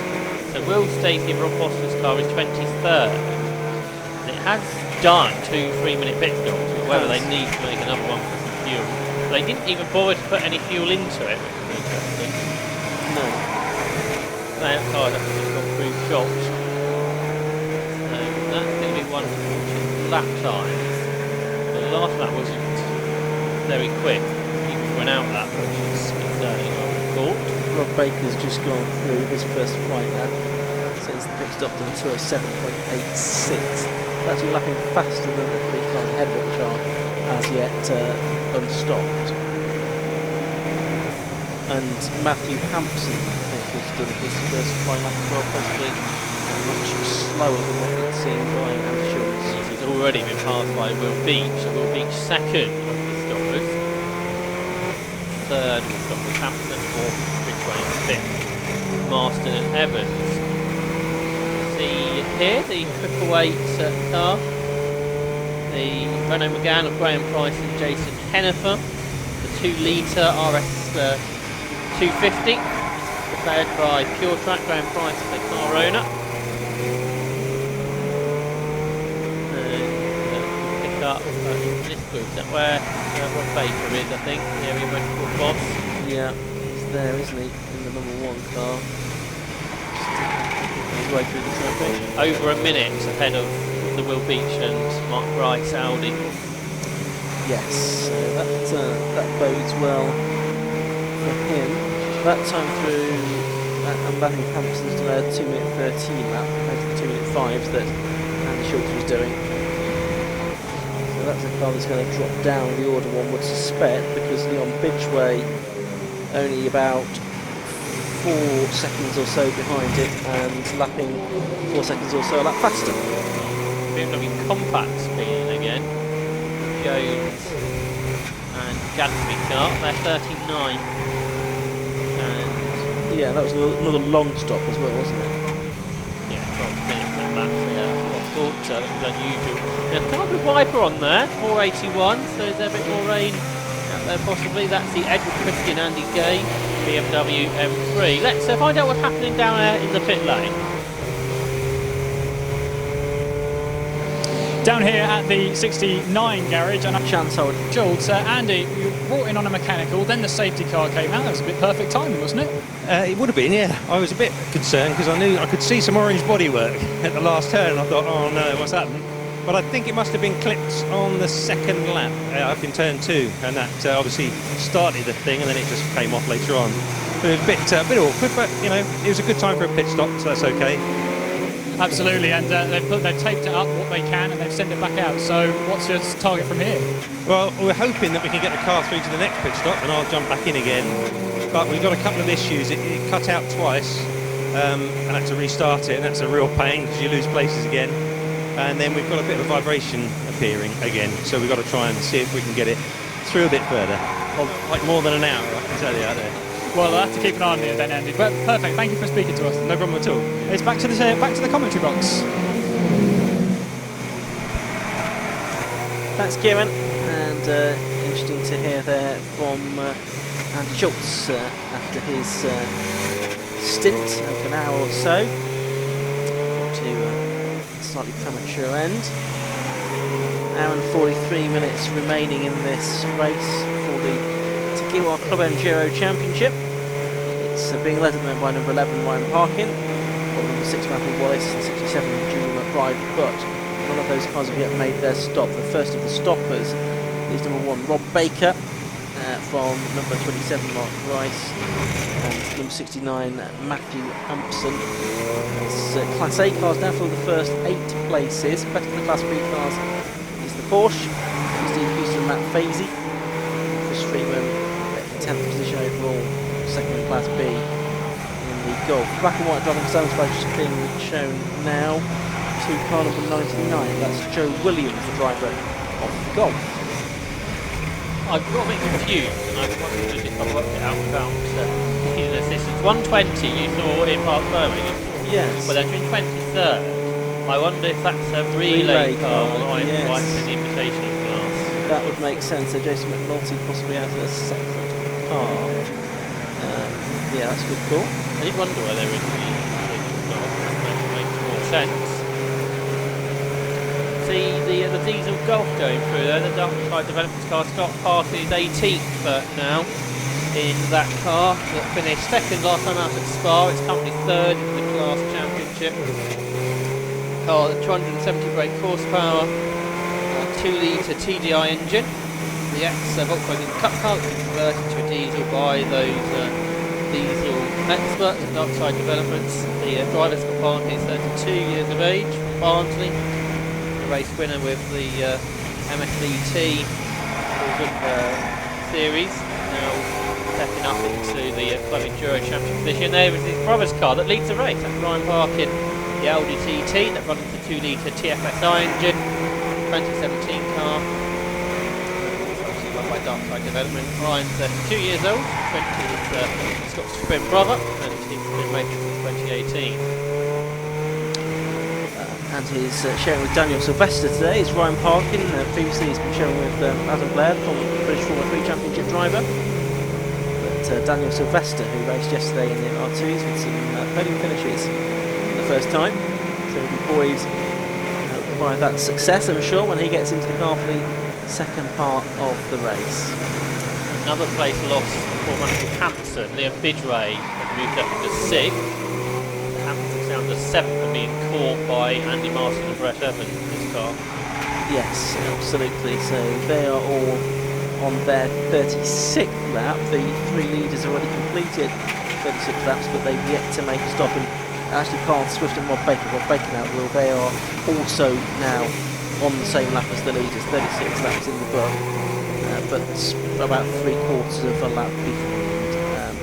So Will Stacey and Rob Foster's car is 23rd. And it has done 2 3-minute pit stops, whether they need to make another one for some fuel. They didn't even bother to put any fuel into it, which is interesting. No. That car has just gone through shops. So that's going to be one lap time. The last lap wasn't very quick, even for an out lap, which is concerning, I would have thought. Rob Baker's just gone through his first flight lap. So he's the pit stop to 207.86. Actually lapping faster than the 3 cars ahead of it, which are as yet unstopped. And Matthew Hampson, I think, has done his first flight lap as well, possibly much slower than what we'd seen by Andy Schultz. He's already been passed by Will Beach. Will Beach 2nd of the stoppers. 3rd was Dr. Hampson, 4th Ridgway, 5th Marston and Evans. See here the 888 car. The Renault Megane of Graham Price and Jason Hennifer. The 2-litre RS 250, prepared by Pure Track. Graham Price, the car owner. Pick up this group. Is that where Rob Baker is, I think? The area Motorsport boss. Yeah, he's there, isn't he? In the number 1 car. His way through the traffic. Over a minute ahead of the Will Beach and Mark Wright's Audi. Yes, so that bodes well for him. That time through, and Matthew Hampson's done a 2-minute 13 lap compared to the 2-minute 5s that Andy Andy Schultz was doing. So that's a car that's going to drop down the order, one would suspect, because Leon Bidgeway only about 4 seconds or so behind it and lapping 4 seconds or so a lap faster. BMW Compact speeding again. Jones and Gadsby car, they're 39. And yeah, that was another long stop as well, wasn't it? yeah, 12 minutes and that's what I thought that was unusual. There's a carbon wiper on there, 481, so is there a bit more rain out there possibly? That's the Edward Christian Andy Gay BMW M3. Let's find out what's happening down there in the pit lane. Down here at the 69 garage, and Chance I would. Schultz, Andy, you brought in on a mechanical, then the safety car came out. That was a bit perfect timing, wasn't it? It would have been, yeah. I was a bit concerned because I knew I could see some orange bodywork at the last turn, and I thought, oh no, what's happened? But I think it must have been clipped on the second lap up in turn 2, and that obviously started the thing, and then it just came off later on. But it was a bit awkward, but you know, it was a good time for a pit stop, so that's okay. Absolutely, and they've taped it up what they can, and they've sent it back out. So, what's your target from here? Well, we're hoping that we can get the car through to the next pit stop, and I'll jump back in again. But we've got a couple of issues. It cut out twice, and I had to restart it, and that's a real pain because you lose places again. And then we've got a bit of vibration appearing again, so we've got to try and see if we can get it through a bit further. Well, like more than an hour, I can tell you out there. Well, I'll have to keep an eye on it then, Andy. But perfect. Thank you for speaking to us. No problem at all. It's back to the commentary box. Thanks, Kieran. And interesting to hear there from Andy Schultz after his stint of an hour or so to a slightly premature end. Hour and 43 minutes remaining in this race for the Club Enduro Championship. It's being led at the moment by number 11 Ryan Parkin, or number 6 Matthew Wallace, and 67 Julie McBride, but none of those cars have yet made their stop. The first of the stoppers is number 1 Rob Baker from number 27 Mark Rice and number 69 Matthew Hampson. It's Class A cars now for the first 8 places. Better than the Class B cars is the Porsche, Steve Houston and Matt Fazy. Chris Freeman 10th position overall, second in Class B in the Golf. Black and white driving stands badge is being shown now to car number 99. That's Joe Williams, the driver of the Golf. I've got a bit confused, and I wondered if I worked it out without his assistance. 120 you saw in Park Birmingham, Yes. but then in 23rd, I wonder if that's a relay car or yes. in the invitation class. That would make sense. So Jason McNulty possibly out of a separate car. Yeah, that's a good call. I did wonder why they were in the that makes more sense. See the diesel Golf going through there, the Darkside Developments car. Scott Parker is 18th now in that car that finished second last time out at Spa. It's currently third in the class championship. Car, 270 brake horsepower, 2-litre TDI engine. The ex-Volkswagen Cup car was converted to a diesel by those diesel experts at Darkside Developments. The driver Scott Parker is 32 years of age from Barnsley. The race winner with the MSDT series, now stepping up into the Club Enduro Championship position. There is his brother's car that leads the race. That's Ryan Parkin, the Audi TT that runs the 2-litre TFSI engine, 2017 car. Obviously run by Darkside Development. Ryan's 2 years old, 20 is Scott's twin brother, and he's been racing since 2018. And he's sharing with Daniel Sylvester today. Is Ryan Parkin. Previously he's been sharing with Adam Blair, British Formula 3 Championship driver. But Daniel Sylvester, who raced yesterday in the R2s with some podium finishes for the first time. So he'll be poised by that success, I'm sure, when he gets into the car for the second part of the race. Another place lost for Matthew Hampson. Liam Bidgeway had moved up into 6th. Hampton's down to 7th and being caught by Andy Marston and Brett Evans in this car. Yes, absolutely. So they are all on their 36th lap. The 3 leaders already completed 36 laps, but they've yet to make a stop. And actually Carl Swift and Rob Baker out the wheel. They are also now on the same lap as the leaders, 36 laps in the book, but about 3/4 of a lap behind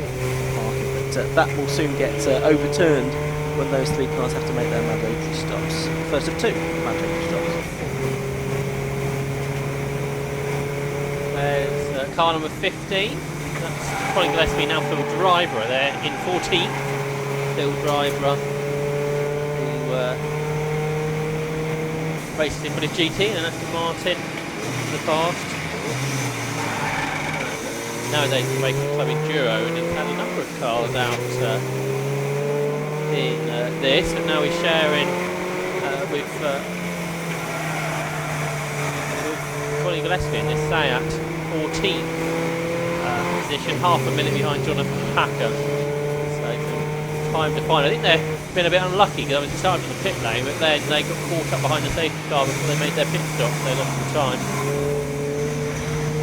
Parkin. But that will soon get overturned when those three cars have to make their mandatory stops. First of two mandatory stops. There's car number 15. That's Colin Gillespie, now Phil Driver there in 14th. Phil Driver, who races in British GT and Aston Martin in the past. Nowadays he's racing Club Enduro and he's had a number of cars out in this, and now he's sharing with Colin Gillespie in this Seat 14th position, half a minute behind Jonathan Packer. So time to find. I think they've been a bit unlucky because they started in the pit lane, but then they got caught up behind the safety car before they made their pit stop. They lost the time.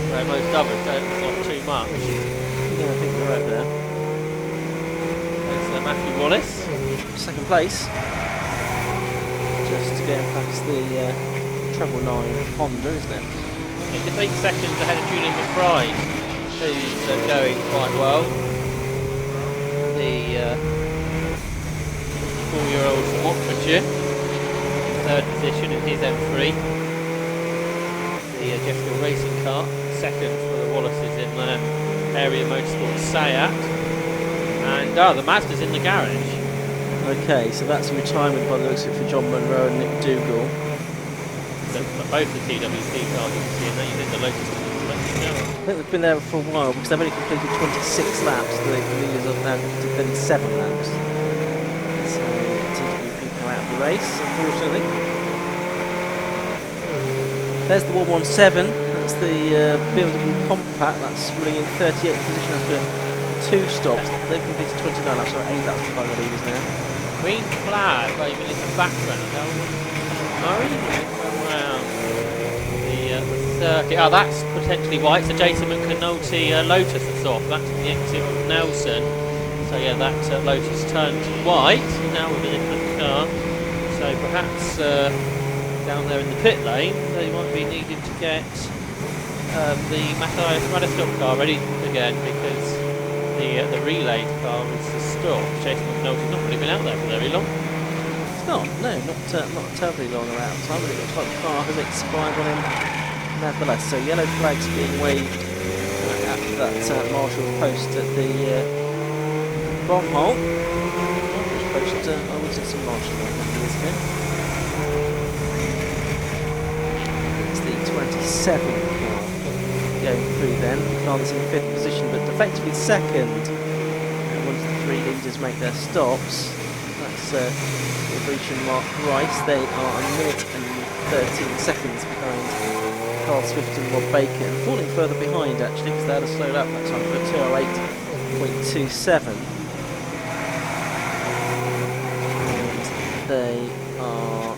Where most others don't stop too much. Yeah, I think you're right there. There's Matthew Wallace, second place, just getting past the 999 Honda, isn't it? It's 8 seconds ahead of Julian McBride, who's going quite well. The 4-year-old from Oxfordshire, third position in his M3. The Jet Fuel racing car, second for the Wallaces in their area Motorsport Seat. And the Mazda's in the garage. Okay, so that's a retirement by the looks of it for John Munro and Nick Dougal. Both the TWC cars you can see, and they're using the Lotus. I think they've been there for a while because they've only completed 26 laps. The leaders have now completed 37 laps. So TWP come out of the race, unfortunately. There's the 117. That's the BMW Compact. That's running in 38th position after 2 stops. They've completed 29 laps, or 8 laps behind the leaders now. Green flag waving in the background. Murray around the circuit. Oh, that's potentially white. So Jason McAnulty Lotus that's off. That's the exit of Nelson. So yeah, that Lotus turned white. Now with a different car. So perhaps down there in the pit lane, they might be needing to get the Matthias Radestop car ready again because the relay car is stopped. Jason McAnulty's not really been out there for very long. No, not terribly long around time, but it looks like the car has expired on him nevertheless. So yellow flags being waved after that marshal post at the bomb hole. Post, I would say some marshal like that years ago. It's the 27th car going through then. The car that's in 5th position, but effectively second. And once the 3 leaders make their stops, that's and Mark Rice. They are a minute and 13 seconds behind Carl Swift and Rob Baker, and falling further behind actually because they had a slow lap that time for 2:08.27. And they are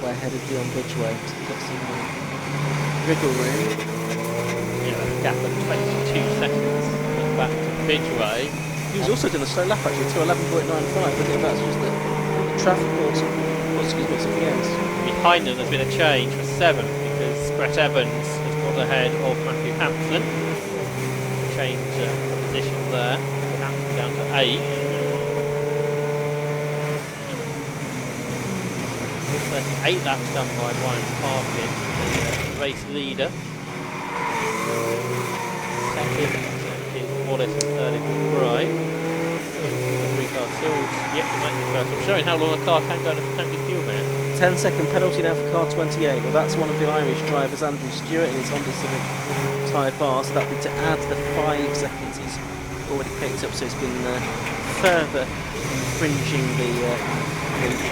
way ahead of Dion Bridgeway. So we've got some wriggle room. Yeah, gap of 22 seconds back to Bridgeway. He's also done a slow lap actually, 2:11.95. I think that's just the traffic or excuse me, something else. Behind them there's been a change for 7th because Brett Evans has got ahead of Matthew Hampson. Change position there. Hampson down to 8. So 8 laps done by Ryan Parkin, the race leader. Second is Wallace and third is McBride. Yep, I'm showing how long a car can go in a tank of fuel there. 10-second penalty now for car 28. Well, that's one of the Irish drivers, Andrew Stewart, in his Honda Civic Type R. So that would be to add the 5 seconds he's already picked up. So it's been further infringing the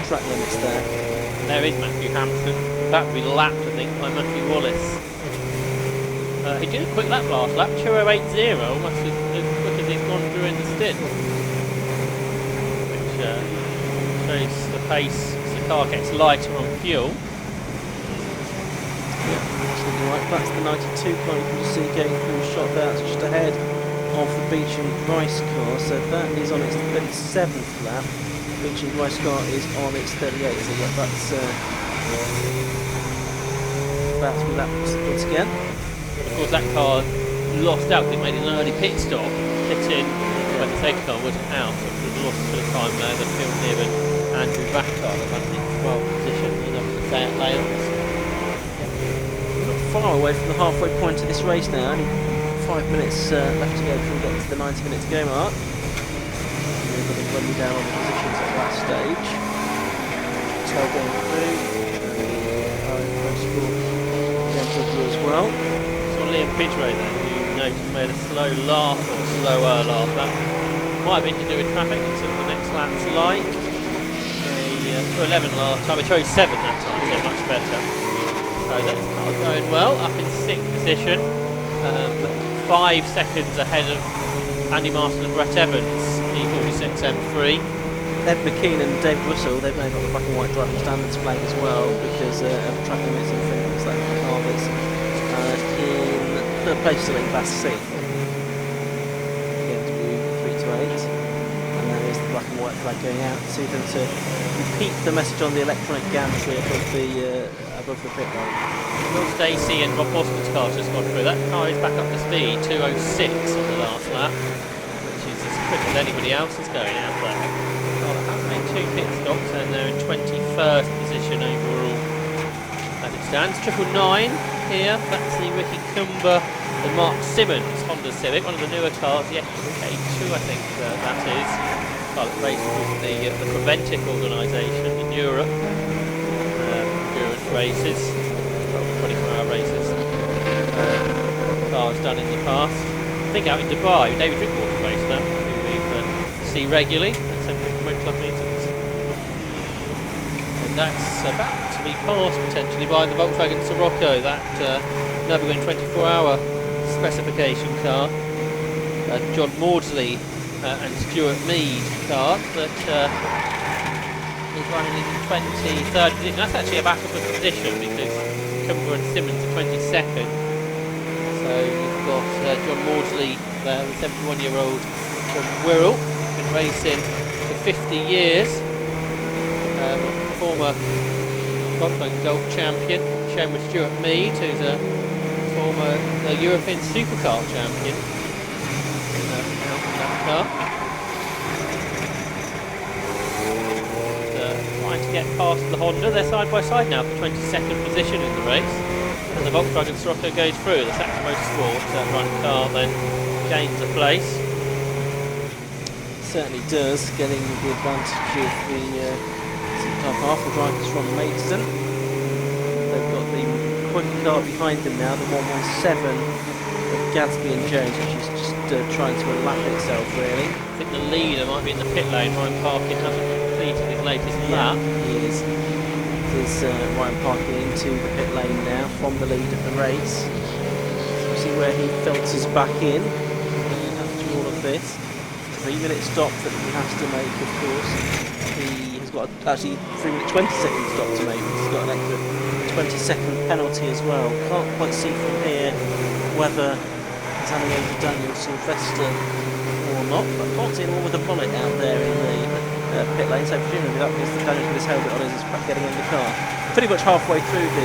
track limits there. There is Matthew Hampson. That would be lapped, I think, by Matthew Wallace. He did a quick lap last lap, 2:08.0, almost as quick as he's gone through in the stint. Shows the pace as the car gets lighter on fuel. Yeah, right. That's the 92 car you can see going through a shot there. That's just ahead of the Beach and Rice car. So that is on its 37th lap. Richard Rice car is on its 38, so yeah, that's been lapped once again. Of course, that car lost out. It made an early pit stop, pit in when the second car wasn't out. So it lost a bit of time there. The Phil Near and Andrew Vacar that went in 12th position. Another Seat Leons. Not far away from the halfway point of this race now. Only 5 minutes left to go before we get to the 90-minute to go mark. We're going to run you down on the positions at that stage. Tail going through. Motorsport BMW as well. So Liam Pidgeray then, who noticed made a slower lap. That might have been to do with traffic. It's at the next lap's like. For 11 last time, I chose 7 that time, so much better. So that's not going well. Up in 6th position, 5 seconds ahead of Andy Marston and Brett Evans, E46 M3. Ed McKean and David Russell, they've now got the black and white driving standards flag as well because of track limits and things like that. Harvest in third place still in Class C. Going to be 3 to 8. And there is the black and white flag going out. See them to repeat the message on the electronic gantry above the pit lane. Will Stacey and Rob Boston's car just gone through. That car is back up to speed, 206 on the last lap, which is as quick as anybody else is going out there. Made 2 pit stops and they're in 21st position overall as it stands. 999 here, that's the Ricky Kumber and Mark Simmons Honda Civic, one of the newer cars, the K2 I think that is. Car that races with the Preventic organisation in Europe. Endurance races, 24-hour races. Cars done in the past. I think out in Dubai, David Drinkwater raced that, who we see regularly. Club meetings. And that's about to be passed potentially by the Volkswagen Sirocco, that Nürburgring 24-hour specification car. John Maudsley and Stuart Mead car that is running in 23rd position. That's actually a backup of position because Cumber and Simmons are 22nd. So you've got John Maudsley there, the 71-year-old from Wirral, been racing 50 years, former Volkswagen Golf champion, shown with Stuart Mead, who's a former European Supercar champion. Out in that car. Trying to get past the Honda, they're side by side now for 22nd position in the race. And the Volkswagen Sirocco goes through, the Saxon Motorsport running car then gains a place. Certainly does, getting the advantage of the top half the drivers from Maidstone. They've got the quick car behind them now, the 117 of Gadsby and Jones, which is just trying to lap itself really. I think the leader might be in the pit lane. Ryan Parkin hasn't completed his latest lap. He is. There's Ryan Parkin into the pit lane now from the lead of the race. So we see where he filters back in after all of this. 3-minute stop that he has to make, of course. He has got actually 3-minute 20-second stop to make. He's got an extra 20-second penalty as well. Can't quite see from here whether it's Aniota Daniel Sylvester or not, but I can't see anyone with a bullet out there in the pit lane, so presumably that means that Daniel with his helmet on is getting in the car. Pretty much halfway through the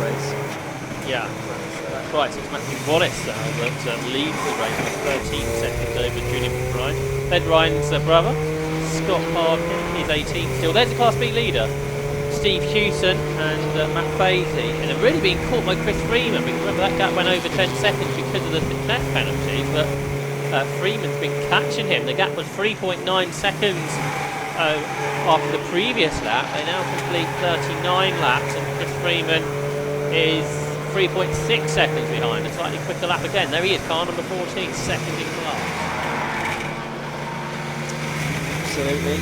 race. Yeah. Right, so it's Matthew Wallace that leads the race with 13 seconds over Julian McBride. Ed Ryan's brother, Scott Parkin, is 18 still. There's the Class B leader, Steve Hewson and Matt Fazy. And they're really being caught by Chris Freeman, because remember that gap went over 10 seconds because of the fitness penalties, but Freeman's been catching him. The gap was 3.9 seconds after the previous lap. They now complete 39 laps and Chris Freeman is 3.6 seconds behind, a slightly quicker lap again. There he is, car number 14, second in class. Absolutely.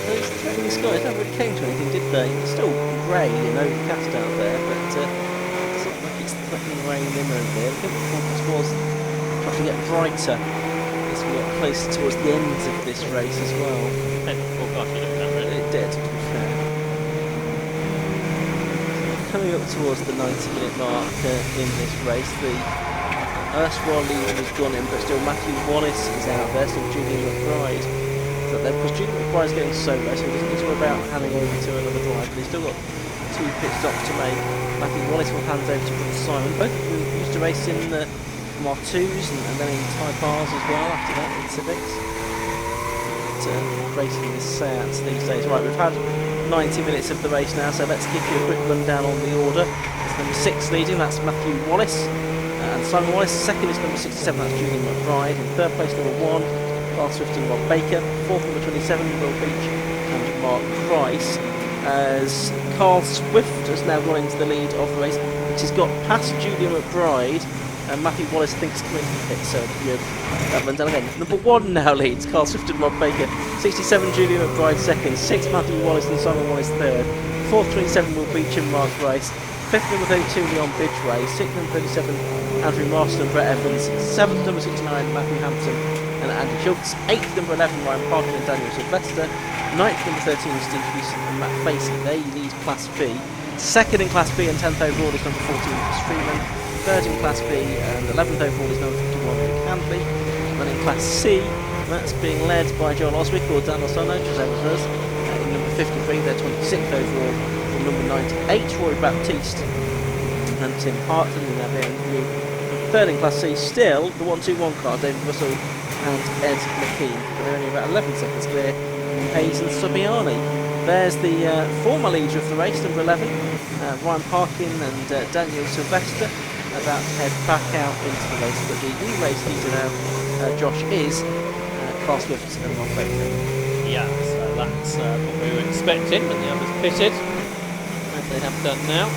Those threatening skies never really came to anything, did they? It's still grey and overcast out there, but it's not like it's threatening rain imminently. I think the forecast was trying to get brighter as we got closer towards the end of this race as well. Depends on the forecast you looked at, really. It did, to be fair. Coming up towards the 90-minute mark in this race, the erstwhile leader has gone in, but still Matthew Wallace is out there, still Julian McBride that then, because Julian McBride's going solo, so he doesn't need to worry about handing over to another driver, but he's still got 2 pit stops to make. Matthew Wallace will hand over to Brother Simon. Both of them used to race in the Mark 2s and then in Type R's as well after that in Civics. Racing in the Seats these days. Right, we've had 90 minutes of the race now, so let's give you a quick rundown on the order. It's number 6 leading, that's Matthew Wallace and Simon Wallace. Second is number 67, that's Julian McBride. In third place, number 1, Carl Swift and Rob Baker. Fourth, number 27, Will Beach and Mark Price. As Carl Swift has now gone into the lead of the race, which has got past Julian McBride. And Matthew Wallace thinks coming to the pit, so that runs down again. Number 1 now leads, Carl Swift and Rob Baker. 67, Julian McBride second. 6th, Matthew Wallace and Simon Wallace third. 4th, 27, Will Beach and Mark Rice. 5th, number 32, Leon Bidgeway. 6th, number 37, Andrew Marston and Brett Evans. 7th, number 69, Matthew Hampton and Andy Schultz. 8th, number 11, Ryan Parkin and Daniel Sylvester. 9th, number 13, Steve Houston and Matt Facey. They lead Class B. Second in Class B and 10th overall is number 14, Chris Freeman. Third in Class B and 11th overall is number 51, Rick Handley. And then in Class C, that's being led by John Oswick or Daniel Sono, Jose Rosers. In number 53, they're 26th overall. From number 98, Roy Baptiste. And Tim Hartland in their BMW. Third in Class C, still the 1-2-1 car, David Russell and Ed McKean. But they're only about 11 seconds clear from Hayes and Subiani. There's the former leader of the race, number 11, Ryan Parkin and Daniel Sylvester. About to head back out into the race, but the new race leader now, Josh, is Carl Swift and Rob Baker. Yeah, so that's what we were expecting when the others pitted, as they have done now.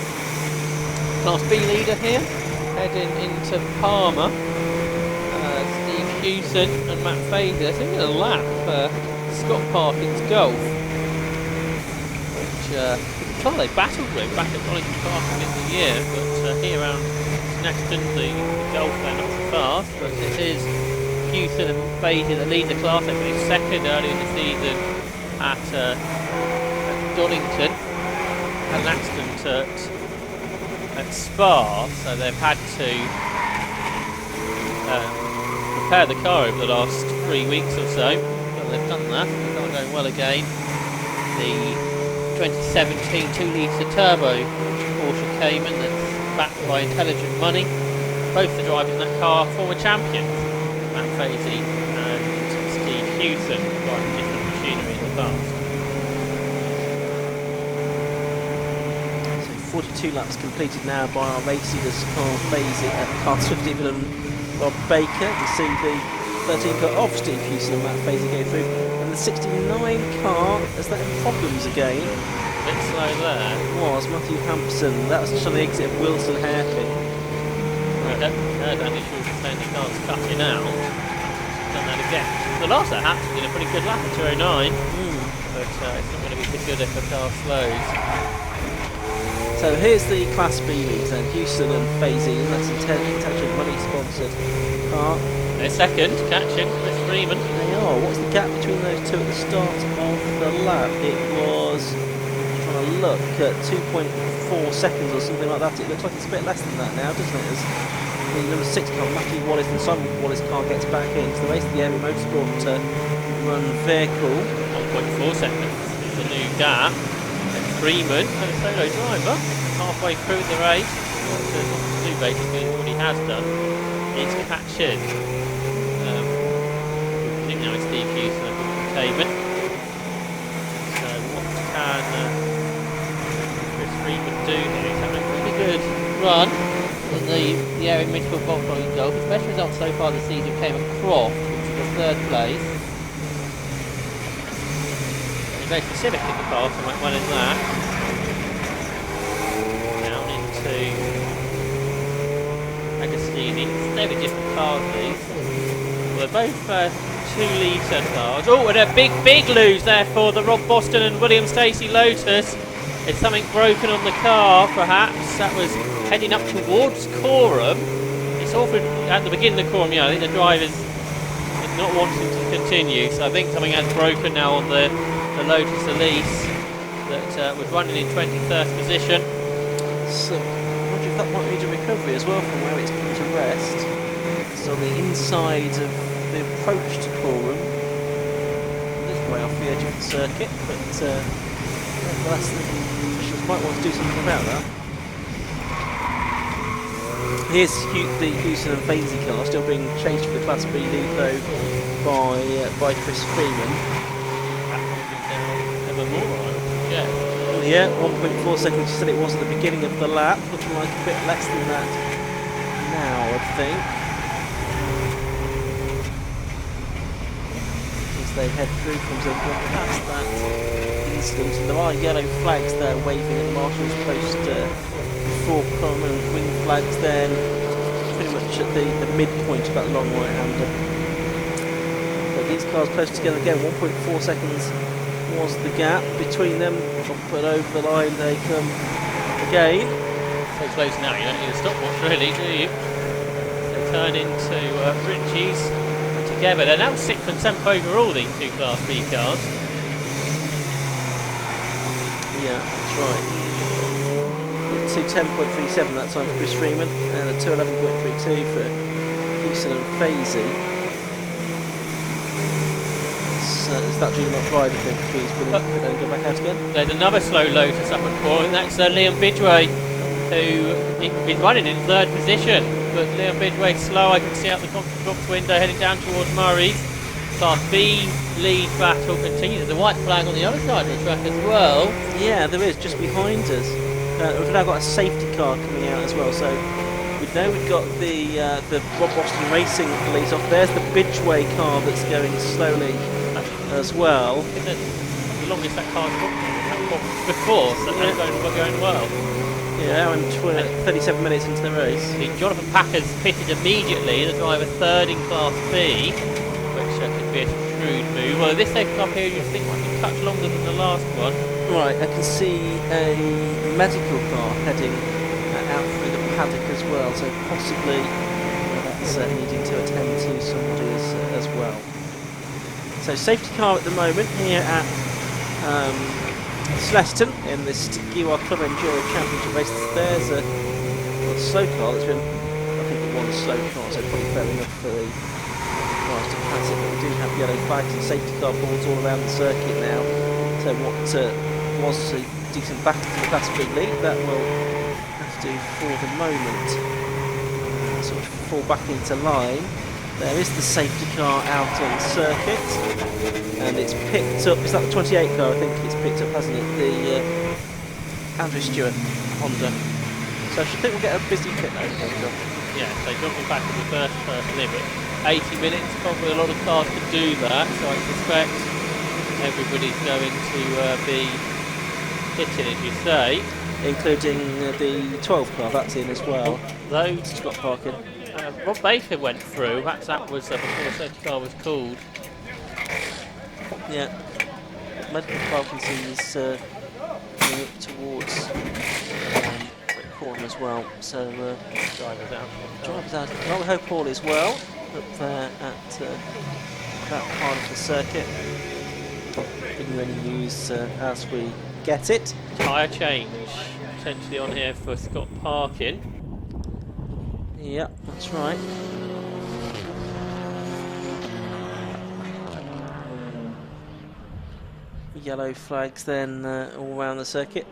Class B leader here, heading into Palmer. Steve Hewson and Matt Fader. I think a lap Scott Parkin's Golf, which well, they battled with back at Donington Park in the year, but here around Snetterton, the Golf they're not so fast, but it is Hewson and Fader that lead the class. They finished second early in the season at Donington, had an accident at Spa, so they've had to repair the car over the last 3 weeks or so. But they've done that, it's not going well again. The 2017 2-litre turbo Porsche Cayman that's backed by Intelligent Money. Both the drivers in that car former champions, Matt Fazy and Steve Hewson, driving different machinery in the past. So 42 laps completed now by our race leaders, Carl Swift and Rob Baker. You see the 13 car of Steve Hewson and Matt Fazy go through, and the 69 car has that in problems again. A bit slow there. Was Matthew Hampson. That was just on the exit of Wilson Hairpin. Danny Schultz saying the car's cutting out. Done that again. The last that Hampton did a pretty good lap at 209, but it's not going to be too good if the car slows. So here's the Class B leads then, Hewson and Fazy, and that's Intelligent Money sponsored car. They're second, catching Chris Freeman. They are. What's the gap between those two at the start of the lap? It was, trying to look, at 2.4 seconds or something like that. It looks like it's a bit less than that now, doesn't it? As the number 6 car, Matthew Wallace and Simon Wallace car gets back into the race. The Area Motorsport run vehicle. 1.4 seconds is the new gap. And Freeman, and a solo driver, halfway through the race. What to do basically is what he has done, is catch in. I think now it's Steve Hewson and Cayman. So what can Chris Freeman do here? He's having a pretty good run in the Area Motorsport Volkswagen Golf. His best result so far this season came at Croft, which was the 3rd place. He raced the Civic in the past and went well in that. Down into Agostini. They're different cars, these. Well, they're both 2-litre cars. Oh, and a big lose there for the Rob Boston and William Stacey Lotus. Is something broken on the car, perhaps? That was heading up towards Coram. It's awful at the beginning of the Coram, yeah. I think the drivers are not wanting to continue, so I think something has broken now on the Lotus Elise that was running in 23rd position. So, I wonder if that might need a recovery as well from where it's come to rest. It's on the inside of the approach to Coram. This edge of the circuit, but nevertheless, the officials might want to do something about that. Here's the Houston and Faisy car still being chased for the Class B lead though by Chris Freeman. Ever more on. Yeah. Yeah, 1.4 seconds. You said it was at the beginning of the lap. Looking like a bit less than that now, I think. As they head through, comes a bit past that incident. And there are yellow flags there waving at the marshal's post before common green flags then pretty much at the midpoint of that long right-hander. But these cars close together again, 1.4 seconds was the gap between them, but over the line they come again. So close now, you don't need a stopwatch really, do you? They turn into Ritchie's together. They're now 6th and 7th overall, these two Class B cars. Yeah, that's right. 2:10.37 that time for Chris Freeman, and a 2:11.32 for Houston and Faisy. Is that due not right? I think he's going to go back out again. There's another slow Lotus up at 4, and that's Liam Bidway, who is running in 3rd position. But Liam Bidway slow, I can see out the box window heading down towards Murray's. Class B lead battle continues. There's a white flag on the other side of the track as well. Yeah, there is, just behind us. We've now got a safety car coming out as well, so we know we've got the Rob Boston Racing police off. There's the Bidgeway car that's going slowly as well. The longest that car's got before, so they're going well. Yeah, and 37 minutes into the race. Jonathan Packer's pitted immediately, the driver 3rd in Class B, which could be a shrewd move. Well, this safety car here you think might be a touch longer than the last one. Right, I can see a medical car heading out through the paddock as well, so possibly that's needing to attend to somebody as well. So safety car at the moment here at Snetterton in this TDI Club Enduro Championship race. There's a slow car that's been, I think it was slow car, so probably fair enough for the cars to pass it, but we do have yellow flags and safety car boards all around the circuit now. So what was a decent battle for the Class B lead, that will have to, for the moment, sort of fall back into line. There is the safety car out on the circuit, and it's picked up, is that the 28 car? I think it's picked up, hasn't it? The Andrew Stewart Honda. So I should think we'll get a busy pit lane. Yeah, so jumping back to the first limit. 80 minutes, probably a lot of cars can do that, so I suspect everybody's going to be hitting, as you say. Including the 12 car, that's in as well. Those Scott Parkin. Rob Baker went through, perhaps that was before the safety car was called. Yeah. Medical Parkinson's coming up towards the corner as well, so Drivers out. Drivers out. Well, we hope all is well up there at that part of the circuit. Bringing you any news as we get it. Tyre change potentially on here for Scott Parkin. Yeah, that's right. Yellow flags then all around the circuit,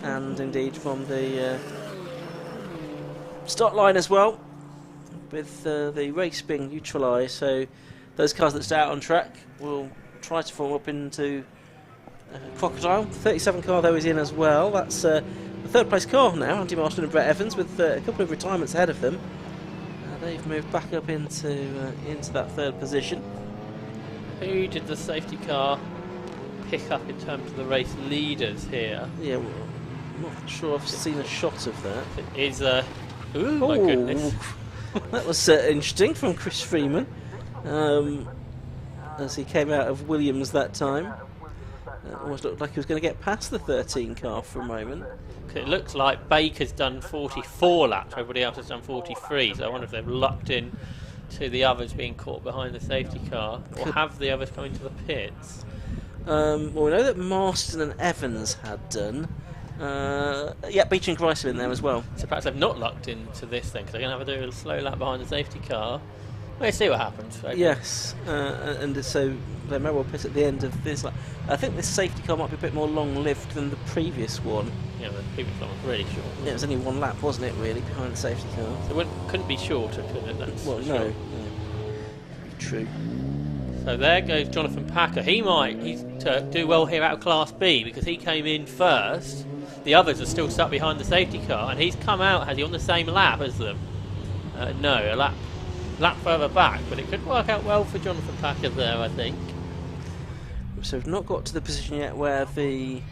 and indeed from the start line as well, with the race being neutralised. So those cars that stay out on track will try to form up into Crocodile. The 37 car though is in as well. That's the 3rd place car now, Andy Marston and Brett Evans, with a couple of retirements ahead of them. They've moved back up into that 3rd position. Who did the safety car pick up in terms of the race leaders here? Yeah, well, I'm not sure I've seen a shot of that. It is ooh, my goodness. That was interesting from Chris Freeman, as he came out of Williams that time. Almost looked like he was going to get past the 13 car for a moment. It looks like Baker's done 44 laps, everybody else has done 43, so I wonder if they've lucked in to the others being caught behind the safety car, or have the others come into the pits. Well, we know that Marston and Evans had done. Yeah, Beach and Grice are in there as well. So perhaps they've not lucked into this thing, because they're going to have to do a slow lap behind the safety car. Let's see what happens. Okay. Yes, and so they may well pit at the end of this. I think this safety car might be a bit more long-lived than the previous one. Yeah, the previous one was really short. Yeah, it was only one lap, wasn't it, really, behind the safety car? So it couldn't be shorter, could it? That's Well, for no. sure. True. So there goes Jonathan Packer. He might do well here out of Class B because he came in first. The others are still stuck behind the safety car, and he's come out, has he, on the same lap as them? No, a lap further back, but it could work out well for Jonathan Packer there, I think. So we've not got to the position yet where the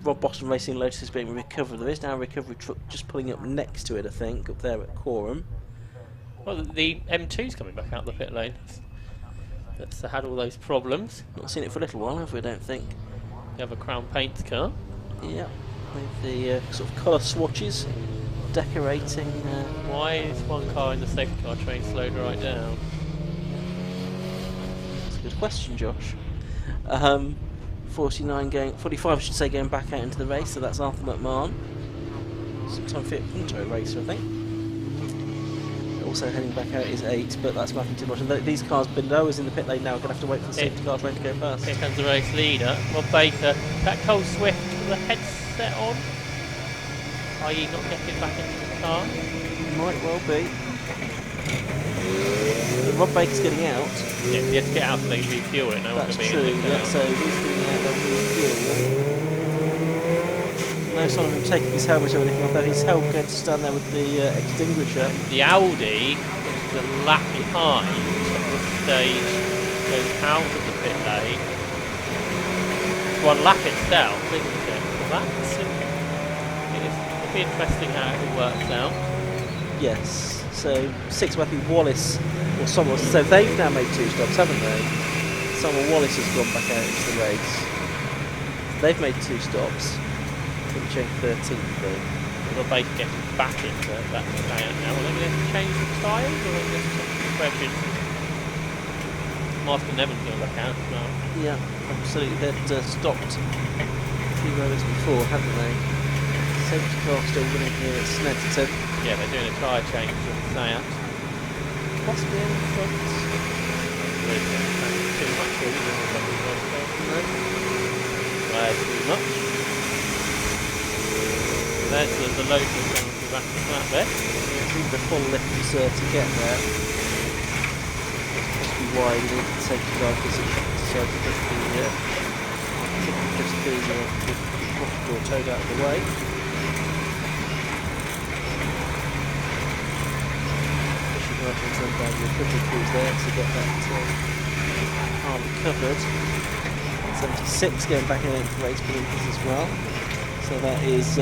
Rob Boston Racing Lotus is being recovered. There is now a recovery truck just pulling up next to it, I think, up there at Coram. Well, the M2's coming back out the pit lane. That's had all those problems. Not seen it for a little while, have we? I don't think. You have a Crown Paints car. Yeah, with the sort of colour swatches decorating. Why is one car in the safety car train slowed right down? That's a good question, Josh. 45, I should say, going back out into the race. So that's Arthur McMahon, sometime Fiat Punto racer, I think. Also heading back out is 8, but that's nothing too much. And these cars below us in the pit lane now are going to have to wait for the safety car train to go past. Here comes the race leader, Rob Baker. That Cole Swift with the headset on, i.e. not getting back into the car. Might well be. Rob Baker's getting out. Yeah, he had to get out and maybe refuel it. No That's one can true, be in yeah, so he's getting out of the no sign of him taking his helmet or anything like that. He's going to stand there with the extinguisher. The Audi, which is a lap behind at the stage, goes out of the pit lane. It's one lap itself, isn't it? So that's it'll be interesting how it works out. Yes, so 6 Matthew Wallace, or someone, so they've now made 2 stops, haven't they? Someone Wallace has gone back out into the race. They've made 2 stops. Change 13th though. Rob Baker getting back into that layout now. Will they going to change the tyres or will they just change the pressures? Martin Evans going back out as well. Yeah, absolutely. They'd stopped a few moments before, hadn't they? Safety car still winning here at Snetterton. Yeah, they're doing a tyre change on the layout. Possibly in front. Too much really. No. Too much. There's the Lotus down to the back of that bit. Yeah, the full lift to get there. Must be why we need the safety car position. So to get the bottom door towed out of the way. Pushing right and turn down the equipment crews there to get that car recovered. 76 going back into race believers as well. So that is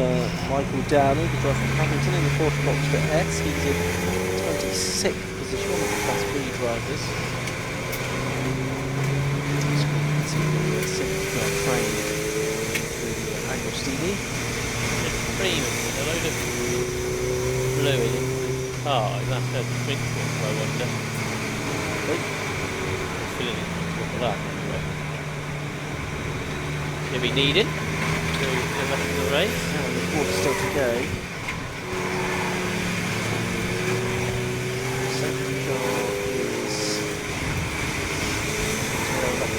Michael Downey, the driver from Hamilton, in the Porsche Boxster S. He's in 26th position, one of the Class B drivers. The safety car train with Agostini. It's cream, a load of fluid in the car. Is that a drink water, I wonder? Filling it with that anyway. If he needed to the rest of the race. And the water still to go. Safety car is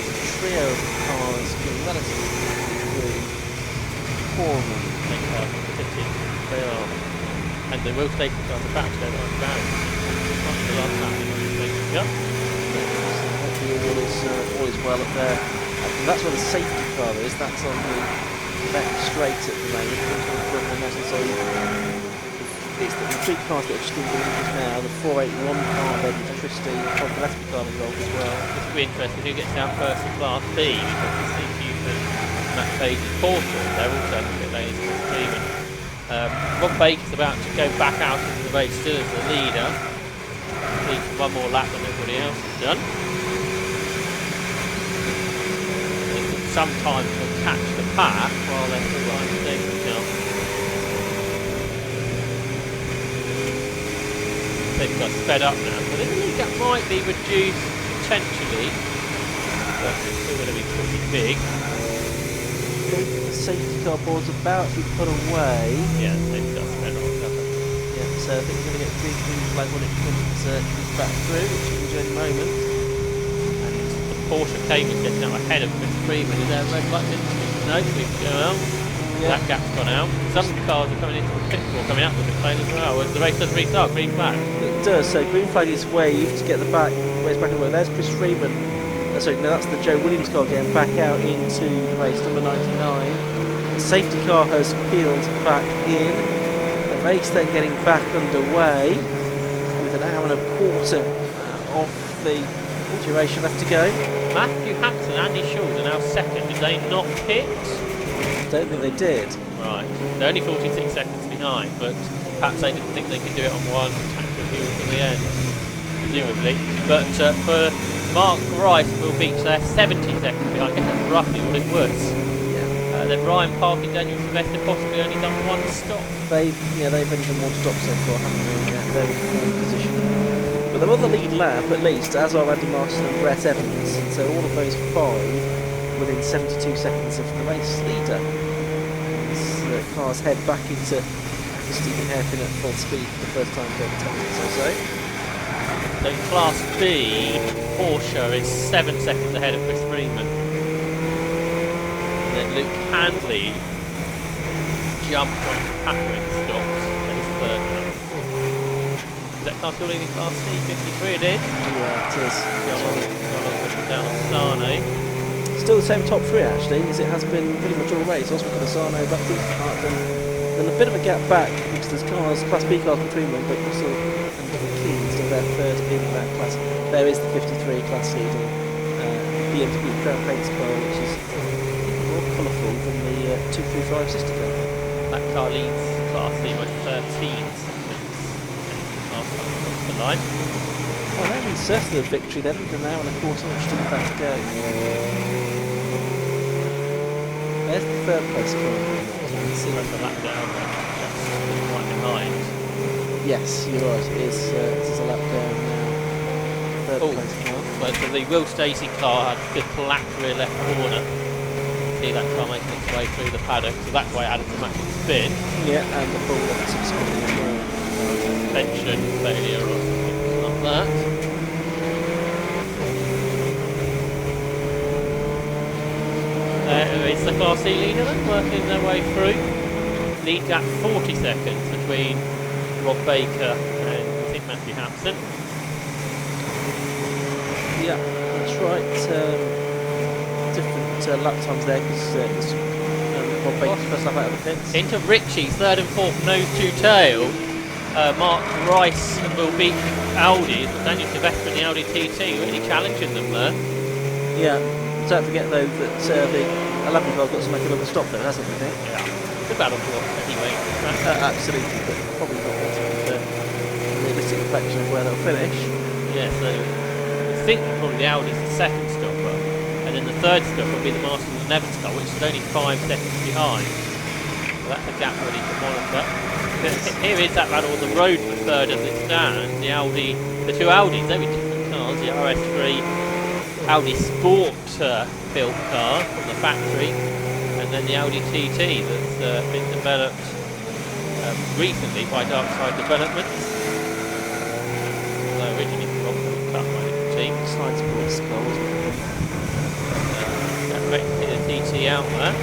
a trio of cars being relatively through Coram. They are. And they will take it on the back, so they're on down. Not the last time they want to take it up. Hopefully all is well up there. And that's where the safety car is. That's on the left straight at the moment. It's the 3 cars that are just being released now. The 481 car, then the Christie, Tom Gillespie car involved as well. This will be interesting who gets down first in Class B, because the ECU and Matt Page's Portal, they're also a bit late into the team. Rob Baker's about to go back out into the race still as the leader. Needs one more lap than everybody else has done. They took some time to catch the pack while they're still behind the safety car. They've got sped up now, so the lead gap might be reduced potentially, but it's still going to be pretty big. I think the safety car board's about to be put away. Yeah, they've got sped up. Yeah, so I think we're going to get green flag when it comes back through, which we'll do in a moment. And the Porsche Cayman getting out ahead of Chris Freeman. Is there a red button? No, we've gone out. Yeah. That gap's gone out. Some cars are coming into the pit wall, coming out of the pit lane as well. As the race does restart, green flag. It does, so green flag is waved to get the race back in the way. There's Chris Freeman. Sorry, no, that's the Joe Williams car getting back out into the race, number 99. The safety car has peeled back in. The race then getting back underway with an hour and a quarter of the duration left to go. Matthew Hampson and Andy Schultz are now second. Did they not pit? Don't think they did. Right. They're only 46 seconds behind, but perhaps they didn't think they could do it on one tank of fuel to the end, presumably. But for Mark Rice will beat their 70 seconds behind. I guess that's roughly what it was. Yeah. Then Ryan Park and Daniel Sylvester possibly only done one stop. They've only done one stop so far, haven't they? Yeah, they're in fourth position. But they're on the lead lap at least, as are Andy Marston and Brett Evans. And so all of those five within 72 seconds of the race leader. As the cars head back into the steeping hairpin at full speed for the first time in over 10 minutes or so. So Class B, Porsche is 7 seconds ahead of Chris Freeman. And then Luke Handley jumped on Patrick stops and is third now. Is that car still leading Class C? 53 it is. Yeah, it is. Gone on down on Sane. Still the same top three actually, as it has been pretty much all race. Also got Asano, Buckley, then a bit of a gap back because there's cars, Class B cars between them, but Russell and McLean still their third in that class. There is the 53 class leading BMW Crown Paints car, which is more colourful than the 235 sister car. That car leads Class C by 13 seconds. Last time across the line. Well, that means certainly a victory then, with an hour and a quarter which still back to go. There's the third place car. That's a lap down, just right behind. Yes, you're right, it is a lap down now. Third place car. But the Will Stacey car had a good black rear left corner. See that car making its way through the paddock, so that's why it added the massive spin. Yeah, and the full subsequently as well. Suspension failure or something like that. It's the Class C leader then, working their way through. Lead gap 40 seconds between Rob Baker and I think Matthew Hampson. Yeah, that's right. Different lap times there because Rob Baker's first lap out of the pits. Into Ritchie, third and fourth, nose to tail. Mark Rice will beat Audi. Daniel Sylvester and the Audi TT really challenging them there. Yeah, don't forget though that the 11 car got to make another stop there, hasn't it? Yeah. It's a battle for anyway. Absolutely, but probably not a realistic reflection of where they'll finish. Yeah, so I think probably the Audi's the second stopper, and then the third stopper will be the Marston and Evans car, which is only 5 seconds behind. So that's a gap ready to monitor. Here is that battle on the road for third as it stands. The two Audis, very different cars, the RS3 Audi Sport built car from the factory, and then the Audi TT that's been developed recently by Darkside Developments. Although originally from cut by the team. Side sports car, wasn't it? Direct the TT out there.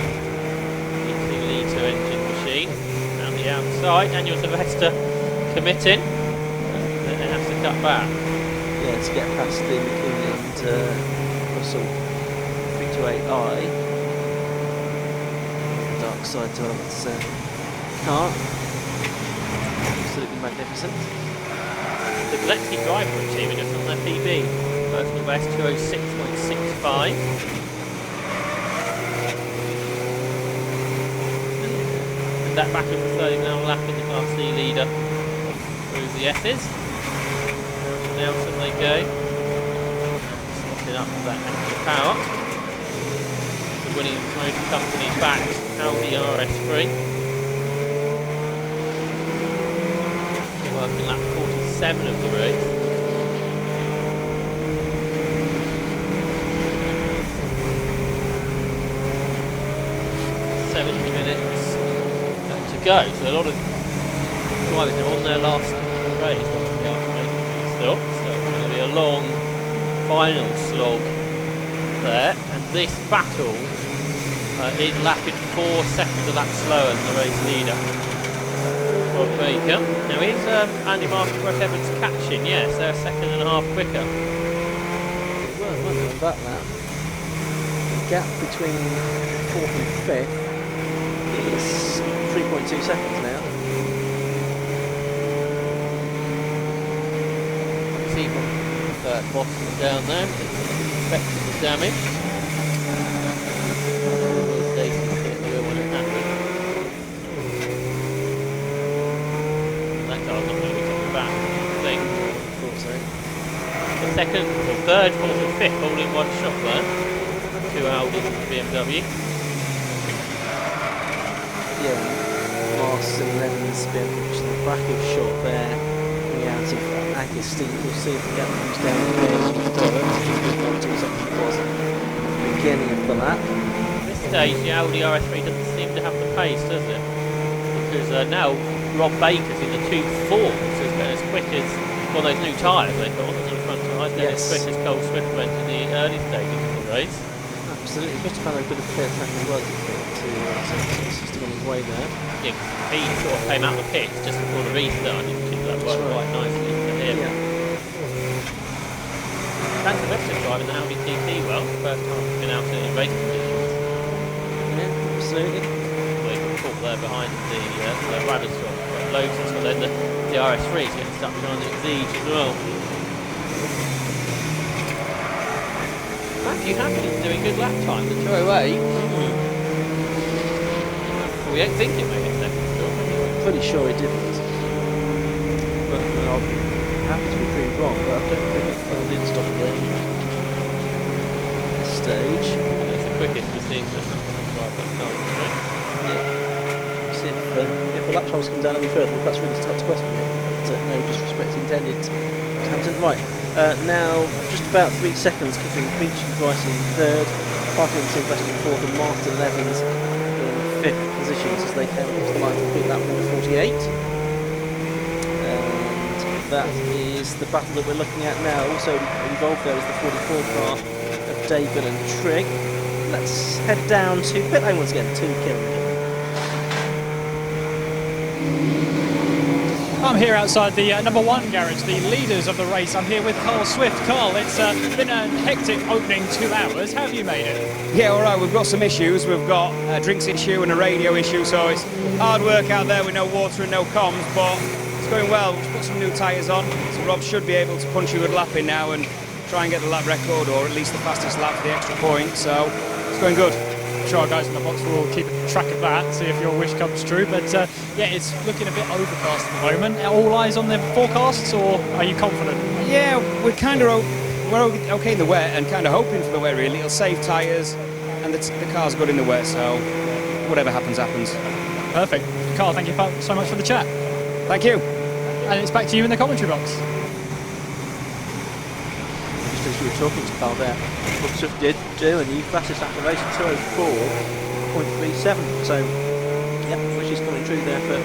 2-litre engine machine. Down the outside, Daniel Sylvester committing. Then they have to cut back. Yeah, to get past the McKinney and Russell 328i. Darkside Developments car. Absolutely magnificent. The Gillespie driver achieving just on their PB. Personal best 206.65. And that back in the third, now lapping the Class C leader through the S's. Nelson they go. Slotting up that extra power. The Williams Motor Company back Audi RS3. Working lap 47 of the race. ...70 minutes to go, so a lot of drivers are on their last race. So it's going to be a long final slog there, and this battle is lapping 4 seconds of that slower than the race leader. Rob Baker. Now is Andy Mark Evans catching? Yes, they're a second and a half quicker. Well, on that lap. The gap between 4th and 5th is 3.2 seconds now. See from Boston down there, expecting the damage. Stacey hit the wheel when it happened. That car's not going to be coming back, I think. Thought so. The second, or third, fourth and fifth all in one shot there. 2 Audis and BMW. Yeah, last 11's been just the back of shot there, coming out of Agustin. We'll see if we get them down there. 2 seconds it was beginning of the lap. At this stage, the Audi RS3 doesn't seem to have the pace, does it? Because now Rob Baker's in the 2.4, so it's getting as quick as, well, those new tyres they put on the front tyres, getting as quick as Cole Swift went in the early stages of the race. Absolutely, just found a bit of clear track as well to system on his way there. Yeah, he sort of came out of the pits just before the restart, and I think that worked quite nicely for him. Yeah. Dan Sylvester driving the Audi TT well, first time he's been out in race conditions. Yeah, absolutely. Well, he got caught there behind the Rabbit Stop, Lotus, but then the RS3 is getting stuck behind the Exige as well. Matthew Hampton's doing good lap time, the 208. Well, we don't think it made it second, sure. Pretty sure it didn't. But I'm happy to be proved wrong, but I don't think it did stop again. This stage. It's the quickest we've seen to drive that car. See if the lap times come down any further, that's really tough to question it. But no disrespect intended. Hampton, right. Now, just about 3 seconds, covering Beach and Bryce in 3rd, Parkin Sylvester in 4th, and Marston and Evans in 5th positions as they came across the line to complete lap number 48. And that is the battle that we're looking at now. Also involved there is the 44 car of David and Trigg. Let's head down to pit lane once again, to Kilburn. I'm here outside the number 1 garage, the leaders of the race. I'm here with Carl Swift. Carl, it's been a hectic opening 2 hours. How have you made it? Yeah, all right, we've got some issues. We've got a drinks issue and a radio issue, so it's hard work out there with no water and no comms, but it's going well. We've put some new tyres on, so Rob should be able to punch a good lap in now and try and get the lap record, or at least the fastest lap for the extra point, so it's going good. I'm sure our guys in the box will keep track of that, see if your wish comes true. But yeah, it's looking a bit overcast at the moment. All eyes on the forecasts, or are you confident? Yeah, we're okay in the wet and kind of hoping for the wet, really. It'll save tyres, and the car's good in the wet, so whatever happens, happens. Perfect. Carl, thank you so much for the chat. Thank you. And it's back to you in the commentary box. Just as you were talking to Carl there, Rob Swift did do a new fastest lap of the race at 204.37. So, yeah, which is coming true there for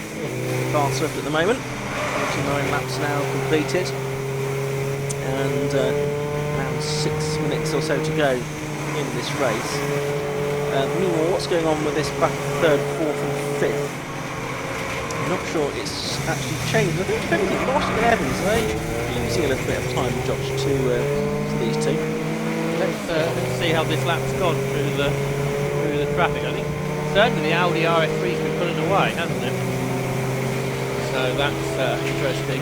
Carl Swift at the moment. 49 laps now completed, and around 6 minutes or so to go in this race. Meanwhile, what's going on with this back 3rd, 4th, and 5th? I'm not sure it's actually changed. I think if anything, Marston and Evans, they're using a little bit of time, Josh, to these two. Let's see how this lap's gone through the traffic. I think certainly the Audi RS3's been pulling away, hasn't it? So that's interesting.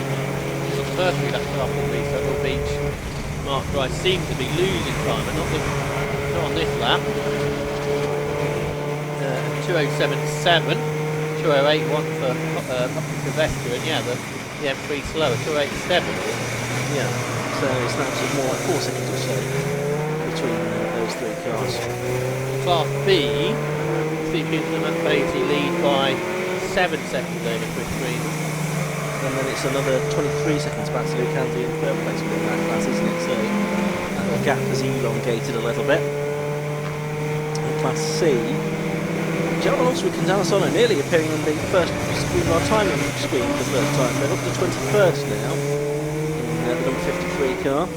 The first 3 laps after the Circle Beach, Mark Rice seems to be losing time, but not on this lap. 2:07.7, 2:08.1 for Sylvester, and yeah, the M3 slower, 2:08.7. Yeah, so it's now sort of more like 4 seconds or so between those 3 cars. Class B, Stephen and Beatty lead by 7 seconds over Chris Green. And then it's another 23 seconds back to Luke Handy in 3rd place within that class, isn't it? So the gap has elongated a little bit. In Class C, German also with Candalasano nearly appearing on the first screen of our timing screen for the first time. They're up to 21st now in the number 53 car.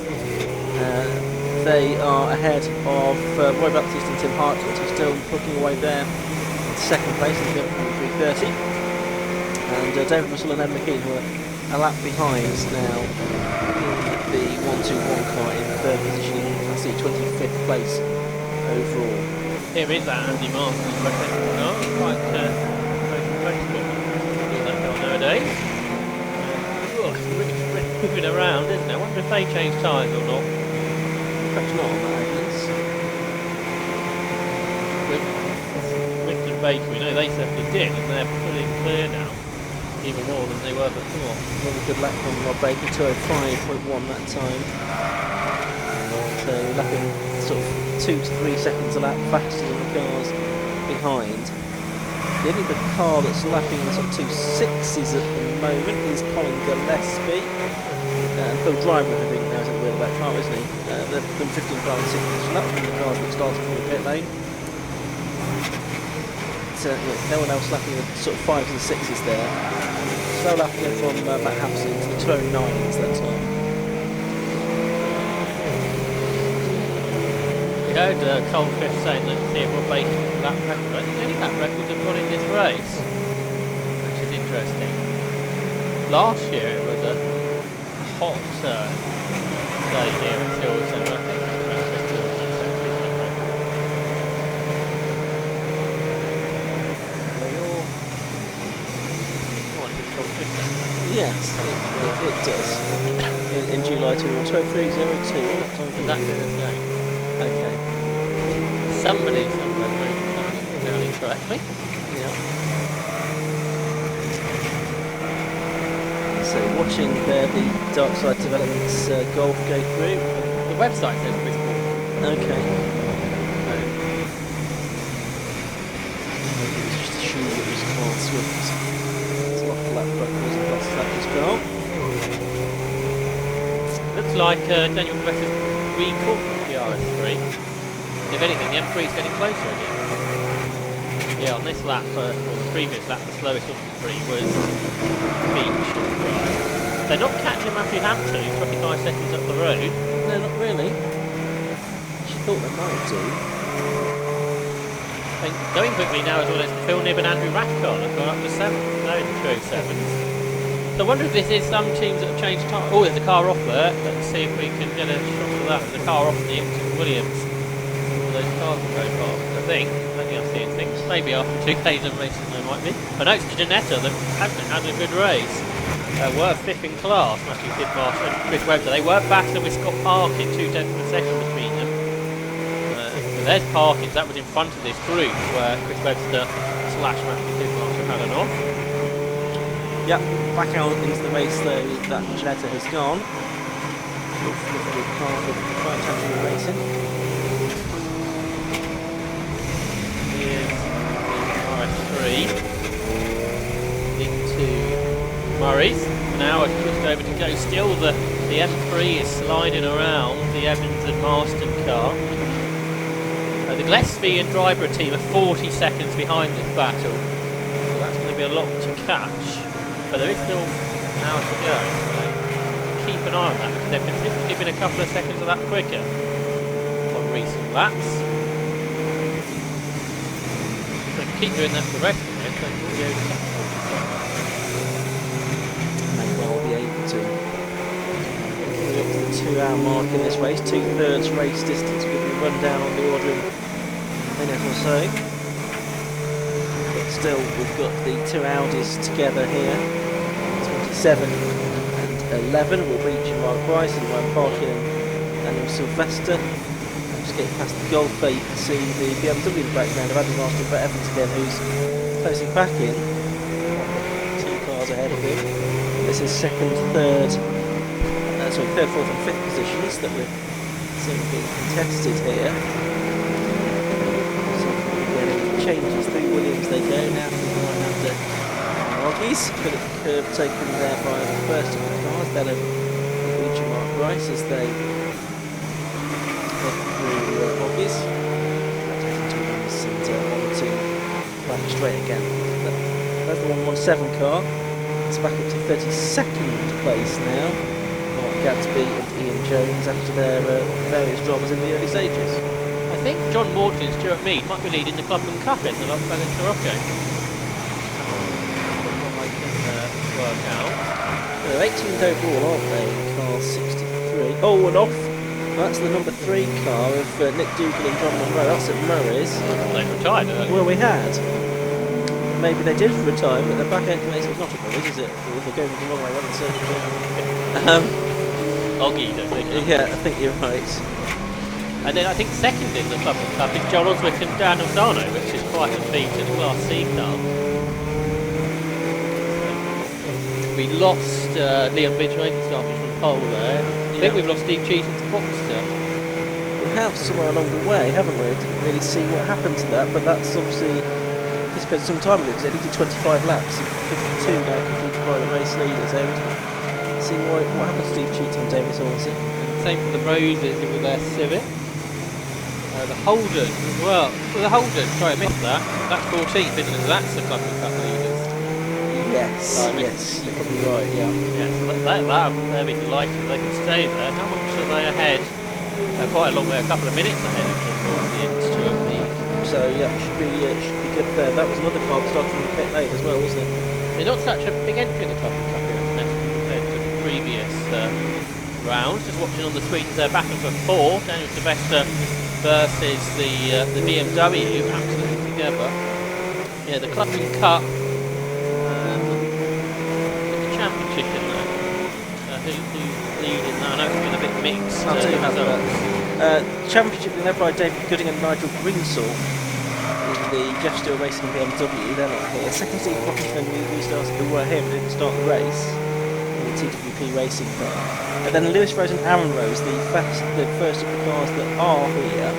They are ahead of Roy Baptiste and Tim Hartnett, who's still plugging away there in second place in the 330. And David Russell and Ed McKean, who are a lap behind now in the 121 car in third position. I see 25th place overall. Here is that Andy Martin. No, quite flexible. Do that car nowadays. It's moving around, isn't it? I wonder if they change tyres or not. Perhaps not on that, I guess. With Baker, we know they certainly did, and they're pulling clear now, even more than they were before. Another good lap from Rob Baker, 205.1 that time. So lapping sort of 2 to 3 seconds a lap faster than the cars behind. The only car that's lapping the sort of 2.6s at the moment is Colin Gillespie. And Phil Driver, I think, now is at the wheel of that car, isn't he? They're 15 car and 16. So that was one of the cars that started from the pit lane. Yeah, no one else lapping the sort of 5s and 6s there. So lapping from Matt Hampson to the 209s that time. We heard Cole Fish saying that see if Rob Baker lap record. I think any lap records have gone in this race, which is interesting. Last year it was a hot day here at Silverstone, I think. Yes, it does. In July 20302, what time That's it, okay. Okay. Somebody somewhere wrote down incorrectly. Yeah. So watching there the Darkside Developments Golf go through. The website says Bespoke. Okay. It's just a shoe that was Carl Swift. It's a lot of lap records across that as well. Looks like Daniel Besse's recall the RS3. If anything, the M3 is getting closer again. Yeah, on this lap, or the previous lap, the slowest of the three was Beach. They're not catching Matthew Hampton, who's 25 seconds up the road. No, not really. She thought they might do. And going quickly now as well as Phil Nibb and Andrew Rathcon have gone up to 7th. They're in the 207s. So I wonder if this is some teams that have changed tyres. Oh, there's a car off there. Let's see if we can get a shot of that. There's a car off in the Ipswich Williams. All those cars will go past, I think. I think I've seen things. Maybe after 2 days of racing there might be. I know it's Janetta that hasn't had a good race. Were 5th in class, Matthew Tidmarsh and Chris Webster. They were battling with Scott Parkin, 2 tenths of a second between them. So there's Parkins, that was in front of this group where Chris Webster / Matthew Tidmarsh have had an off. Yep, back out into the race though, that Janetta has gone. Good car with quite attacking racing. Here's RS3 into Murray's. Now it's pushed over to go. Still the M3 is sliding around the Evans and Marston car. The Gillespie and Driver team are 40 seconds behind this battle. So that's going to be a lot to catch. But there is still an hour to go. So keep an eye on that because they've consistently been a couple of seconds of that quicker on recent laps. So if you keep doing that for the rest of it, then you'll be able to catch up. May well be able to. We're up to the 2-hour mark in this race, 2/3 race distance. We'll give you a rundown on the order in a minute or so. But still, we've got the 2 Audis together here, 27 and 11. We'll reach Mark Rice and Ryan Parkin and Daniel Sylvester. Just getting past the Golf there, you can see the BMW in the background of Adam Marston, but Evans again, who's closing back in. 2 cars ahead of him. This is second, third, 4th and 5th positions that we're seeing being contested here. So again, changes through Williams they go now to the right after Oggies. Bit of the curve taken there by the first of the cars, then reaching Mark Rice as they head through Oggies. And 1 or 2 back straight again. That's the 117 car. It's back up to 32nd place now. Mark Gadsby and Ian Jones after their various dramas in the early stages. I think John Morton and Stuart Mead might be leading the Club Cup in the Las Vegas Morocco. What I can work out. They're 18th overall, aren't they? Car 63. Oh, and off. That's the number 3 car of Nick Dougal and John Monroe. That's at Murray's. They've retired, haven't they? Well, we had. Maybe they did retire, but the back end makes it not a Murray's, is it? Or they're going the wrong way, well, certainly. Oggy, don't think. Yeah, I think you're right. And then I think second in the Club Cup is John Oswick and Dan Osano, which is quite a feat in the Class C car. We lost Liam Bidgeway, who started from pole there. I think we've lost Steve Cheatham to Foxter. We have somewhere along the way, haven't we? Didn't really see what happened to that, but that's obviously he spent some time ago because he did 25 laps, 52 now completed by the race leaders. So see what happened to Steve Cheatham and David Hornsey. Same for the Roses with their Civic. The Holden as well. The Holden, sorry I missed that. That's 14th, isn't it? So that's the Club Cup leaders. Yes, yes, you're probably right, yeah. Yeah, so they'll be delighted if they can stay there. How much are they ahead? Quite a long way, a couple of minutes ahead of the Stuart Mead. So yeah, should be good there. That was another car starting from the pit late as well, wasn't it? They're not such a big entry in the Club Cup here at Snetterton compared to the previous rounds. Just watching on the screens, they're battling for 4. Daniel Sylvester versus the BMW, absolutely together. Yeah, the Club Cup. Championship in there. Who's leading that? I know it's been a bit mixed. I'll tell you about that. Championship led by David Gooding and Nigel Greensaw in the Jeff Stewart Racing BMW. They're not here. Second Steve Buckingham who started, who were here but didn't start the race in the TWP Racing car. And then Lewis Rose and Aaron Rose, the first of the cars that are here.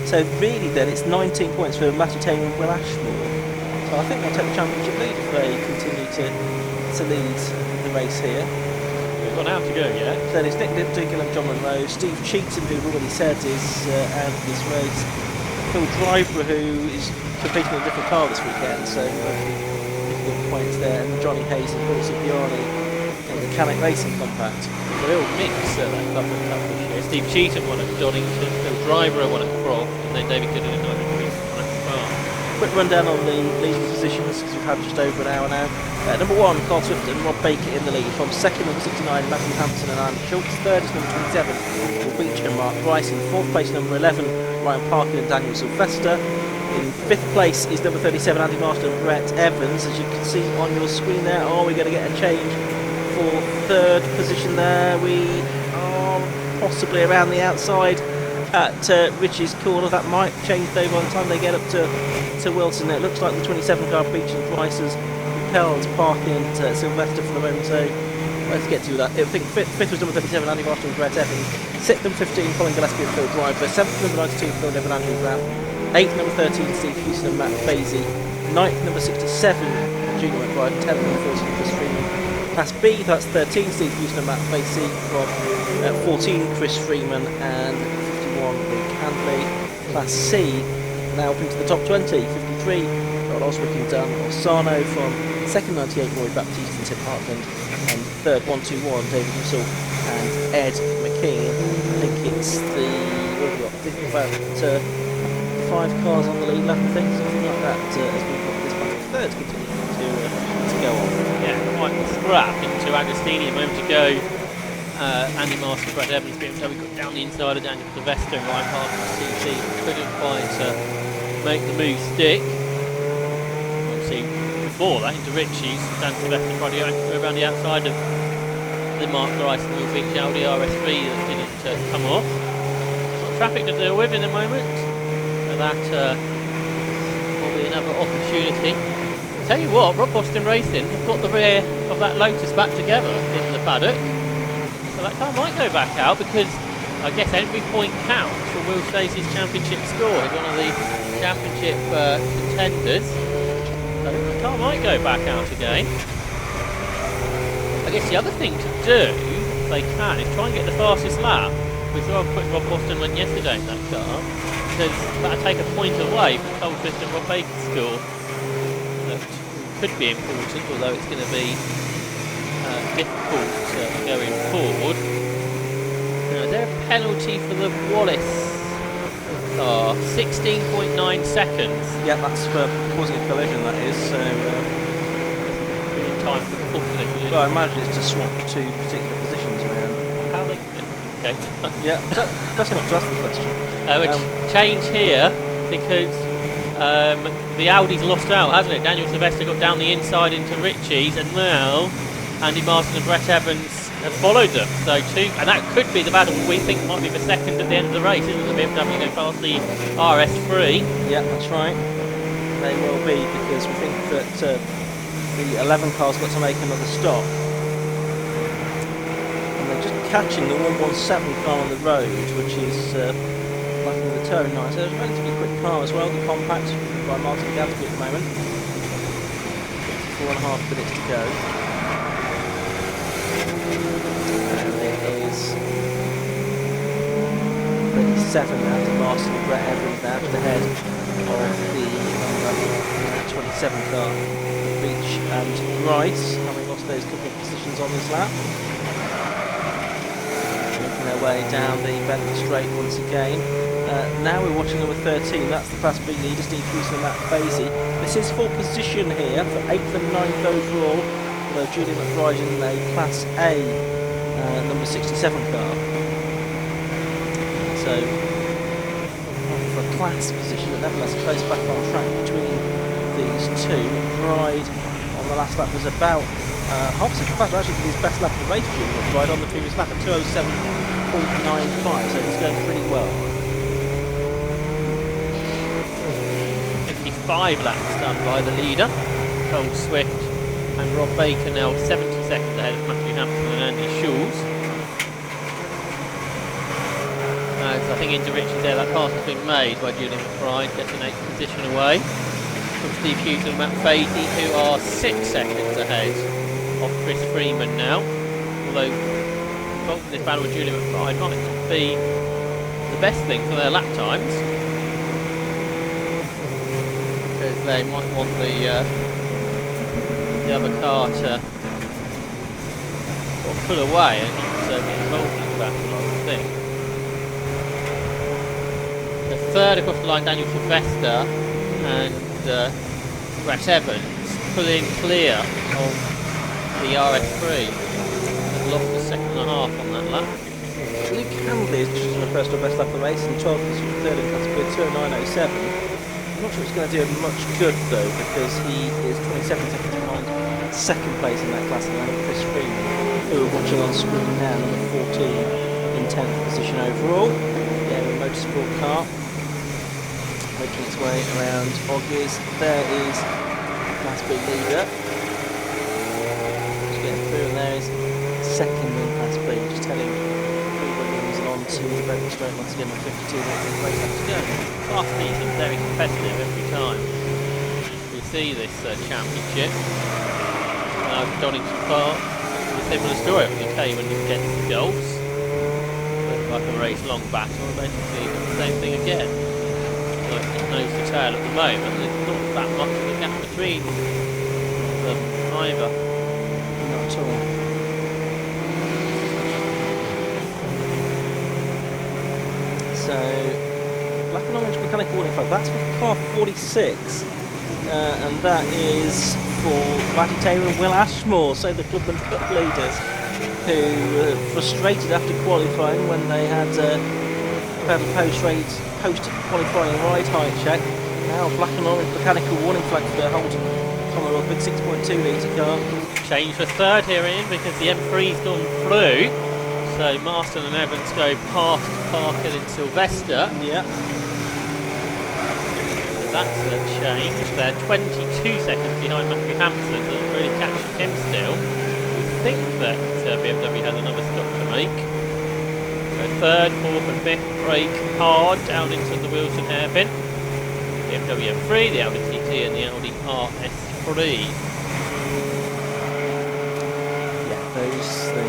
So really then it's 19 points for Matthew Taylor and Will Ashmore. So I think they'll take the championship lead if they continue to lead the race here. We've got an hour to go yet. Then it's Nick Dougal and John Monroe, Steve Cheatham, who we've already said is out of this race, Phil Driver, who is competing in a different car this weekend, so difficult points there, and Johnny Hayes and Paul Cipriani in the Canuck Racing Compact. A real mix that Club Cup this year. Steve Cheatham won at Donington, Phil Driver won at Croft, and then David Gooding and Nigel Greensaw won at Spa. Quick rundown on the leading positions because we've had just over an hour now. Number 1, Carl Swift and Rob Baker in the lead. From second, number 69, Matthew Hampson and Andy Schultz. Third is number 27, Paul Beach and Mark Rice. In fourth place, number 11, Ryan Parker and Daniel Sylvester. In fifth place is number 37, Andy Marston and Brett Evans. As you can see on your screen there, are we going to get a change for third position there? We are possibly around the outside at Richie's corner. That might change though by the time they get up to Wilson. It looks like the 27 car Beach and Price has repelled Parkin and Sylvester for the moment, so let's get to that. I think fifth was number 37, Andy Marston and Brett Evans. Sixth, number 15, Colin Gillespie and Phil Driver. Seventh, number 92, Phil Neville and Andrew Brown. Eighth, number 13, Steve Houston and Matt Fazy. Ninth, number 67, Junior McBride. 10th, number 14, Chris Freeman. Class B, that's 13, Steve Houston and Matt Fazy. From 14, Chris Freeman and 51, Luke Handley. Class C, now up into the top 20, 53, Ron Oswick and Dan Orsano. From second, 98, Roy Baptiste and Tim Hartland. And third, 121, David Russell and Ed McKean. I think it's the, what have we got? I think about 5 cars on the lead lap, I think, something like that, as we've got this battle third continuing to go on. Yeah, quite a scrap into Agostini a moment ago. Andy Marston, Brett Evans, BMW got down the inside of Daniel Sylvester and Ryan Parker CC couldn't quite make the move stick. Obviously, before that, into Richie's, Dan Sylvester tried to go around the outside of the Mark Rice and Will Beach Audi RSV that didn't come off. Got traffic to deal with in a moment. That will be another opportunity. Tell you what, Rob Boston Racing have got the rear of that Lotus back together in the paddock. So that car might go back out because I guess every point counts for Will Stacey's championship score. He's one of the championship contenders. So the car might go back out again. I guess the other thing to do, if they can, is try and get the fastest lap. We saw how quick Rob Boston went yesterday in that car. because that'll take a point away from Cole Smith and Rob Baker's score. That could be important, although it's going to be difficult going forward. Now, is there a penalty for the Wallace car? 16.9 seconds. Yeah, that's for causing a collision, that is. So, in time for the full collision. well, I imagine it's to swap two particular positions around. How they? Okay. Yeah, that's enough to ask the question. Change here because the Audi's lost out, hasn't it? Daniel Sylvester got down the inside into Ritchie's, and now Andy Marston and Brett Evans have followed them. So and that could be the battle we think might be for second at the end of the race, isn't it? The BMW go past the RS3. Yeah, that's right. They will be, because we think that the 11 car's got to make another stop. And they're just catching the 117 car on the road, which is blocking the turn 9. So it's a relatively quick car as well, the compact by Martin Gadsby at the moment. 4.5 minutes to go. And it is 37 now to Marston and Brett Evans now to the head of the 27 car. Beach and Rice having lost those couple of positions on this lap. Making their way down the Bentley Straight once again. Now we're watching number 13, that's the Class B leader, Steve Houston and Matt Basie. This is full position here for 8th and 9th overall, although Julian McBride in a Class A number 67 car. So, for a class position, but nevertheless close back on track between these two. McBride on the last lap was about half a second faster, actually, for his best lap of the race, Julian McBride on the previous lap at 2:07.95, so he's going pretty well. 55 laps done by the leader, Cole Swift, and Rob Baker now 70 seconds ahead of Matthew Hampton and Andy Schulz. So I think into Richard there, that pass has been made by Julian McBride, gets an 8th position away from Steve Hughes and Matt Basie, who are 6 seconds ahead of Chris Freeman now. Although involved in this battle with Julian McBride might not be the best thing for their lap times, because they might want the other car to sort of pull away and not be involved in the battle, I would think. The third across the line, Daniel Sylvester and Brett Evans pulling clear of the RS3 and lost a second and a half on that lap. Luke Handley is just on a personal best lap of the race in 12th position, third in Class B, 2:09.07. I'm not sure it's going to do him much good though, because he is 27 seconds behind second place in that class, and then Chris Freeman, who we're watching on screen now, number 14 in 10th position overall. Yeah, a Motorsport car making its way around Oggies. There is Class B leader. Just getting through, and there is second in Class B, just heading on to the Bentley Straight once again on 52 minutes and great lap to go. Class B seems very competitive every time we see this championship. Donington Park, a similar story. It was okay when you get to the Gulfs. Looked like a race-long battle, and basically the same thing again. Like nose to tail at the moment, there's not that much of a gap between them either. Not at all. So, black and orange mechanical warning flag, that's for car 46, and that is for Matty Taylor and Will Ashmore, so the Club leaders, who were frustrated after qualifying when they had a post-qualifying ride height check. Now black and orange mechanical warning flag for the Holden Commonwealth big 6.2 litre car. Change for third here, Ian, because the M3's gone through. So Marston and Evans go past Parker and Sylvester. Yeah. That's a change. They're 22 seconds behind Matthew Hampson, so it's really catching him still. We think that BMW has another stop to make. So third, fourth and fifth brake hard down into the Wilson hairpin. The BMW M3, the Audi TT and the Audi RS3. Yeah, those the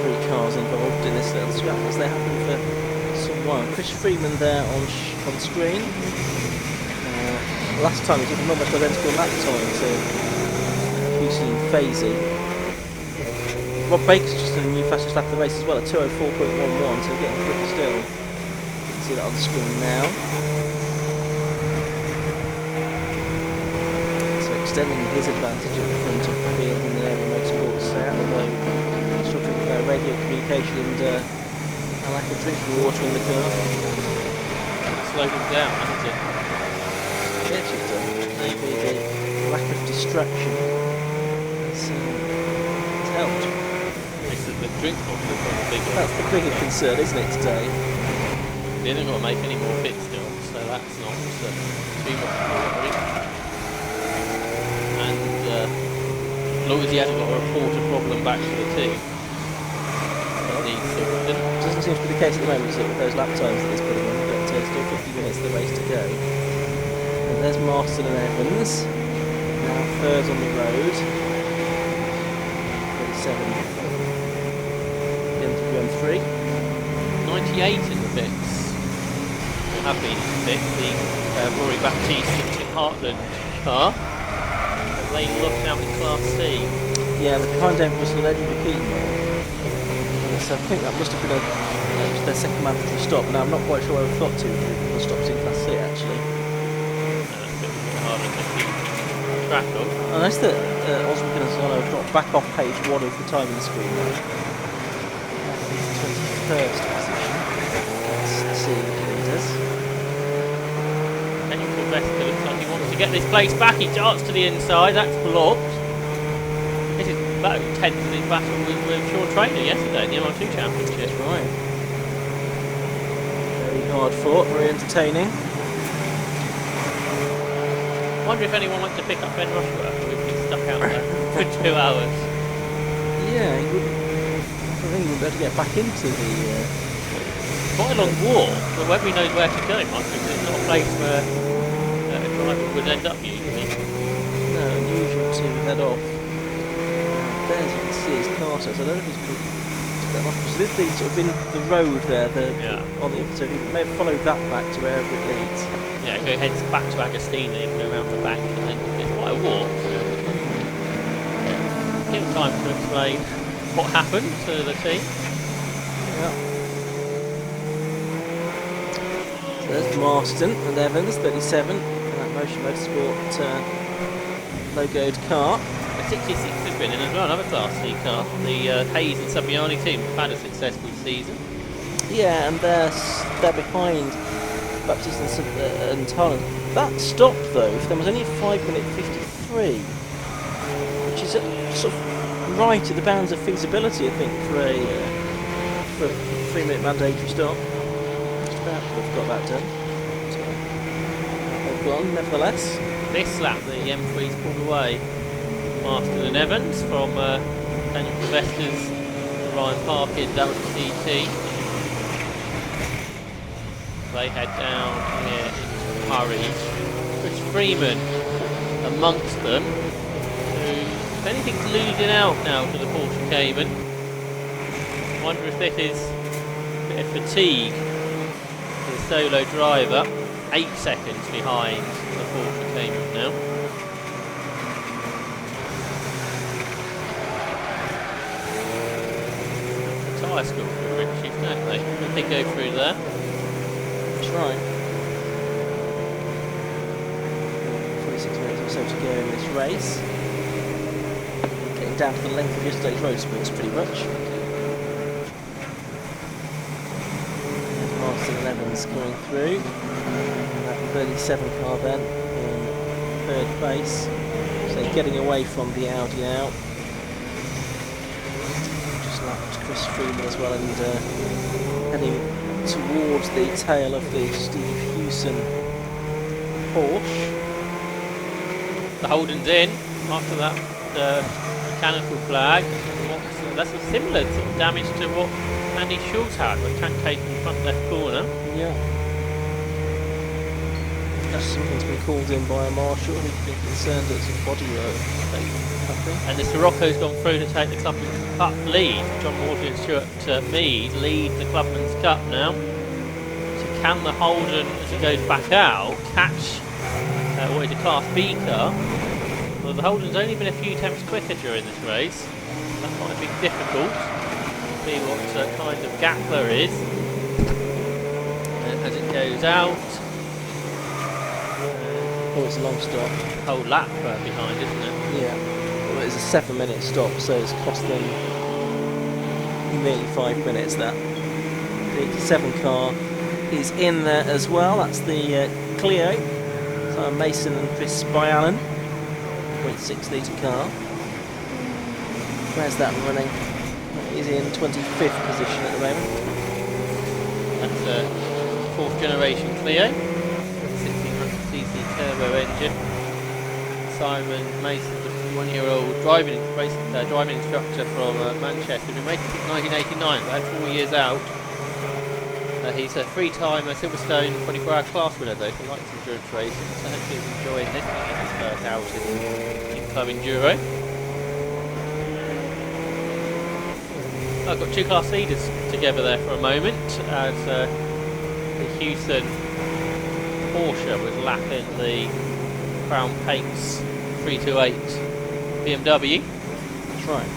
three cars involved in this little scrap, as they happen for some Right, Chris Freeman there on screen. Last time he did an almost identical lap time to Houston and Fazy. Rob Baker's just in a new fastest lap of the race as well at 2:04.11, so getting quicker still. You can see that on the screen now. So extending his advantage at the front of the field in the area of motorsports there, although struggling with radio communication and a lack of drinking water in the car. Slowed him down, hasn't it? Yes, it's maybe the lack of distraction has helped. It's the drink bottle that's the big one. That's the bigger concern, isn't it, today? They haven't got to make any more pits still, so that's not too much worry. And as long as he hasn't got to report a problem back to the team, it needs sorting. Doesn't seem to be the case at the moment, is it, with those lap times that he's putting in, but still 50 minutes of the race to go. And there's Marston and Evans, now third on the road. 37. BMW M3. 98 in the pits. Or have been in the pits. The Rory Baptiste and Tim Hartland car. They looked out in Class C. Yeah, the behind them was the Legend of Keaton. So I think that must have been their second mandatory stop. Now I'm not quite sure where we've got to. We'll stop in Class C actually. That's a bit harder to keep track of. Unless that Oswald Gonzalo dropped back off page 1 of the timing screen now. He's 21st position. Let's see leaders. Daniel Sylvester looks like he wants to get this place back. He darts to the inside. That's blocked. This is about 10th in his battle with Sean Trainer yesterday in the MR2 Championship. That's right. Very hard fought, very entertaining. I wonder if anyone wants to pick up Ben Rushworth or if he's stuck out there for 2 hours. Yeah, he wouldn't. I think he would be able to get back into the. Quite a long walk, but whether he knows where to go, Mike, because it's not a place where a driver would end up usually. No, unusual to head off. There, as you can see, his car says, I don't know if he's been that off. So this is sort of in the road there, on the so he may have followed that back to wherever it leads. Yeah, so he heads back to Agostina, you go around the back, and then it's quite a walk. Give him time to explain what happened to the team. Yeah. So there's Marston and Evans, 37, and that Motion Motorsport logoed car. The 66 has been in as well, another Class C car. The Hayes and Sabiani team have had a successful season. Yeah, and they're behind Baptiste and Tarnan. That stopped though. There was only a 5-minute 53, which is sort of right at the bounds of feasibility, I think, for a 3-minute mandatory stop. Just about have got that done. So, they've gone, nevertheless. This lap, the M3's pulled away. Marston and Evans from Daniel Sylvester's Ryan Parkin WCT. They head down here into Murray. Chris Freeman amongst them, who, if anything's losing out now to the Porsche Cayman. I wonder if this is a bit of fatigue for the solo driver. 8 seconds behind the Porsche Cayman now. The tyre school for Richie, don't they? If they go through there. That's right. 46 minutes or so to go in this race. Getting down to the length of yesterday's road sprints pretty much. Marston and Evans going through. And that 37 car then in third place. So getting away from the Audi now. Just lapped Chris Freeman as well, and heading towards the tail of the Steve Hewson Porsche. The Holden's in after that mechanical flag. That's a similar sort of damage to what Andy Schultz had with tank cake in the front left corner. Yeah. That's something's been called in by a marshal who's been concerned that it's a bodywork. And the Sirocco's gone through to take the Clubman's Cup lead. John Morton and Stuart Mead lead the Clubman's Cup now. can the Holden, as it goes back out, catch what is a Class B car? Well, the Holden's only been a few attempts quicker during this race. That might be difficult. See what kind of gap there is as it goes out. Oh, it's a long stop. Whole lap behind, isn't it? Yeah. Well, it's a 7-minute stop, so it's cost them nearly 5 minutes. That the 87 car is in there as well. That's the Clio. So Mason and Chris Byallen. 0.6 litre car. Where's that running? He's in 25th position at the moment. That's a 4th generation Clio, 1600cc turbo engine. Simon Mason, just a 1-year-old driving instructor from Manchester, been racing since 1989, but had 4 years out. He's a 3-time Silverstone 24-hour class winner though, for light endurance racing, so hopefully he's enjoying this in his first outing in Club Enduro. I've got 2 class leaders together there for a moment as the Houston Porsche was lapping the Crown Pates 328 BMW. That's right.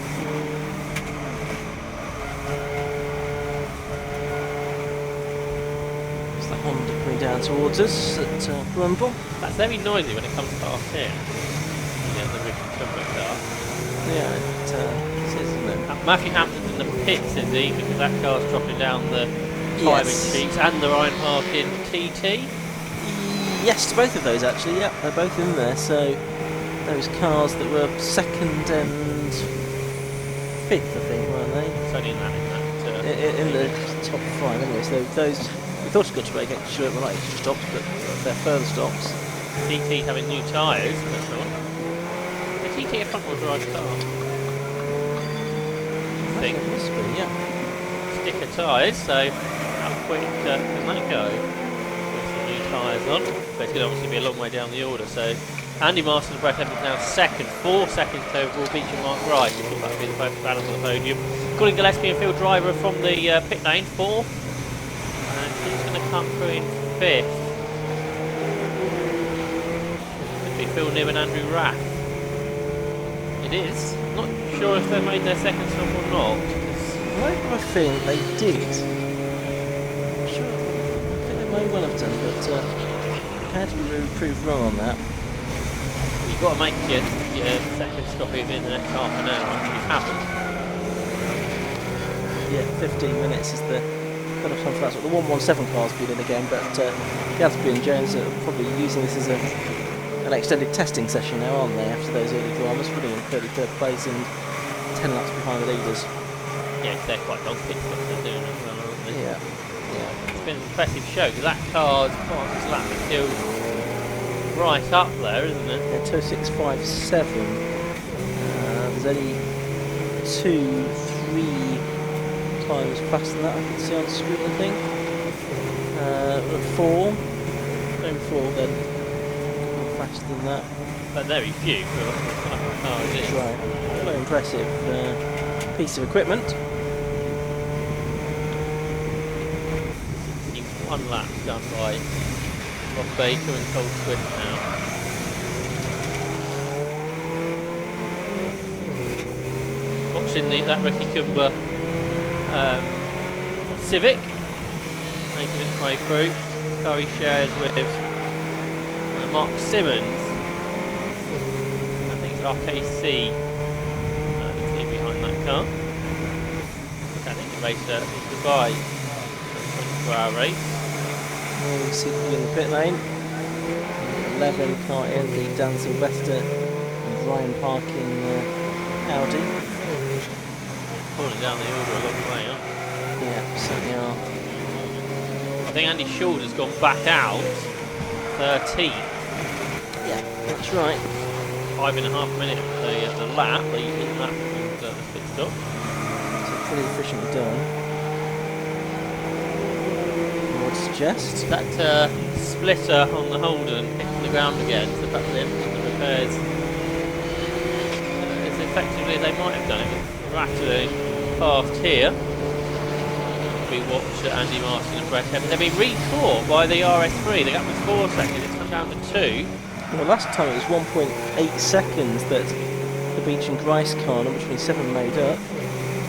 It's the Honda coming down towards us at Brundle. That's very noisy when it comes past here. Yeah, the Richard Turnbull car. Yeah, it is, isn't it? Matthew Hampton's in the pits, is he? Because that car's dropping down the timing sheets and the Ryan Harkin TT. Yes, to both of those actually. Yeah, they're both in there. So those cars that were 2nd and 5th, I think, weren't they? It's only in that. In the top 5, anyway. So those we thought it got to make extra, well, not extra stops, but they're further stops. TT having new tyres, that's all. The TT a front-wheel drive car. I think. It must be, yeah. Sticker tyres, so how quick can that go? With some new tyres on, but it's going to obviously be a long way down the order. So Andy Marston's Brett Evans now 2nd, 4 seconds overall, beating Mark Wright. I thought that would be the perfect balance on the podium. Colin Gillespie and field driver from the pit lane, 4th, and he's going to come through in 5th. Could be Phil Nibb and Andrew Rath. It is. Not sure if they made their 2nd stop or not. I have a feeling they did. I'm sure. I think they may well have done, but prepared to be proved wrong on that. You've got to make your 2nd stop within the next half an hour, which happened. Yeah, 15 minutes is the cut-off time for that. So the 117 car's been in again, but Gadsby and Jones are probably using this as an extended testing session now, aren't they, after those early dramas, running in 33rd place and 10 laps behind the leaders. Yeah, they're quite long pit stops they're doing as well, aren't they? Yeah. It's been an impressive show, because that car's fastest lap is still right up there, isn't it? Yeah, 2657. There's only 2, 3 times faster than that I can see on the screen, I think. 4. Maybe 4 then. Faster than that. But very few for a car, is That's it? right. Very impressive piece of equipment. One lap done by Rob Baker and Cole Swift now. Watching that Ricky Kumba Civic making its way through. Car he shares with Mark Simmons. I think it's RKC the team behind that car. I think the race in Dubai, 24-hour race. Well, we see in the pit lane. 11 car in the Dan Sylvester and Ryan Parkin Audi. Falling down the order a long way, huh? Yeah, certainly are. I think Andy Short has gone back out 13. Yeah, that's right. 5.5 minutes the lap, the lap and the pit stop. So pretty efficiently done. I would suggest. That splitter on the Holden hitting the ground again, so perhaps they haven't done the repairs as effectively as they might have done it. Rattling past here. we watch Andy Martin and Brett Evans. They've been re-caught by the RS3. The gap was 4 seconds, it's come down to 2. Well, last time it was 1.8 seconds that the Beach and Grice car, number 27, made up.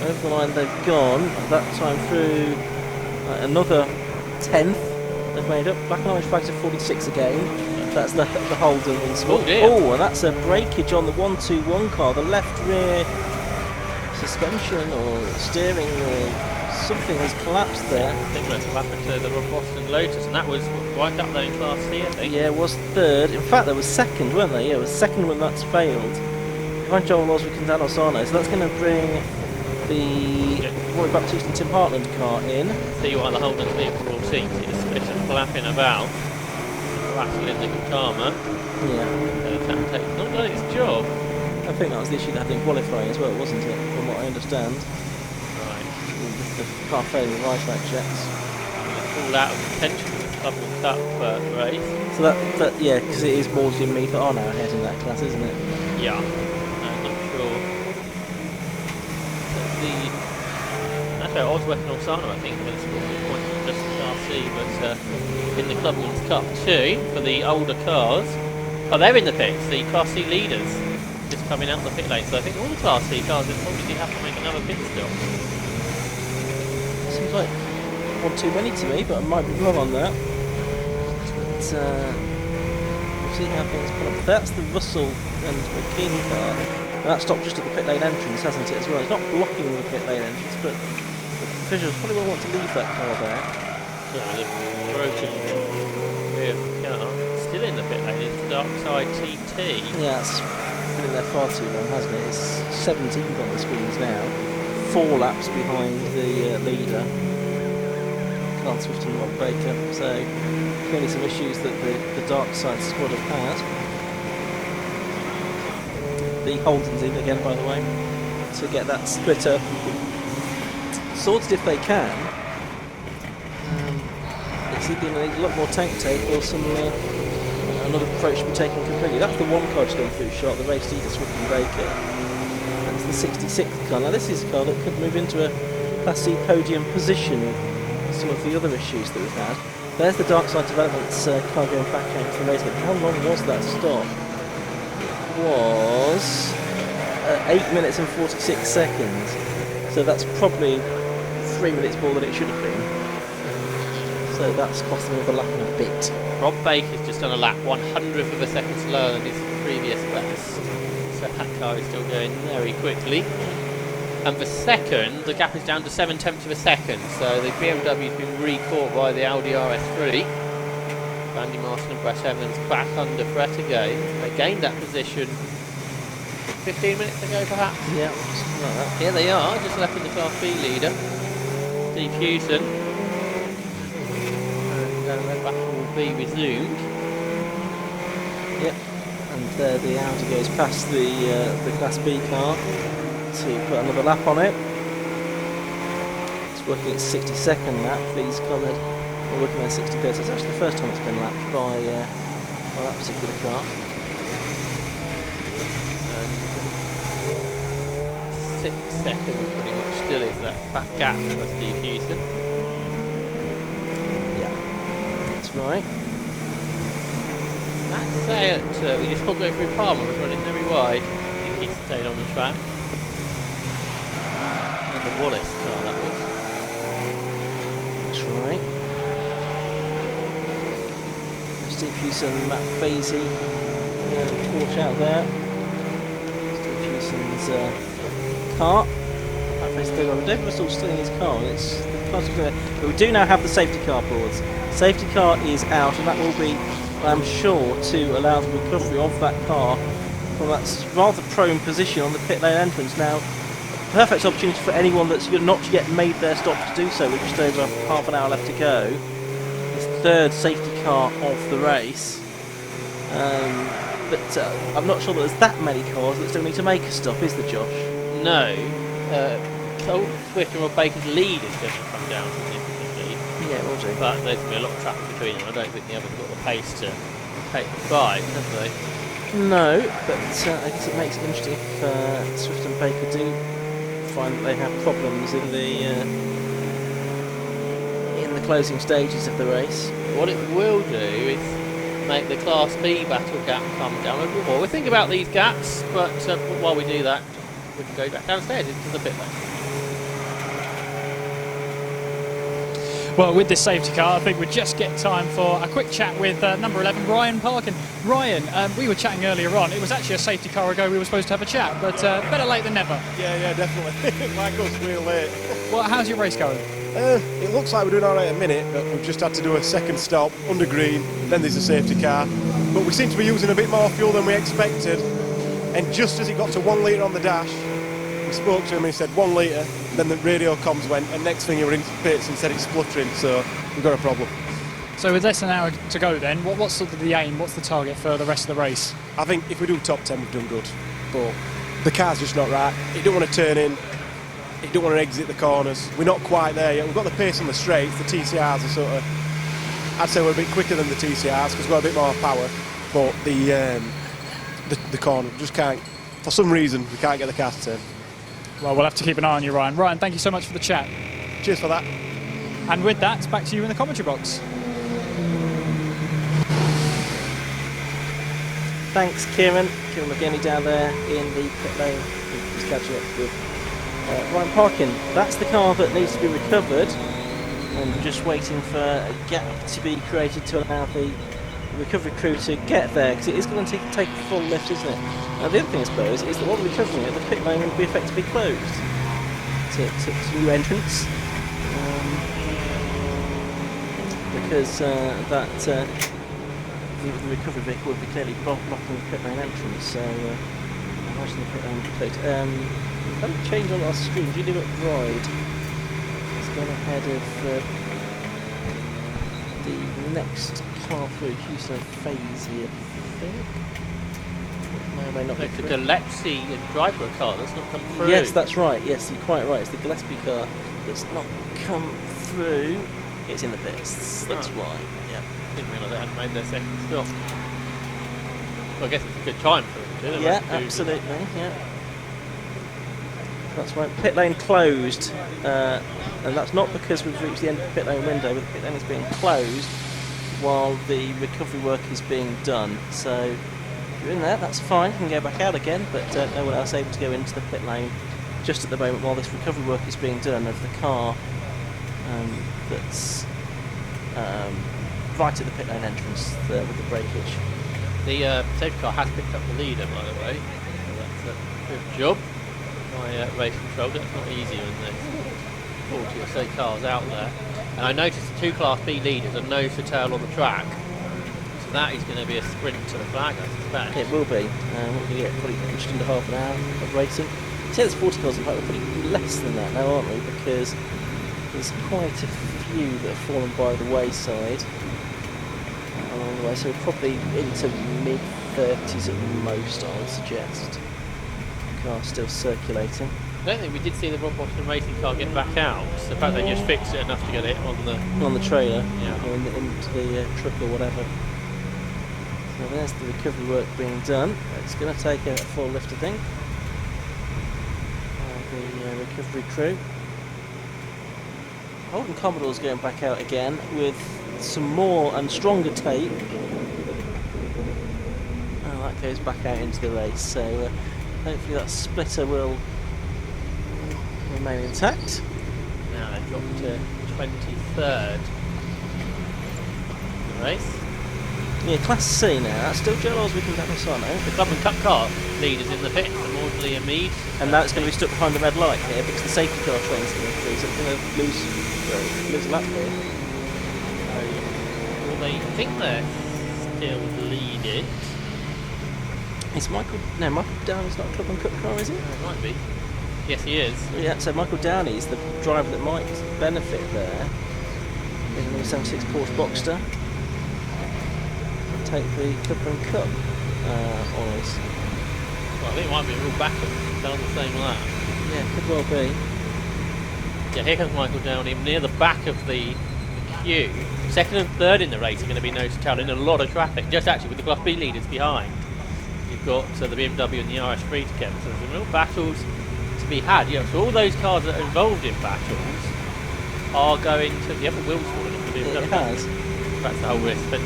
Over the line they've gone, that time through another 10th they've made up. Black and orange flags are 46 again. That's the Holden in sport. Oh, and that's a breakage on the 121 car. The left rear suspension or steering or something has collapsed there. I think that's what happened to the Boston Lotus, and that was right up there in Class C, I think. Yeah, it was third. In fact, there was second, weren't they? Yeah, it was second when that's failed. Behind Joel Oswick and Dan Osano. So that's going to bring the Roy Baptiste and Tim Hartland car in. See why the Holden's vehicle all seats is a bit of flapping about. Rattling the Karma. Yeah. It's not done its job. I think that was the issue they had in qualifying as well, wasn't it? From what I understand. Right. The car failing the right track checks. All out of contention for the Club Cup race. So that yeah, because it is Morsley and Meath that are now ahead in that class, isn't it? Yeah. I'm not sure. Actually, Oswick and Orsano, I think, going to score good points from just Class C, but in the Club Cup 2 for the older cars. Oh, they're in the pits, the Class C leaders just coming out the pit lane. So I think all the Class C cars will probably have to make another pit stop. Seems like one too many to me, but I might be wrong on that. But we'll see how things pull up. That's the Russell and McKean car. And that stopped just at the pit lane entrance, hasn't it, as well? It's not blocking the pit lane entrance, but the officials probably will want to leave that car there. Yeah, the broken rear car still in the pit lane. It's the Darkside TT. Yeah, it's been in there far too long, hasn't it? It's 17th on the screens now. 4 laps behind the leader, Carl Swift and Rob Baker. So clearly some issues that the Darkside squad have had. The Holden's in again, by the way, to get that splitter sorted if they can. It's either going to need a lot more tank tape or some another approach to be taken completely. That's the one car just going through shot, the race leader Swift and Baker. That's the 66th car. Now this is a car that could move into a Class C podium position with some of the other issues that we've had. There's the Darkside Developments car going back out for racing. How long was that stop? Was 8 minutes and 46 seconds. So that's probably 3 minutes more than it should have been. So that's cost them a lap and a bit. Rob Baker's just done a lap 100th of a second slower than his previous best. So that car is still going very quickly. And for second, the gap is down to 7/10 of a second. So the BMW's been re-caught by the Audi RS3. Andy Martin and Brett Evans back under threat again. They gained that position 15 minutes ago, perhaps. Yeah, something like that. Here they are, just left in the Class B leader, Steve Hewson. And the battle will be resumed. Yep, and there the Audi goes past the Class B car to put another lap on it. It's working its 62nd lap. These coloured are working their 63rd. So it's actually the first time it's been lapped by that particular car. 6 seconds pretty much still is that back gap for Steve Hewson. Yeah, that's right. Let's say it, we just can't go through Palmer, was running very wide. I think he stayed on the track. And the Wallace car that was. That's right. Steve Hewson, Matt Fazy, Porsche out there. Steve Hewson's car. Matt Fazy still on. David Russell's still in his car. It's the car's there. But we do now have the safety car boards. Safety car is out, and that will be, I'm sure, to allow the recovery of that car from that rather prone position on the pit lane entrance. Now, perfect opportunity for anyone that's not yet made their stop to do so with just over half an hour left to go. This third safety car of the race. But I'm not sure that there's that many cars that still need to make a stop, is there, Josh? No. Cole Swift and Rob Baker's lead is going to come down significantly. Yeah, it will do. But there's going to be a lot of traffic between them. I don't think the others got the pace to take the fight, have they? No, but I guess it makes it interesting if Swift and Baker do find that they have problems in the closing stages of the race. What it will do is make the Class B battle gap come down a bit more. We'll think about these gaps, but while we do that, we can go back downstairs into the pit lane. Well, with this safety car, I think we'd just get time for a quick chat with number 11, Ryan Parkin. Ryan, we were chatting earlier on. It was actually a safety car ago we were supposed to have a chat, but better late than never. Yeah, definitely. Like us, we're late. Well, how's your race going? It looks like we're doing all right at a minute, but we've just had to do a second stop under green, then there's a safety car. But we seem to be using a bit more fuel than we expected, and just as it got to 1 litre on the dash, we spoke to him and he said 1 litre, then the radio comms went, and next thing he were in pits and said it's spluttering, so we've got a problem. So with less than an hour to go then, what's sort of the aim, what's the target for the rest of the race? I think if we do top 10 we've done good, but the car's just not right. It don't want to turn in, it don't want to exit the corners. We're not quite there yet. We've got the pace on the straights, the TCRs are sort of, I'd say we're a bit quicker than the TCRs because we've got a bit more power, but the corner just can't, for some reason we can't get the car to turn. Well, we'll have to keep an eye on you, Ryan. Ryan, thank you so much for the chat. Cheers for that. And with that, it's back to you in the commentary box. Thanks, Kieran. Kieran McGinney down there in the pit lane. He's catching up with Ryan Parkin. That's the car that needs to be recovered. And we're just waiting for a gap to be created to allow the recovery crew to get there, because it is going to take a full lift, isn't it? Now the other thing I suppose is that while we're recovering it, the pit lane will be effectively closed to new entrants, because the recovery vehicle would be clearly blocking the pit lane entrance, so I imagine the pit lane will be closed. How do we change on our screen? Do you do it right? It's going ahead of the next car through Houston Phasey, I think. May or may not be The correct. Gillespie driver car that's not come through. Yes, that's right. Yes, you're quite right. It's the Gillespie car that's not come through. It's in the pits. That's right. Yeah. Didn't realise they hadn't made their second stop. Well, I guess it's a good time for them to do. Yeah, absolutely. Yeah. That's right. Pit lane closed, and that's not because we've reached the end of the pit lane window, but the pit lane is being closed while the recovery work is being done. So if you're in there, that's fine. You can go back out again, but no one else able to go into the pit lane just at the moment while this recovery work is being done of the car that's right at the pit lane entrance there with the breakage. The safety car has picked up the leader, by the way. So that's a good job by race control. That's not easy when there's 40 or so cars out there. And I noticed the two Class B leaders are nose to tail on the track. So that is going to be a sprint to the flag, I suspect. It will be. We're going to get probably just under half an hour of racing. Say there's 40 cars, in fact we're pretty less than that now, aren't we? Because there's quite a few that have fallen by the wayside along the way. So we're probably into mid-30s at most, I would suggest. Cars still circulating. I don't think we did see the Rob Boston racing car get back out. The fact they just fixed it enough to get it on the trailer, yeah, or into the truck or whatever. So there's the recovery work being done. It's going to take a full lift, I think. The recovery crew. Holden Commodore's going back out again with some more and stronger tape. Oh, that goes back out into the race. So hopefully that splitter will remain intact. Now they've dropped to 23rd in the race. Yeah, Class C now. That's still Joe Oswick and Damasano. The Club and Cup car leaders in the pits, the Maudsley and Mead. And now it's going to be stuck behind the red light here because the safety car train's going through, so it's going to lose a lap here. Well, they think they're still leading. Is Michael Downey's not a Club and Cup car, is it? It might be. Yes, he is. Yeah, so Michael Downey's the driver that might benefit there. In the 76 Porsche Boxster. Take the Club and Cup honours. Well, I think it might be a real backup down the same lap. Yeah, could well be. Yeah, here comes Michael Downey near the back of the queue. Second and third in the race are going to be nose to tail in a lot of traffic, just actually with the Class B leaders behind. You've got the BMW and the RS3 together, so there's some real battles to be had. You know, so all those cars that are involved in battles are going to the other wheels falling off the BMW. It has. That's the whole risk. But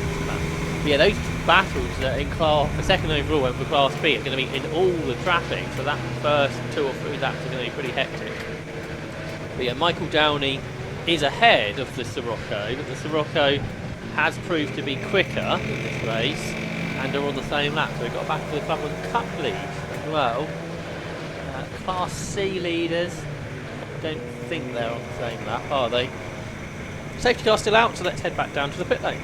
yeah, those battles in class, the second overall and for Class B are going to be in all the traffic, so that first 2 or 3 laps are going to be pretty hectic. But yeah, Michael Downey is ahead of the Sirocco, but the Sirocco has proved to be quicker in this race and are on the same lap, so we've got back to the Club and Cup lead as well. Class C leaders, don't think they're on the same lap, are they? Safety car still out, so let's head back down to the pit lane.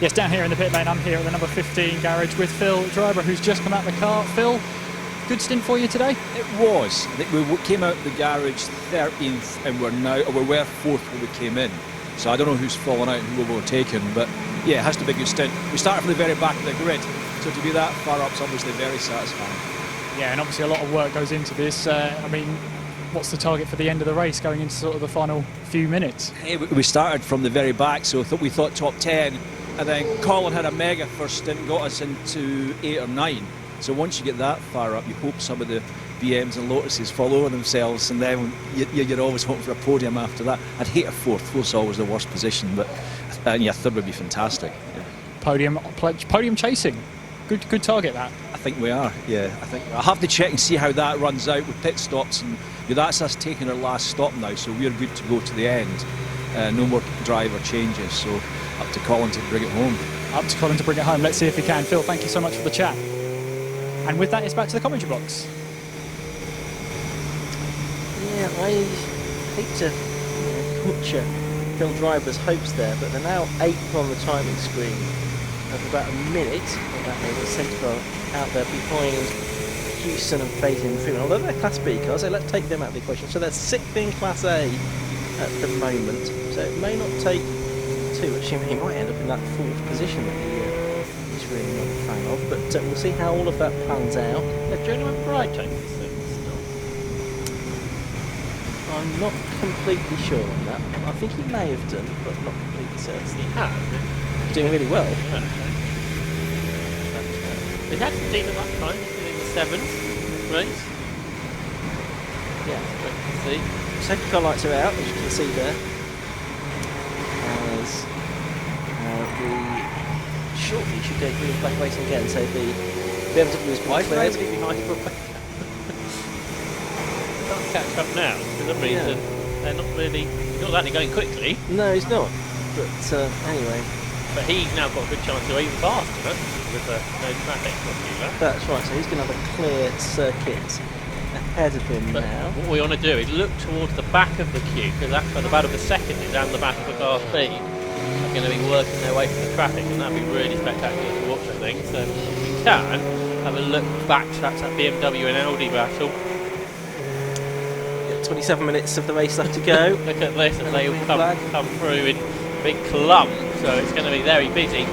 Yes, down here in the pit lane, I'm here at the number 15 garage with Phil Driver, who's just come out of the car. Phil, good stint for you today? It was. I think we came out the garage 13th and we were 4th when we came in. So I don't know who's fallen out and who we were taken, but yeah, it has to be a good stint. We started from the very back of the grid, so to be that far up is obviously very satisfying. Yeah, and obviously a lot of work goes into this. I mean, what's the target for the end of the race going into sort of the final few minutes? Hey, we started from the very back, so we thought top 10, and then Colin had a mega first stint and got us into 8 or 9. So once you get that far up, you hope some of the BMs and Lotuses follow themselves, and then you're always hoping for a podium after that. I'd hate a 4th. 4th's always the worst position, but yeah, 3rd would be fantastic. Yeah. Podium chasing. Good target, that. I think we are, yeah. I think I'll have to check and see how that runs out with pit stops, and that's us taking our last stop now, so we're good to go to the end. No more driver changes, so up to Colin to bring it home. Up to Colin to bring it home. Let's see if he can. Phil, thank you so much for the chat. And with that, it's back to the commentary box. Yeah, I hate to puncture Phil Driver's hopes there, but they're now 8th on the timing screen of about a minute. And that means the safety car out there behind Houston and Phaeton and Freeman. Although they're Class B cars, so let's take them out of the equation. So they're 6th in Class A at the moment. So it may not take 2, actually he might end up in that 4th position that he's really not a fan of. But we'll see how all of that pans out. Have Journeyman Bright taken this thing? I'm not completely sure on that. I think he may have done, but not completely certain. He has. Doing really well. Yeah, he had some decent lap time. He's in the 7th race. Yeah. Great to see. Second car lights are out, as you can see there. As the shortly should go green flag racing again. So the BMW is Why is cleared. nobody behind Rebecca? Can't catch up now for some reason. They're not really. He's not exactly going quickly. No, he's not. But anyway. But he's now got a good chance to go even faster with no traffic. That's right. So he's going to have a clear circuit ahead of him But now. what we want to do is look towards the back of the queue, because that's where the battle of the second is, and the battle of the Class B are going to be working their way through the traffic, and that'd be really spectacular to watch, I think. So if we can have a look back to that BMW and Audi battle. 27 minutes of the race left to go. Look at this, and they all come through in big clump, so it's going to be very busy.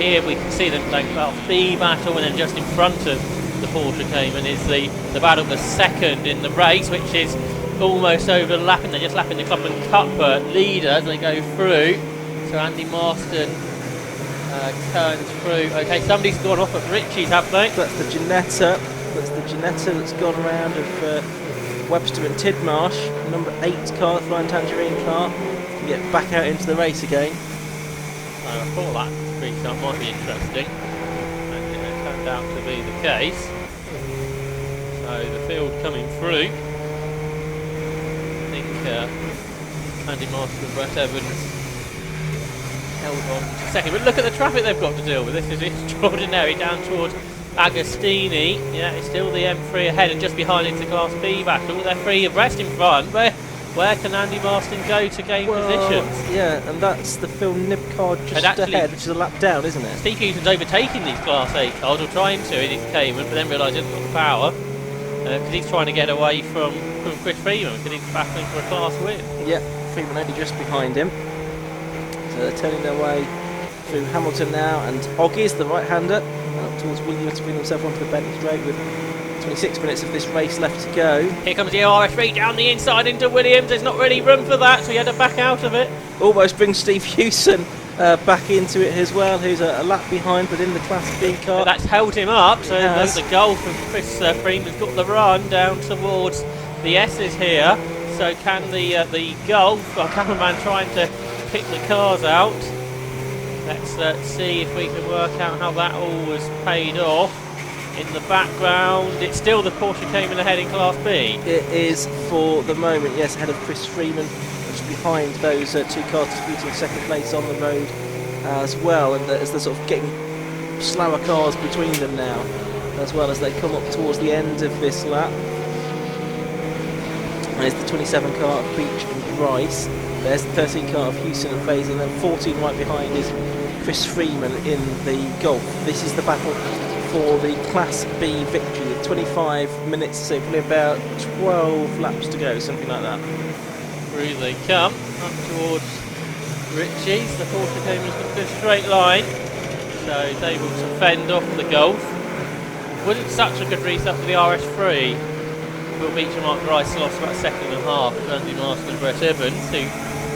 Here we can see the Class B battle, and then just in front of the Porsche Cayman is the battle of the second in the race, which is almost overlapping. They're just lapping the Club and Cup leader as they go through. So Andy Marston turns through. Okay, somebody's gone off at Ritchie's, have they? That's the Ginetta. That's gone around of Webster and Tidmarsh. Number 8 car, the Flying Tangerine car, can get back out into the race again. So I thought that restart might be interesting, and it turned out to be the case. So the field coming through. I think Andy Marston and Brett Evans held on to second. But look at the traffic they've got to deal with. This is extraordinary. Down towards Agostini. Yeah, it's still the M3 ahead, and just behind it's the Class B battle. They're 3 abreast in front. Where can Andy Marston go to gain positions? Yeah, and that's the Phil Nib car just ahead, which is a lap down, isn't it? Steve Hewson's overtaking these Class A cars, or trying to in his Cayman, but then realised he hasn't got the power, because he's trying to get away from Chris Freeman, because he's battling for a class win. Yeah, Freeman only just behind him. So they're turning their way through Hamilton now, and Oggy's the right-hander up towards Williams to bring himself onto the Bentley straight with 26 minutes of this race left to go. Here comes the RS3 down the inside into Williams. There's not really room for that, so he had to back out of it. Almost brings Steve Hewson back into it as well, who's a lap behind, but in the Class B car. But that's held him up, so the goal from Chris Freeman's got the run down towards the S's here. So can the Gulf, our cameraman trying to pick the cars out. Let's see if we can work out how that all was paid off. In the background, it's still the Porsche Cayman ahead in Class B. It is for the moment, yes, ahead of Chris Freeman, just behind those two cars disputing second place on the road as well, and as they're sort of getting slower cars between them now, as well as they come up towards the end of this lap. There's the 27 car of Beach and Grice. There's the 13 car of Houston and Faison, and then 14 right behind is Chris Freeman in the Gulf. This is the battle for the Class B victory. 25 minutes, so probably about 12 laps to go, something like that. Through they come, up towards Ritchie's. The Porsche Cayman's got a good straight line, so he's able to fend off the Gulf. Wasn't such a good restart for the RS3. Will Beach and Mark Grice lost about a second and a half to Andy Marston and Brett Evans, who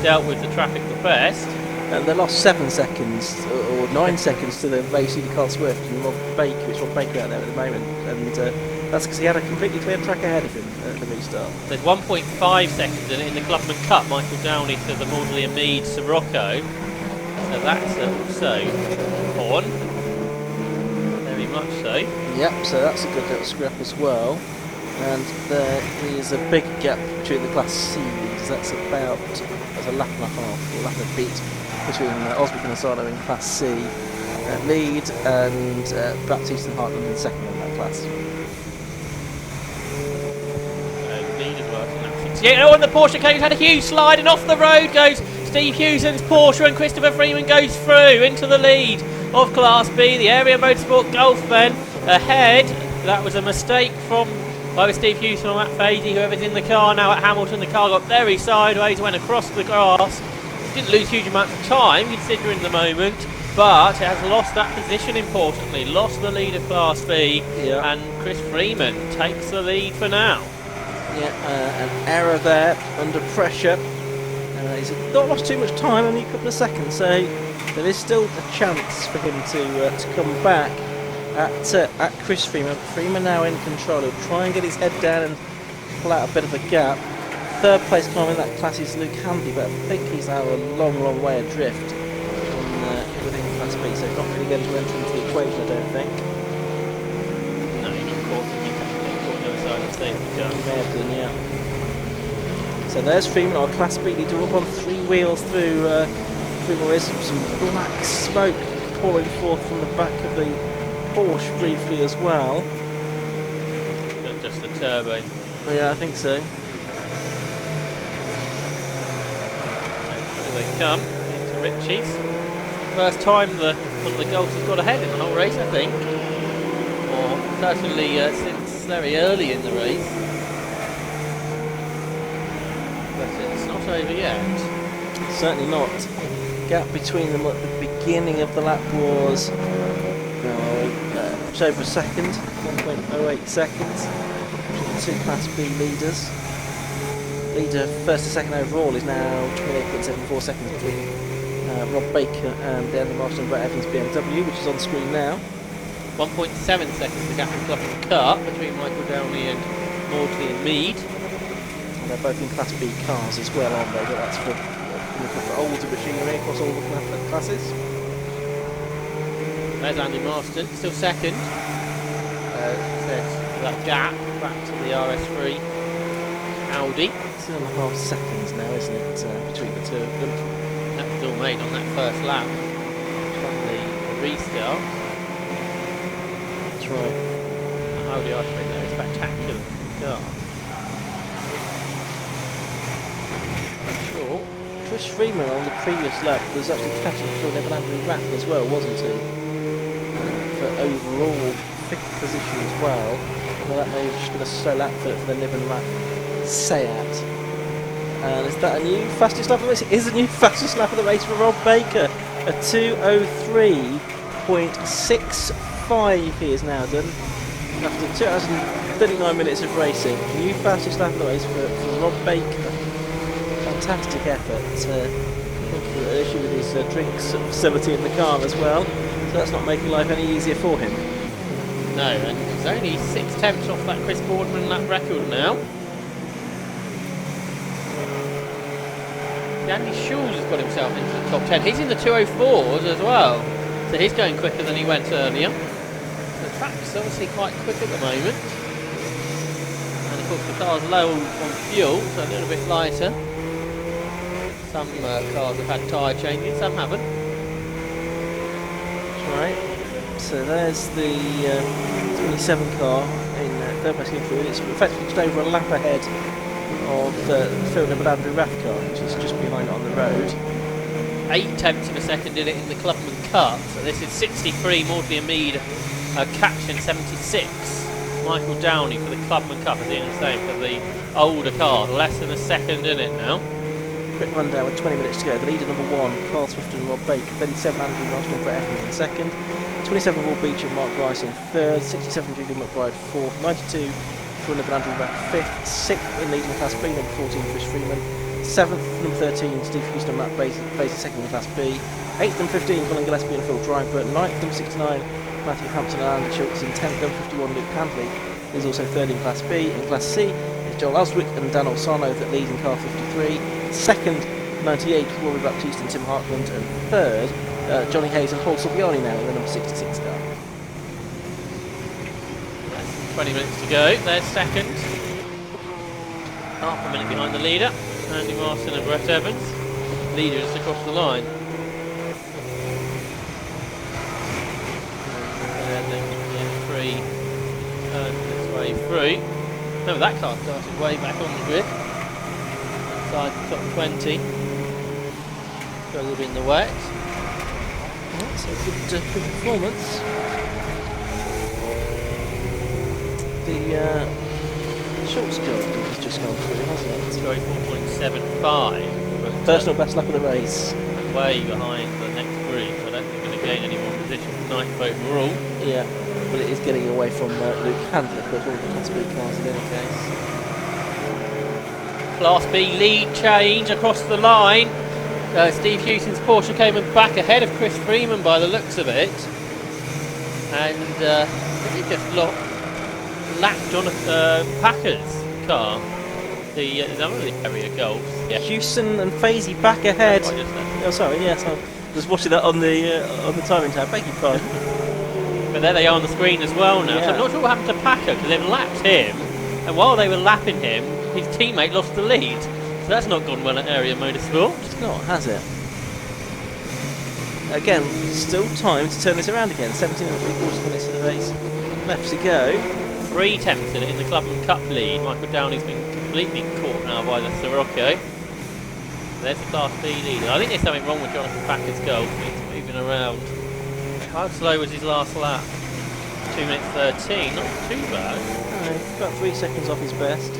dealt with the traffic the best. And they lost 7 seconds or 9 seconds to the race leader Carl Swift and Rob Baker, which Rob Baker out there at the moment, and that's because he had a completely clear track ahead of him at the restart. There's 1.5 seconds in the Clubman Cup. Michael Downey to the Maudsley and Mead Sirocco, so that's also on. Very much so. Yep, so that's a good little scrap as well. And there is a big gap between the Class C leads. That's about a lap and a half, or a lap and a bit, between Osbeck and Asano in Class C lead, and Baptiste and Hartland in second in that class. Lead as well. Oh, and the Porsche Cayman had a huge slide, and off the road goes Steve Hewson's Porsche, and Christopher Freeman goes through into the lead of Class B. The Area Motorsport Gulf then ahead. That was a mistake from either Steve Hewson or Matt Fady, whoever's in the car now at Hamilton. The car got very sideways, went across the grass. Didn't lose huge amounts of time considering the moment, but it has lost that position importantly. Lost the lead of Class B, and Chris Freeman takes the lead for now. Yeah, an error there under pressure. He's not lost too much time, only a couple of seconds, so there is still a chance for him to come back at Chris Freeman. Freeman now in control. He'll try and get his head down and pull out a bit of a gap. Third place car in that class is Luke Handy, but I think he's now a long way adrift within Class B, so not really going to enter into the equation, I don't think. No, he got caught on the other side of the safety car. He may have done, yeah. So there's Freeman, our Class B leader, up on 3 wheels through Freeman. There's some black smoke pouring forth from the back of the Porsche briefly as well. Not just the turbo. Yeah, I think so. Here they come into Ritchie's. First time one of the Gulfs has got ahead in the whole race, I think. Or certainly since very early in the race. But it's not over yet. Certainly not. Gap between them at the beginning of the lap was just over a second, 1.08 seconds between the two Class B leaders. Leader first and second overall is now 28.74 seconds between Rob Baker and Andy Marston and Brett Evans BMW, which is on screen now. 1.7 seconds the gap in Club Cup between Michael Downey and Maudsley and Mead. And they're both in Class B cars as well, aren't they? But that's for older machinery across all the classes. There's Andy Marston, still second. That gap back to the RS3 Audi. 2.5 seconds now, isn't it, between the two of them? That was all made on that first lap from the restart. That's right. The Audi R3 there is spectacular car. Sure. Chris Freeman on the previous lap was actually catching through an Andrew Rapp as well, wasn't he? For overall fifth position as well. Well, that may have just been a slow lap for the Niven Rapp Seat. And is that a new fastest lap of the race? It is a new fastest lap of the race for Rob Baker. A 2:03.65 he has now done. After 239 minutes of racing. New fastest lap of the race for Rob Baker. Fantastic effort. An issue with his drinks facility in the car as well. So that's not making life any easier for him. No, and he's only 6 tenths off that Chris Boardman lap record now. Andy Schulz has got himself into the top 10. He's in the 204s as well, so he's going quicker than he went earlier. The track's obviously quite quick at the moment, and of course the car's low on fuel, so a little bit lighter. Some cars have had tyre changes, some haven't. That's right. So there's the 27 car in third place going through. It's effectively just over a lap ahead of the field number Andrew Raff car, which is just behind it on the road. 8/10 of a second in it in the Clubman Cup. So this is 63, Maudley Mead catching 76. Michael Downey for the Clubman Cup, as Ian was saying, for the older car. Less than a second in it now. Quick rundown with 20 minutes to go. The leader number 1, Carl Swift and Rob Baker. 37, Andrew Roston for Evans in second. 27, Will Beach and Mark Rice in third. 67, Julian McBride fourth. 92, for number Andrew Raff fifth. 6th in leading class B, number 14, Chris Freeman. 7th, number 13, Steve Houston and Matt Basie, second in class B. 8th and 15, Colin Gillespie and Phil Driver. 9th, number 69, Matthew Hampton and Andy Schultz. In 10th, number 51, Luke Handley is also third in class B. In class C, it's Joel Elswick and Dan Olsano that lead in car 53. Second, 98, Rory Baptiste and Tim Hartland. And third, Johnny Hayes and Paul Silviani now in the number 66 car. 20 minutes to go. There's second. Half a minute behind the leader. Andy Marston and Brett Evans. Leader just across the line. And then three this way through. Remember that car started way back on the grid. Inside the top 20. Struggled in the wet. That's a good performance. The Schultz car has just gone through, hasn't it? It's very 4.75. Personal best lap of the race. Way behind the next group. I don't think they're going to gain any more position tonight overall. Yeah, but it is getting away from Luke Handler, but all the Class B cars in any case. Class B lead change across the line. Steve Houston's Porsche came back ahead of Chris Freeman by the looks of it. And he just lapped on a Packers car. The area Golf. Yeah. Houston and Fazy back ahead. That's what I just said. Oh, sorry, yes, I was watching that on the timing tab. Beg your pardon. But there they are on the screen as well now. Yeah. So I'm not sure what happened to Packer because they've lapped him, and while they were lapping him, his teammate lost the lead. So that's not gone well at Area Motorsport. It's not, has it? Again, still time to turn this around again. 17 and 3/4 minutes of the race left to go. 3/10 in the Clubman Cup lead. Michael Downey's been completely caught now by the Sirocco. There's the Class B leader. I think there's something wrong with Jonathan Packer's Golf. He's moving around. How slow was his last lap? 2 minutes 13. Not too bad. About 3 seconds off his best.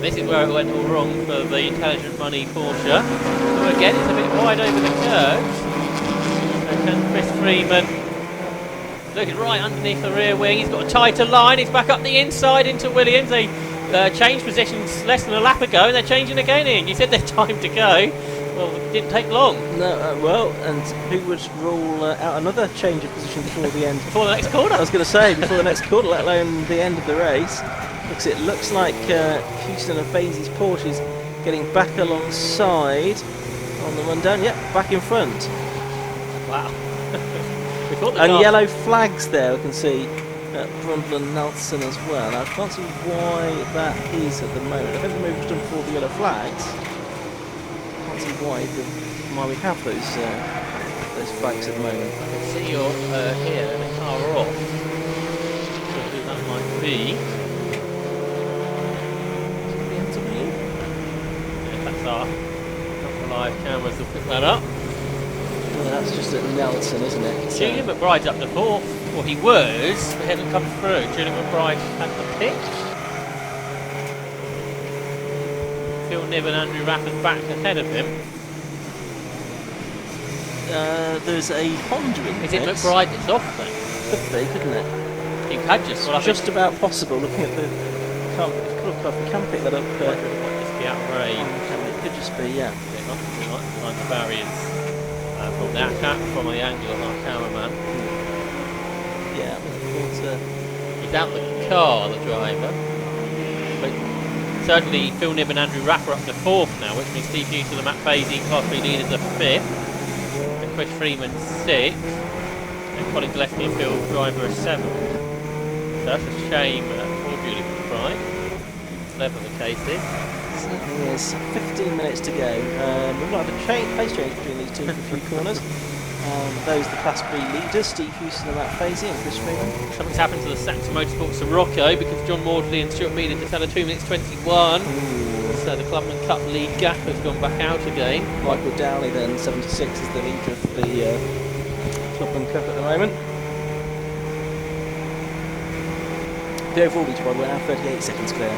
This is where it went all wrong for the Intelligent Money Porsche. So again, it's a bit wide over the curves. And Chris Freeman looking right underneath the rear wing. He's got a tighter line. He's back up the inside into Williams. They changed positions less than a lap ago, and they're changing again in. You said there's time to go. Well, it didn't take long. No, well, and who would rule out another change of position before the end? Before the next corner. I was going to say, before the next corner, let alone the end of the race. Because it looks like Houston and Fazy's Porsche is getting back alongside on the rundown. Yep, back in front. Wow. And yellow flags there, we can see Brundle and Nelson as well. Now, I can't see why that is at the moment. I think the move was done before the yellow flags. Can't see why we have those flags at the moment. I can see you're here and the car off. So who that might be. If that's our live cameras will pick that up. Well, that's just at Nelson, isn't it? Julian McBride's up to 4th. Well, he was, but he hasn't come through. Julian McBride at the pit. Phil Nibb and Andrew Rafford back ahead of him. There's a Honda in Is it mix. McBride that's off then? Could be, couldn't it? He had just got up. Just about possible, looking at the... We can pick that up. Might just be out of range. It could just be, yeah. It must be right behind the barriers. From the angle of our cameraman. Yeah, He's out the car, the driver. But certainly Phil Nibb and Andrew Raffer up to 4th now, which means Steve Hughes and Matt Fazy, Class 3 leaders, are 5th. And Chris Freeman 6th. And Colin Gillespie and Phil Driver are 7th. So that's a shame for Julie McBride. Whatever the case is. Certainly is. 15 minutes to go. We've got a pace change between these two for a few corners. Those are the Class B leaders, Steve Houston and Matt Fazy and Chris Freeman. Something's happened to the Saxon Motorsport Sirocco because John Maudley and Stuart Mead just had a 2 minutes 21. So the Clubman Cup lead gap has gone back out again. Michael Downey then, 76, is the leader of the Clubman Cup at the moment. The overall lead, by the way, now 38 seconds clear.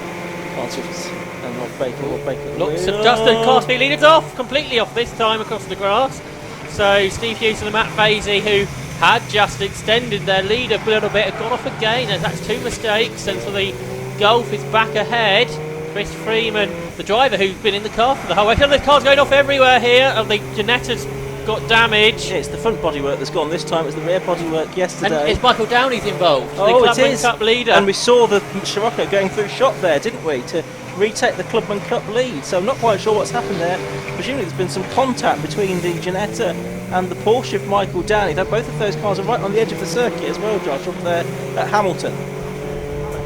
Artists and Rob Baker. Lots of dust and Class B leaders off, completely off this time across the grass. So Steve Hughes and Matt Fazy, who had just extended their lead a little bit, have gone off again, and that's 2 mistakes, and so the Golf is back ahead. Chris Freeman, the driver who's been in the car for the whole way. The car's going off everywhere here, and the Janetta's got damage. Yeah, it's the front bodywork that's gone this time. It was the rear bodywork yesterday. And it's Michael Downey's involved, the it Clubman is. Cup leader. And we saw the Scirocco going through shot there, didn't we, to retake the Clubman Cup lead. So I'm not quite sure what's happened there. Presumably there's been some contact between the Janetta and the Porsche of Michael Downey. Both of those cars are right on the edge of the circuit as well, Josh, up there at Hamilton.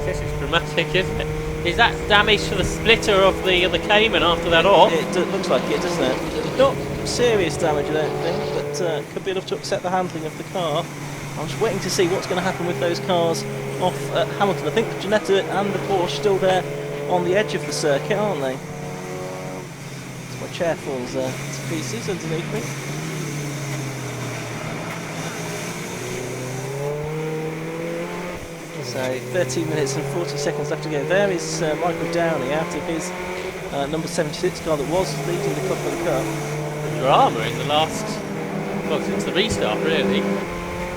This is dramatic, isn't it? Is that damage to the splitter of the Cayman after that off? It looks like it, doesn't it? Not serious damage, I don't think, but could be enough to upset the handling of the car. I'm just waiting to see what's going to happen with those cars off at Hamilton. I think the Janetta and the Porsche still there on the edge of the circuit, aren't they? My chair falls to pieces underneath me. So 13 minutes and 40 seconds left to go. There is Michael Downey out of his number 76 car that was leading the Clubman Cup. The drama in the last, well, since the restart really.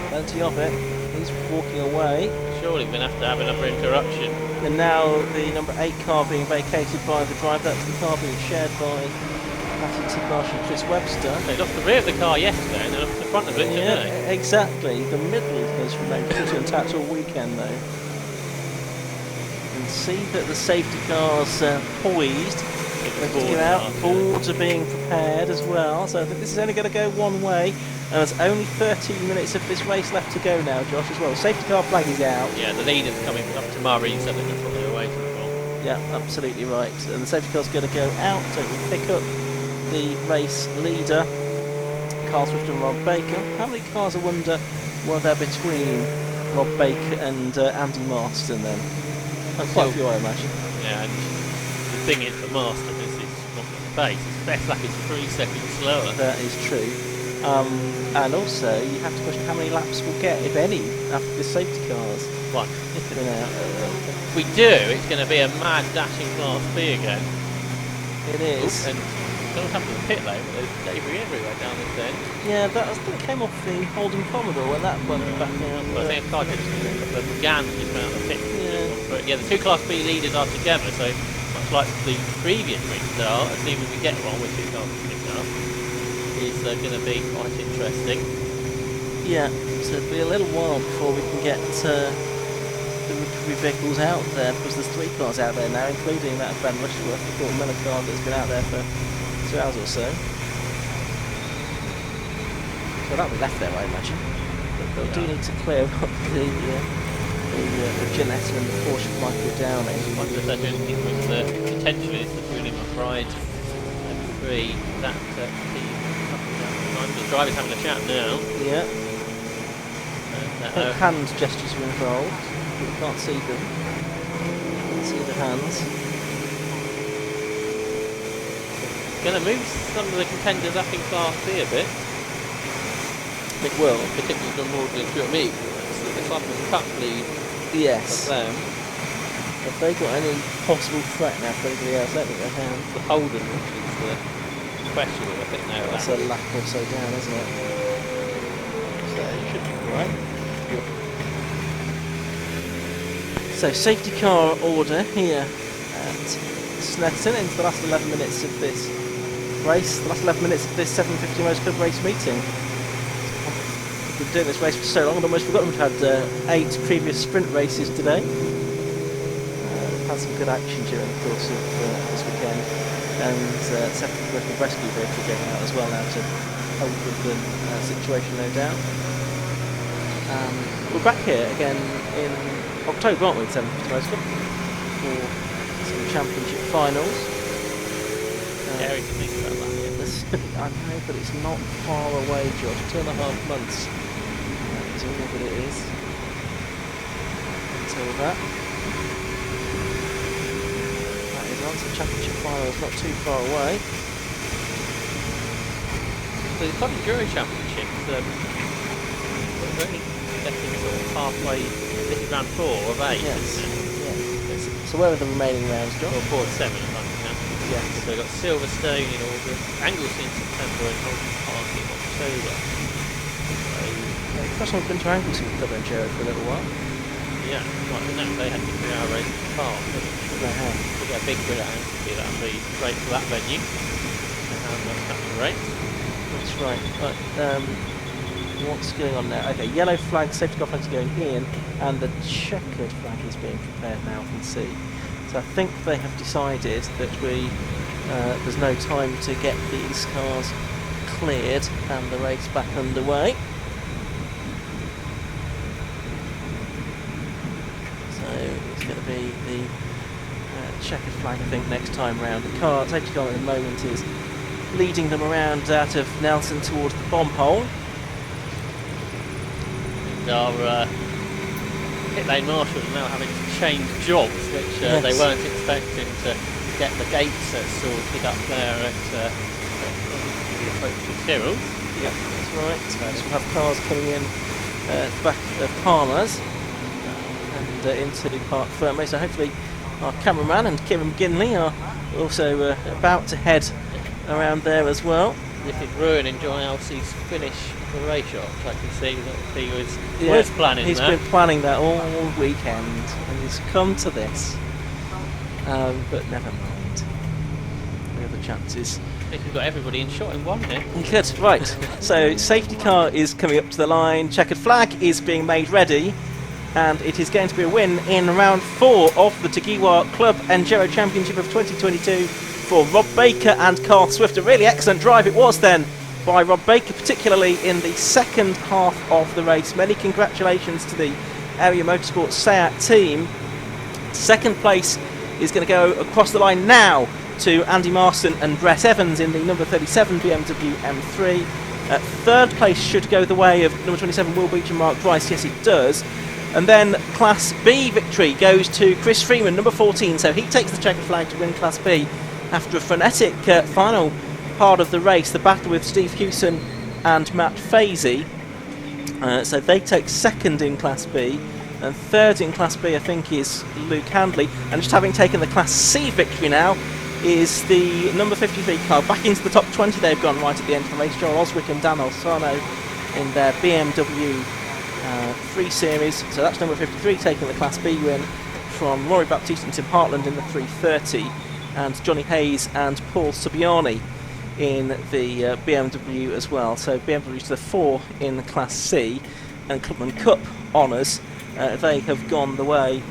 Plenty of it. He's walking away. Surely we're going to have another interruption. And now the number 8 car being vacated by the driver. That's the car being shared by Matthew Tidmarsh and Chris Webster. They lost the rear of the car yesterday and then off the front of it today. Yeah, exactly. The middle has remained pretty intact all weekend though. You can see that the safety cars poised. Boards are being prepared as well, so I think this is only going to go one way. And there's only 13 minutes of this race left to go now, Josh, as well. Safety car flag is out. Yeah, the leader's coming up to Murray, so that's what they were waiting for. Yeah, absolutely right. And the safety car's going to go out, so it will pick up the race leader, Carl Swift and Rob Baker. How many cars, I wonder, were there between Rob Baker and Andy Marston then? Quite a few, I imagine. Yeah, and the thing is, for Marston, this is not the pace. His best lap is 3 seconds slower. That is true. And also, you have to question how many laps we'll get, if any, after the safety cars. One. If we do, it's going to be a mad dashing Class B again. It is. And don't come to the pit lane, but there's debris everywhere down this end. Yeah, that I think came off the Holden Commodore when that went back out. Well, I think a car just began to just around the pit. Yeah. But yeah, the 2 Class B leaders are together, so much like the previous restart, assuming we get one with 2 cars picked up, is going to be quite interesting. Yeah, so it'll be a little while before we can get the recovery vehicles out there, because there's 3 cars out there now, including that Ben Rushworth, the Fort Miller car that's been out there for 2 hours or so. So that'll be left there, I imagine. But we do need to clear up the Janetta and the Porsche of Michael Downey. I wonder if they're doing anything with the potentially it's the Julie McBride 3 that team. The driver's having a chat now. Yeah. Hand gestures are involved. We can't see them. Can't see the hands. Going to move some of the contenders up in Class B a bit. It will. Particularly John Maudley and Stuart Mead. So the Clubman Cup lead Yes. of them. Have they got any possible threat now for anybody else? I don't think they have. The Holden, which is the question, I think they're That's a lap or so down, isn't it? So it should be right. So safety car order here at Snetterton into the last 11 minutes of this race, the last 11 minutes of this 750 Motors Club race meeting. We've been doing this race for so long, I've almost forgotten we've had 8 previous sprint races today. We've had had some good action during the course of this weekend, and second the rescue vehicle getting out as well now to help with the situation, no doubt. We're back here again in October, aren't we, at 750 Motorsport, for some championship finals. Scary to think about that. I know, but it's not far away, Josh. 2.5 months is all that it is until that. That is on. So championship finals not too far away. So the Club Enduro Championship, we're only getting sort of halfway. This is round 4 of 8. Yes. Isn't it? Yes. So where are the remaining rounds, Josh? Or 4 to 7 at the moment now. Yes. So we've got Silverstone in August, Anglesey in September, and Holden Park in October. First one I've been to Anglesey with Club Enduro for a little while. Yeah, right, but no, they had the 3-hour race in the park. They have. We get a big grid at Anglesey, that would be great for that venue. That's great. That's right. What's going on now? Okay, yellow flag, safety car flags are going in, and the checkered flag is being prepared now from C. So I think they have decided that there's no time to get these cars cleared and the race back underway. So it's going to be the checkered flag, I think, next time round. The safety car at the moment is leading them around out of Nelson towards the bomb hole. Our pit lane marshals are now having to change jobs, which Yes. they weren't expecting, to get the gates sorted up there at the approach to Cyril. Yep, that's right. So we'll have cars coming in at the back of Palmer's and into Park Fermé. So hopefully our cameraman and Kieran McGinley are also about to head around there as well. This is ruining John Elsie's finish for the race shot. I can see that he was planning He's that. been planning that all weekend and he's come to this. But never mind. The other chances. I think we've got everybody in shot in one here. Good, right. So safety car is coming up to the line, checkered flag is being made ready, and it is going to be a win in round 4 of the Tagiwa Club Enduro Championship of 2022 for Rob Baker and Carl Swift. A really excellent drive it was then by Rob Baker, particularly in the second half of the race. Many congratulations to the Area Motorsport SEAT team. Second place is going to go across the line now to Andy Marston and Brett Evans in the number 37 BMW M3. Third place should go the way of number 27 Will Beach and Mark Rice. Yes, it does. And then Class B victory goes to Chris Freeman, number 14. So he takes the checkered flag to win Class B after a frenetic final part of the race, the battle with Steve Hewson and Matt Fazy. So they take second in Class B, and third in Class B I think is Luke Handley. And just having taken the Class C victory now is the number 53 car. Back into the top 20 they've gone right at the end of the race. Joel Oswick and Dan Olsano in their BMW 3 Series. So that's number 53 taking the Class B win from Rory Baptiste and Tim Hartland in the 330, and Johnny Hayes and Paul Subiani in the BMW as well. So BMW to the 4 in Class C, and Clubman Cup honours, they have gone the way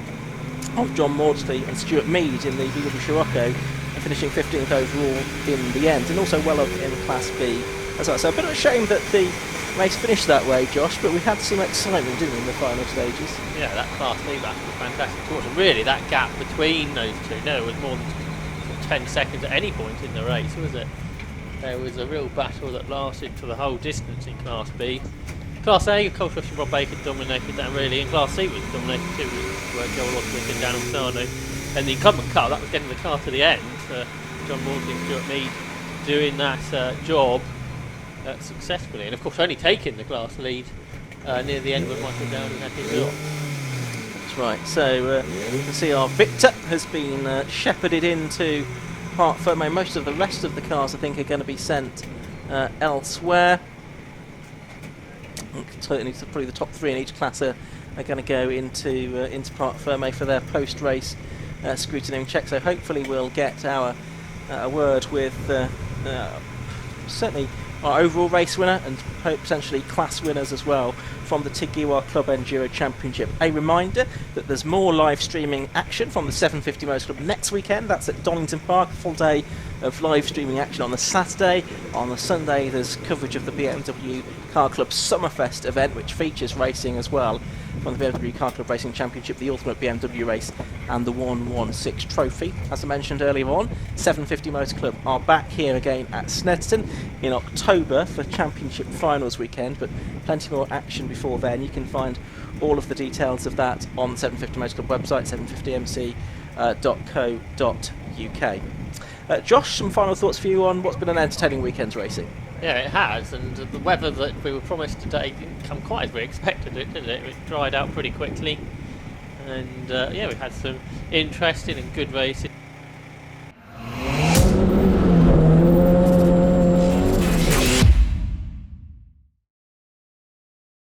of John Maudsley and Stuart Mead in the VW Scirocco, finishing 15th overall in the end, and also well up in Class B as well. So a bit of a shame that the race finished that way, Josh, but we had some excitement, didn't we, in the final stages? Yeah, that Class B battle was fantastic to watch. And really, that gap between those two, no, was more than 10 seconds at any point in the race, was it? There was a real battle that lasted for the whole distance in Class B. Class A, Cole Swift and Rob Baker dominated that really, and Class C was dominated too, where Joel Oswick and Dan Olsano. And the incumbent car, that was getting the car to the end. John Maudsley and Stuart Mead doing that job successfully, and of course only taking the class lead near the end when Michael Downing had his off. That's right. So you can see our Victor has been shepherded into Parc Fermé. Most of the rest of the cars, I think, are going to be sent elsewhere. Certainly, probably the top 3 in each class are going to go into Parc Fermé for their post-race scrutiny and check. So hopefully we'll get our a word with certainly our overall race winner and potentially class winners as well from the Tiguan Club Enduro Championship. A reminder that there's more live streaming action from the 750 Motors Club next weekend. That's at Donington Park, a full day of live streaming action on the Saturday. On the Sunday there's coverage of the BMW Car Club Summerfest event, which features racing as well from the BMW Car Club Racing Championship, the Ultimate BMW Race and the 116 Trophy. As I mentioned earlier on, 750 Motor Club are back here again at Snetterton in October for Championship Finals weekend, but plenty more action before then. You can find all of the details of that on the 750 Motor Club website, 750mc.co.uk. Josh, some final thoughts for you on what's been an entertaining weekend's racing? Yeah, it has, and the weather that we were promised today didn't come quite as we expected it, did it? It dried out pretty quickly, and yeah, we had some interesting and good racing.